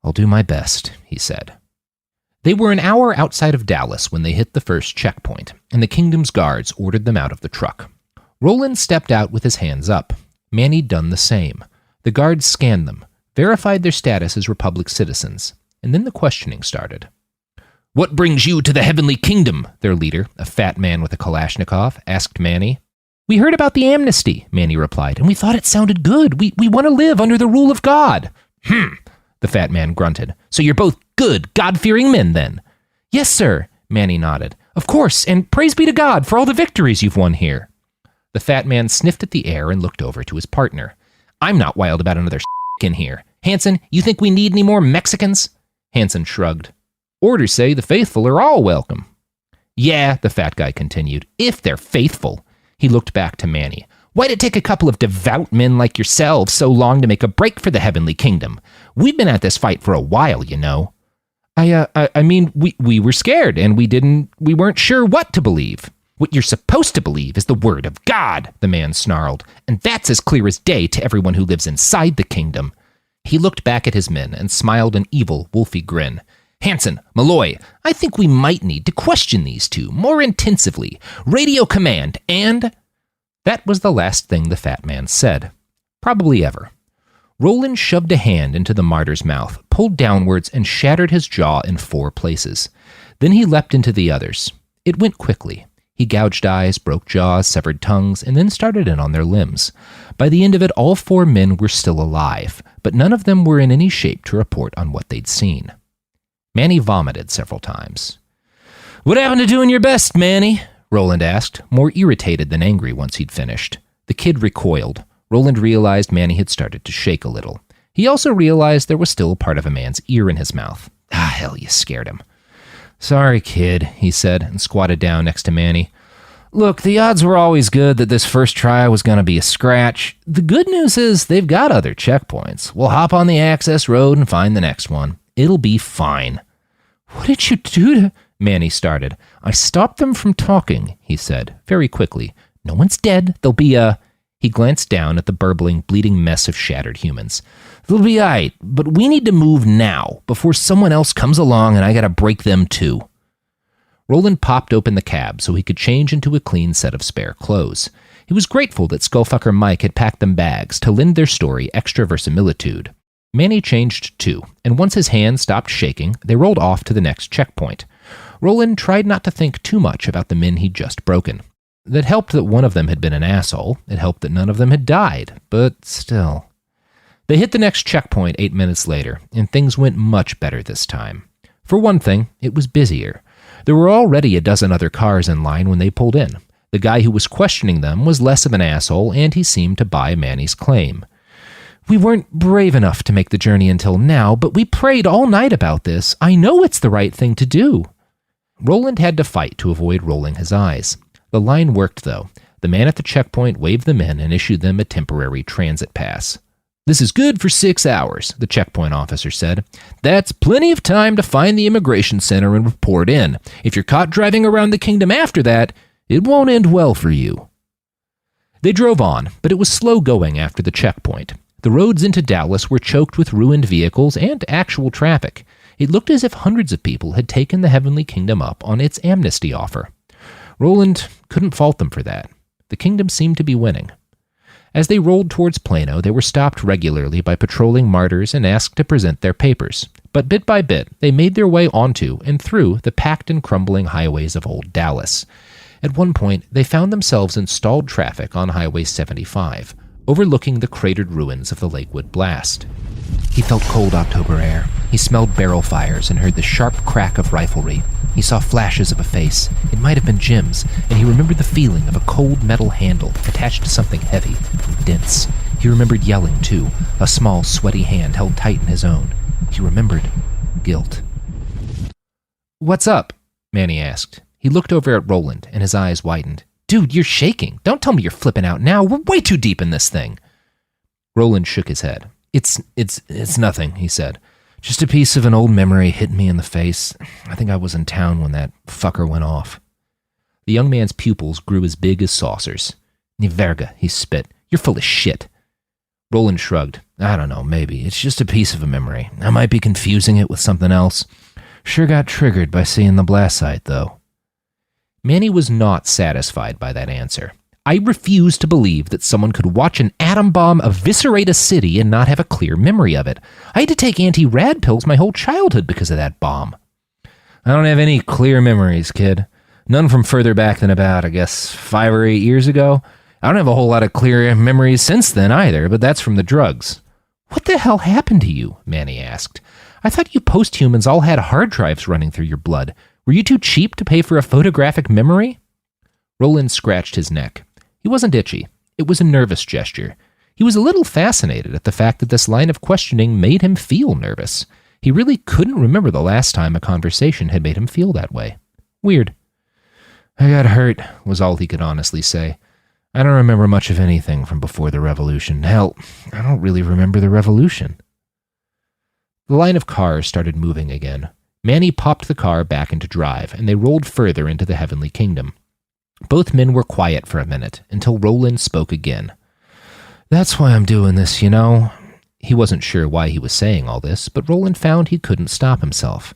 I'll do my best, he said. They were an hour outside of Dallas when they hit the first checkpoint, and the Kingdom's guards ordered them out of the truck. Roland stepped out with his hands up. Manny'd done the same. The guards scanned them, verified their status as Republic citizens, and then the questioning started. What brings you to the Heavenly Kingdom? Their leader, a fat man with a Kalashnikov, asked Manny. We heard about the amnesty, Manny replied, and we thought it sounded good. We want to live under the rule of God. The fat man grunted. So you're both good, God-fearing men, then? Yes, sir, Manny nodded. Of course, and praise be to God for all the victories you've won here. The fat man sniffed at the air and looked over to his partner. I'm not wild about another in here. Hanson, you think we need any more Mexicans? Hanson shrugged. Orders say the faithful are all welcome. Yeah, the fat guy continued, if they're faithful. He looked back to Manny. Why'd it take a couple of devout men like yourselves so long to make a break for the Heavenly Kingdom? We've been at this fight for a while, you know. We were scared, and we weren't sure what to believe. What you're supposed to believe is the word of God, the man snarled, and that's as clear as day to everyone who lives inside the kingdom. He looked back at his men and smiled an evil, wolfy grin. Hanson, Malloy, I think we might need to question these two more intensively. Radio command, and... That was the last thing the fat man said. Probably ever. Roland shoved a hand into the martyr's mouth, pulled downwards, and shattered his jaw in 4 places. Then he leapt into the others. It went quickly. He gouged eyes, broke jaws, severed tongues, and then started in on their limbs. By the end of it, all 4 men were still alive, but none of them were in any shape to report on what they'd seen. Manny vomited several times. What happened to doing your best, Manny? Roland asked, more irritated than angry once he'd finished. The kid recoiled. Roland realized Manny had started to shake a little. He also realized there was still a part of a man's ear in his mouth. Hell, you scared him. Sorry, kid, he said, and squatted down next to Manny. Look, the odds were always good that this first try was going to be a scratch. The good news is they've got other checkpoints. We'll hop on the access road and find the next one. It'll be fine. What did you do to... Manny started. I stopped them from talking, he said, very quickly. No one's dead. There'll be a... He glanced down at the burbling, bleeding mess of shattered humans. They'll be all right, but we need to move now, before someone else comes along and I gotta break them too. Roland popped open the cab so he could change into a clean set of spare clothes. He was grateful that Skullfucker Mike had packed them bags to lend their story extra verisimilitude. Manny changed too, and once his hands stopped shaking, they rolled off to the next checkpoint. Roland tried not to think too much about the men he'd just broken. That helped that one of them had been an asshole. It helped that none of them had died, but still. They hit the next checkpoint 8 minutes later, and things went much better this time. For one thing, it was busier. There were already a dozen other cars in line when they pulled in. The guy who was questioning them was less of an asshole, and he seemed to buy Manny's claim. We weren't brave enough to make the journey until now, but we prayed all night about this. I know it's the right thing to do. Roland had to fight to avoid rolling his eyes. The line worked, though. The man at the checkpoint waved them in and issued them a temporary transit pass. This is good for 6 hours, the checkpoint officer said. That's plenty of time to find the immigration center and report in. If you're caught driving around the kingdom after that, it won't end well for you. They drove on, but it was slow going after the checkpoint. The roads into Dallas were choked with ruined vehicles and actual traffic. It looked as if hundreds of people had taken the Heavenly Kingdom up on its amnesty offer. Roland couldn't fault them for that. The kingdom seemed to be winning. As they rolled towards Plano, they were stopped regularly by patrolling martyrs and asked to present their papers. But bit by bit, they made their way onto and through the packed and crumbling highways of old Dallas. At one point, they found themselves in stalled traffic on Highway 75, overlooking the cratered ruins of the Lakewood blast. He felt cold October air. He smelled barrel fires and heard the sharp crack of riflery. He saw flashes of a face. It might have been Jim's, and he remembered the feeling of a cold metal handle attached to something heavy and dense. He remembered yelling, too, a small, sweaty hand held tight in his own. He remembered guilt. "What's up?" Manny asked. He looked over at Roland, and his eyes widened. "Dude, you're shaking. Don't tell me you're flipping out now. We're way too deep in this thing." Roland shook his head. It's nothing," he said. "Just a piece of an old memory hitting me in the face. I think I was in town when that fucker went off." The young man's pupils grew as big as saucers. "Ni verga," he spit. "You're full of shit." Roland shrugged. "I don't know, maybe. It's just a piece of a memory. I might be confusing it with something else. Sure got triggered by seeing the blast site, though." Manny was not satisfied by that answer. "I refuse to believe that someone could watch an atom bomb eviscerate a city and not have a clear memory of it. I had to take anti-rad pills my whole childhood because of that bomb." "I don't have any clear memories, kid. None from further back than about, 5 or 8 years ago. I don't have a whole lot of clear memories since then either, but that's from the drugs." "What the hell happened to you?" Manny asked. "I thought you posthumans all had hard drives running through your blood. Were you too cheap to pay for a photographic memory?" Roland scratched his neck. He wasn't itchy. It was a nervous gesture. He was a little fascinated at the fact that this line of questioning made him feel nervous. He really couldn't remember the last time a conversation had made him feel that way. Weird. "I got hurt," was all he could honestly say. "I don't remember much of anything from before the revolution. Hell, I don't really remember the revolution." The line of cars started moving again. Manny popped the car back into drive, and they rolled further into the Heavenly Kingdom. Both men were quiet for a minute, until Roland spoke again. "That's why I'm doing this, you know." He wasn't sure why he was saying all this, but Roland found he couldn't stop himself.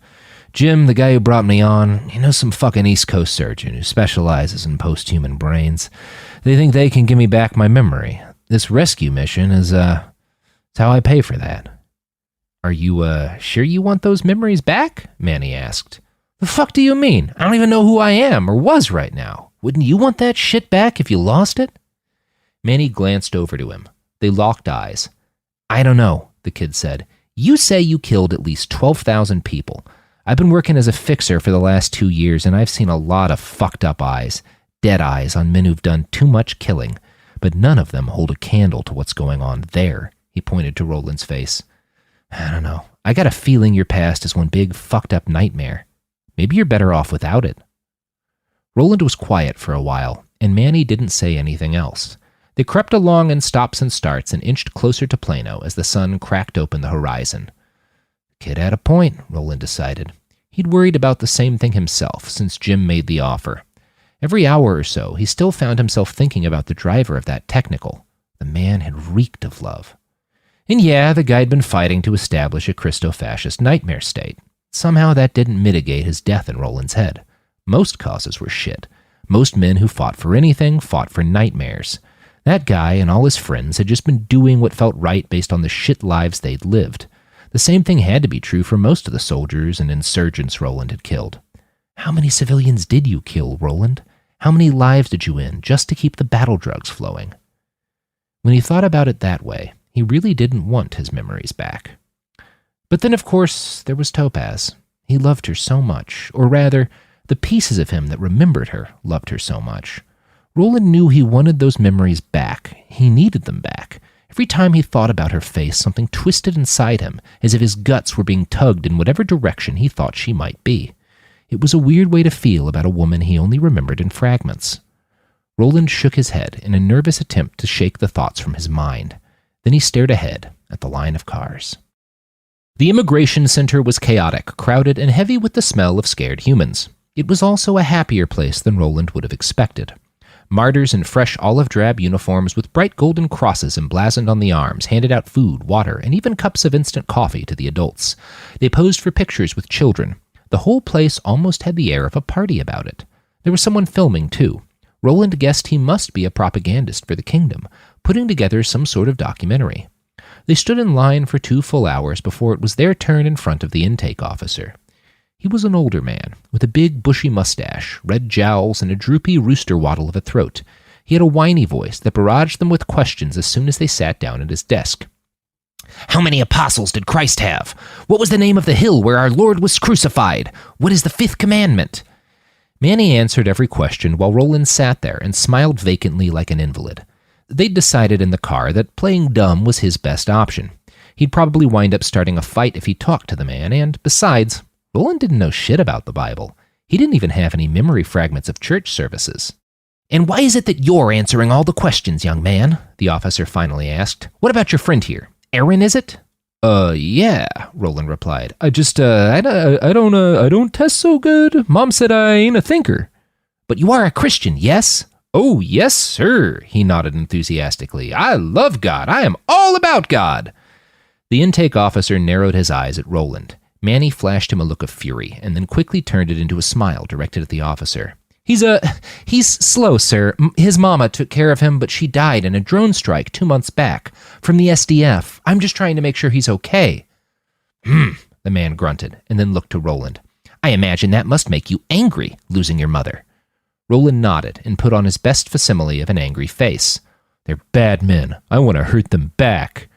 "Jim, the guy who brought me on, he knows some fucking East Coast surgeon who specializes in post-human brains. They think they can give me back my memory. This rescue mission is, it's how I pay for that." "Are you, sure you want those memories back?" Manny asked. "The fuck do you mean? I don't even know who I am or was right now. Wouldn't you want that shit back if you lost it?" Manny glanced over to him. They locked eyes. "I don't know," the kid said. "You say you killed at least 12,000 people. I've been working as a fixer for the last 2 years, and I've seen a lot of fucked up eyes, dead eyes on men who've done too much killing, but none of them hold a candle to what's going on there." He pointed to Roland's face. "I don't know. I got a feeling your past is one big fucked up nightmare. Maybe you're better off without it." Roland was quiet for a while, and Manny didn't say anything else. They crept along in stops and starts and inched closer to Plano as the sun cracked open the horizon. The kid had a point, Roland decided. He'd worried about the same thing himself since Jim made the offer. Every hour or so, he still found himself thinking about the driver of that technical. The man had reeked of love. And yeah, the guy'd been fighting to establish a Christo-fascist nightmare state. Somehow that didn't mitigate his death in Roland's head. Most causes were shit. Most men who fought for anything fought for nightmares. That guy and all his friends had just been doing what felt right based on the shit lives they'd lived. The same thing had to be true for most of the soldiers and insurgents Roland had killed. How many civilians did you kill, Roland? How many lives did you end just to keep the battle drugs flowing? When he thought about it that way, he really didn't want his memories back. But then, of course, there was Topaz. He loved her so much, or rather, the pieces of him that remembered her loved her so much. Roland knew he wanted those memories back. He needed them back. Every time he thought about her face, something twisted inside him, as if his guts were being tugged in whatever direction he thought she might be. It was a weird way to feel about a woman he only remembered in fragments. Roland shook his head in a nervous attempt to shake the thoughts from his mind. Then he stared ahead at the line of cars. The immigration center was chaotic, crowded, and heavy with the smell of scared humans. It was also a happier place than Roland would have expected. Martyrs in fresh olive-drab uniforms with bright golden crosses emblazoned on the arms handed out food, water, and even cups of instant coffee to the adults. They posed for pictures with children. The whole place almost had the air of a party about it. There was someone filming, too. Roland guessed he must be a propagandist for the kingdom, putting together some sort of documentary. They stood in line for 2 full hours before it was their turn in front of the intake officer. He was an older man, with a big bushy mustache, red jowls, and a droopy rooster waddle of a throat. He had a whiny voice that barraged them with questions as soon as they sat down at his desk. How many apostles did Christ have? What was the name of the hill where our Lord was crucified? What is the 5th commandment? Manny answered every question while Roland sat there and smiled vacantly like an invalid. They'd decided in the car that playing dumb was his best option. He'd probably wind up starting a fight if he talked to the man, and besides, Roland didn't know shit about the Bible. He didn't even have any memory fragments of church services. And why is it that you're answering all the questions, young man? The officer finally asked. What about your friend here? Aaron, is it? Yeah, Roland replied. I don't test so good. Mom said I ain't a thinker. But you are a Christian, yes? Oh, yes, sir, he nodded enthusiastically. I love God. I am all about God. The intake officer narrowed his eyes at Roland. Manny flashed him a look of fury, and then quickly turned it into a smile directed at the officer. He's slow, sir. His mama took care of him, but she died in a drone strike 2 months back from the SDF. I'm just trying to make sure he's okay. The man grunted, and then looked to Roland. I imagine that must make you angry, losing your mother. Roland nodded and put on his best facsimile of an angry face. They're bad men. I want to hurt them back.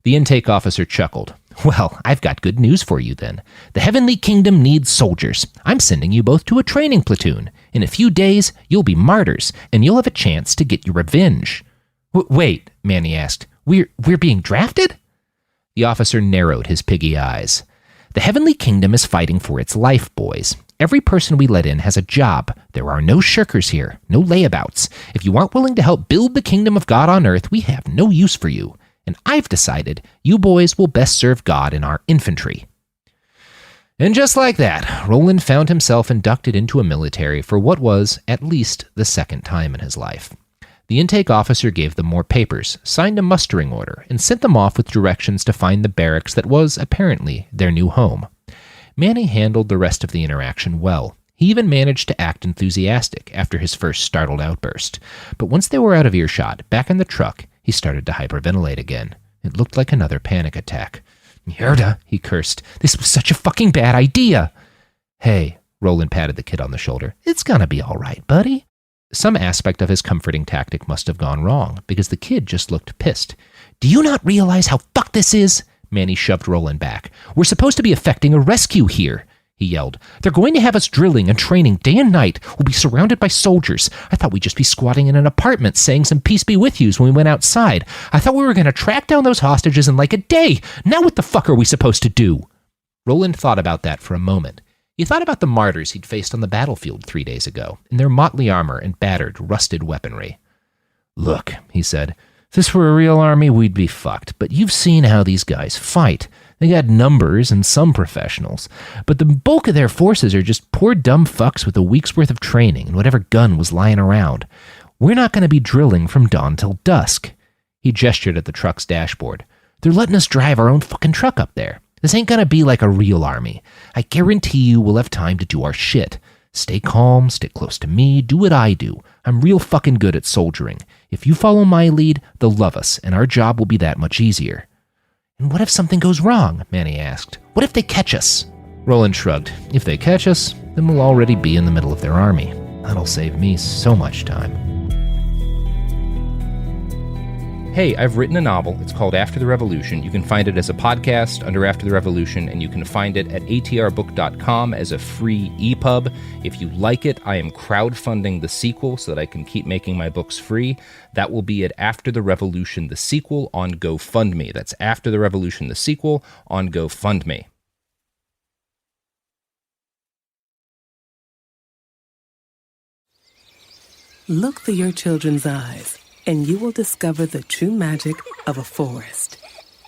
The intake officer chuckled. Well, I've got good news for you then. The Heavenly Kingdom needs soldiers. I'm sending you both to a training platoon. In a few days, you'll be martyrs, and you'll have a chance to get your revenge. Wait, Manny asked. We're being drafted? The officer narrowed his piggy eyes. The Heavenly Kingdom is fighting for its life, boys. Every person we let in has a job. There are no shirkers here, no layabouts. If you aren't willing to help build the kingdom of God on earth, we have no use for you. And I've decided you boys will best serve God in our infantry. And just like that, Roland found himself inducted into a military for what was, at least, the second time in his life. The intake officer gave them more papers, signed a mustering order, and sent them off with directions to find the barracks that was, apparently, their new home. Manny handled the rest of the interaction well. He even managed to act enthusiastic after his first startled outburst. But once they were out of earshot, back in the truck, he started to hyperventilate again. It looked like another panic attack. Mierda, he cursed. This was such a fucking bad idea. Hey, Roland patted the kid on the shoulder. It's gonna be all right, buddy. Some aspect of his comforting tactic must have gone wrong, because the kid just looked pissed. Do you not realize how fucked this is? Manny shoved Roland back. We're supposed to be effecting a rescue here, he yelled. They're going to have us drilling and training day and night. We'll be surrounded by soldiers. I thought we'd just be squatting in an apartment saying some peace be with yous when we went outside. I thought we were going to track down those hostages in like a day. Now what the fuck are we supposed to do? Roland thought about that for a moment. He thought about the martyrs he'd faced on the battlefield 3 days ago, in their motley armor and battered, rusted weaponry. Look, he said, if this were a real army, we'd be fucked. But you've seen how these guys fight. They got numbers and some professionals, but the bulk of their forces are just poor dumb fucks with a week's worth of training and whatever gun was lying around. We're not going to be drilling from dawn till dusk. He gestured at the truck's dashboard. They're letting us drive our own fucking truck up there. This ain't going to be like a real army. I guarantee you we'll have time to do our shit. Stay calm, stick close to me, do what I do. I'm real fucking good at soldiering. If you follow my lead, they'll love us, and our job will be that much easier. And what if something goes wrong? Manny asked. What if they catch us? Roland shrugged. If they catch us, then we'll already be in the middle of their army. That'll save me so much time. Hey, I've written a novel. It's called After the Revolution. You can find it as a podcast under After the Revolution, and you can find it at atrbook.com as a free EPUB. If you like it, I am crowdfunding the sequel so that I can keep making my books free. That will be at After the Revolution, the sequel on GoFundMe. That's After the Revolution, the sequel on GoFundMe. Look through your children's eyes, and you will discover the true magic of a forest.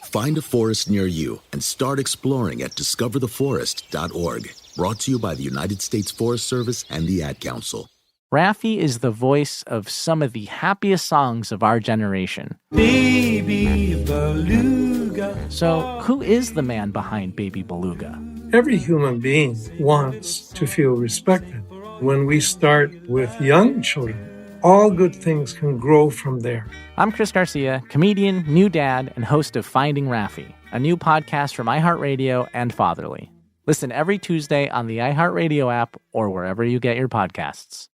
Find a forest near you and start exploring at discovertheforest.org. Brought to you by the United States Forest Service and the Ad Council. Raffi is the voice of some of the happiest songs of our generation. Baby Beluga. So, who is the man behind Baby Beluga? Every human being wants to feel respected. When we start with young children, all good things can grow from there. I'm Chris Garcia, comedian, new dad, and host of Finding Raffi, a new podcast from iHeartRadio and Fatherly. Listen every Tuesday on the iHeartRadio app or wherever you get your podcasts.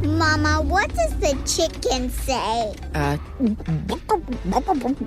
Mama, what does the chicken say?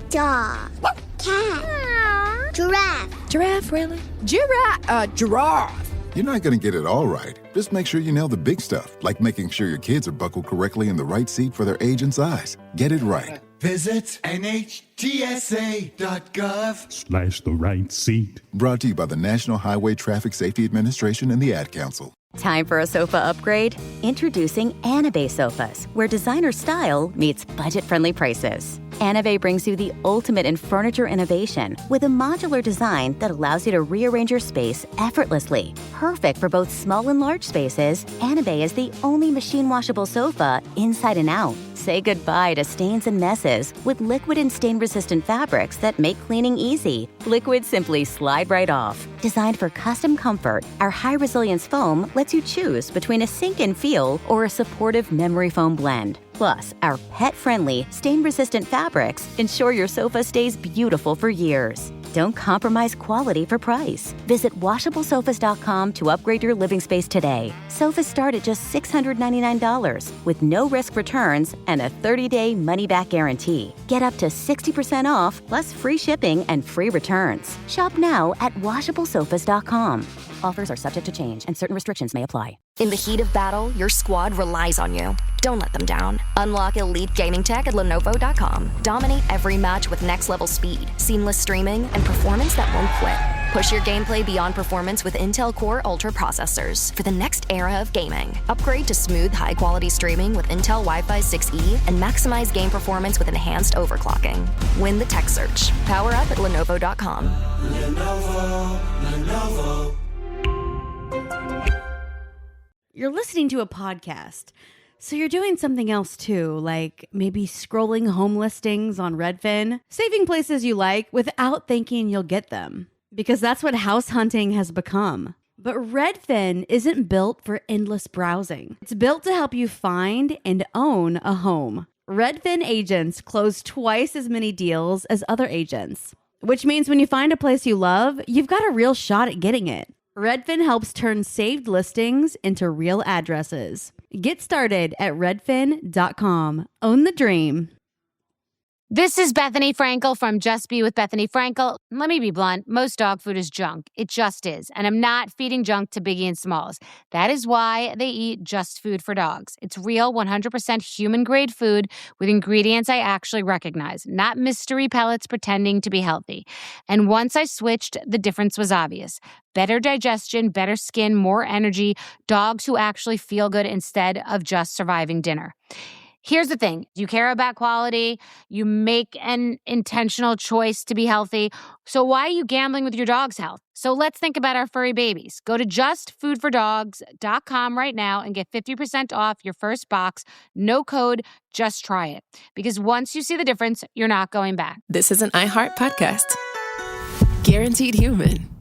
Dog. Cat. Giraffe. Giraffe, really? Giraffe. You're not going to get it all right. Just make sure you nail the big stuff, like making sure your kids are buckled correctly in the right seat for their age and size. Get it right. Visit NHTSA.gov/the right seat. Brought to you by the National Highway Traffic Safety Administration and the Ad Council. Time for a sofa upgrade? Introducing Anabay Sofas, where designer style meets budget-friendly prices. Anabay brings you the ultimate in furniture innovation with a modular design that allows you to rearrange your space effortlessly. Perfect for both small and large spaces, Anabay is the only machine-washable sofa inside and out. Say goodbye to stains and messes with liquid and stain-resistant fabrics that make cleaning easy. Liquids simply slide right off. Designed for custom comfort, our high-resilience foam lets you choose between a sink-in feel or a supportive memory foam blend. Plus, our pet-friendly, stain-resistant fabrics ensure your sofa stays beautiful for years. Don't compromise quality for price. Visit WashableSofas.com to upgrade your living space today. Sofas start at just $699 with no-risk returns and a 30-day money-back guarantee. Get up to 60% off, plus free shipping and free returns. Shop now at WashableSofas.com. Offers are subject to change and certain restrictions may apply. In the heat of battle, your squad relies on you. Don't let them down. Unlock elite gaming tech at Lenovo.com. Dominate every match with next-level speed, seamless streaming, and performance that won't quit. Push your gameplay beyond performance with Intel Core Ultra processors for the next era of gaming. Upgrade to smooth, high-quality streaming with Intel Wi-Fi 6E and maximize game performance with enhanced overclocking. Win the tech search. Power up at Lenovo.com. Lenovo. You're listening to a podcast, so you're doing something else too, like maybe scrolling home listings on Redfin, saving places you like without thinking you'll get them, because that's what house hunting has become. But Redfin isn't built for endless browsing. It's built to help you find and own a home. Redfin agents close twice as many deals as other agents, which means when you find a place you love, you've got a real shot at getting it. Redfin helps turn saved listings into real addresses. Get started at redfin.com. Own the dream. This is Bethany Frankel from Just Be with Bethany Frankel. Let me be blunt. Most dog food is junk. It just is. And I'm not feeding junk to Biggie and Smalls. That is why they eat Just Food for Dogs. It's real, 100% human-grade food with ingredients I actually recognize, not mystery pellets pretending to be healthy. And once I switched, the difference was obvious. Better digestion, better skin, more energy, dogs who actually feel good instead of just surviving dinner. Here's the thing. You care about quality. You make an intentional choice to be healthy. So why are you gambling with your dog's health? So let's think about our furry babies. Go to justfoodfordogs.com right now and get 50% off your first box. No code, just try it. Because once you see the difference, you're not going back. This is an iHeart podcast. Guaranteed Human.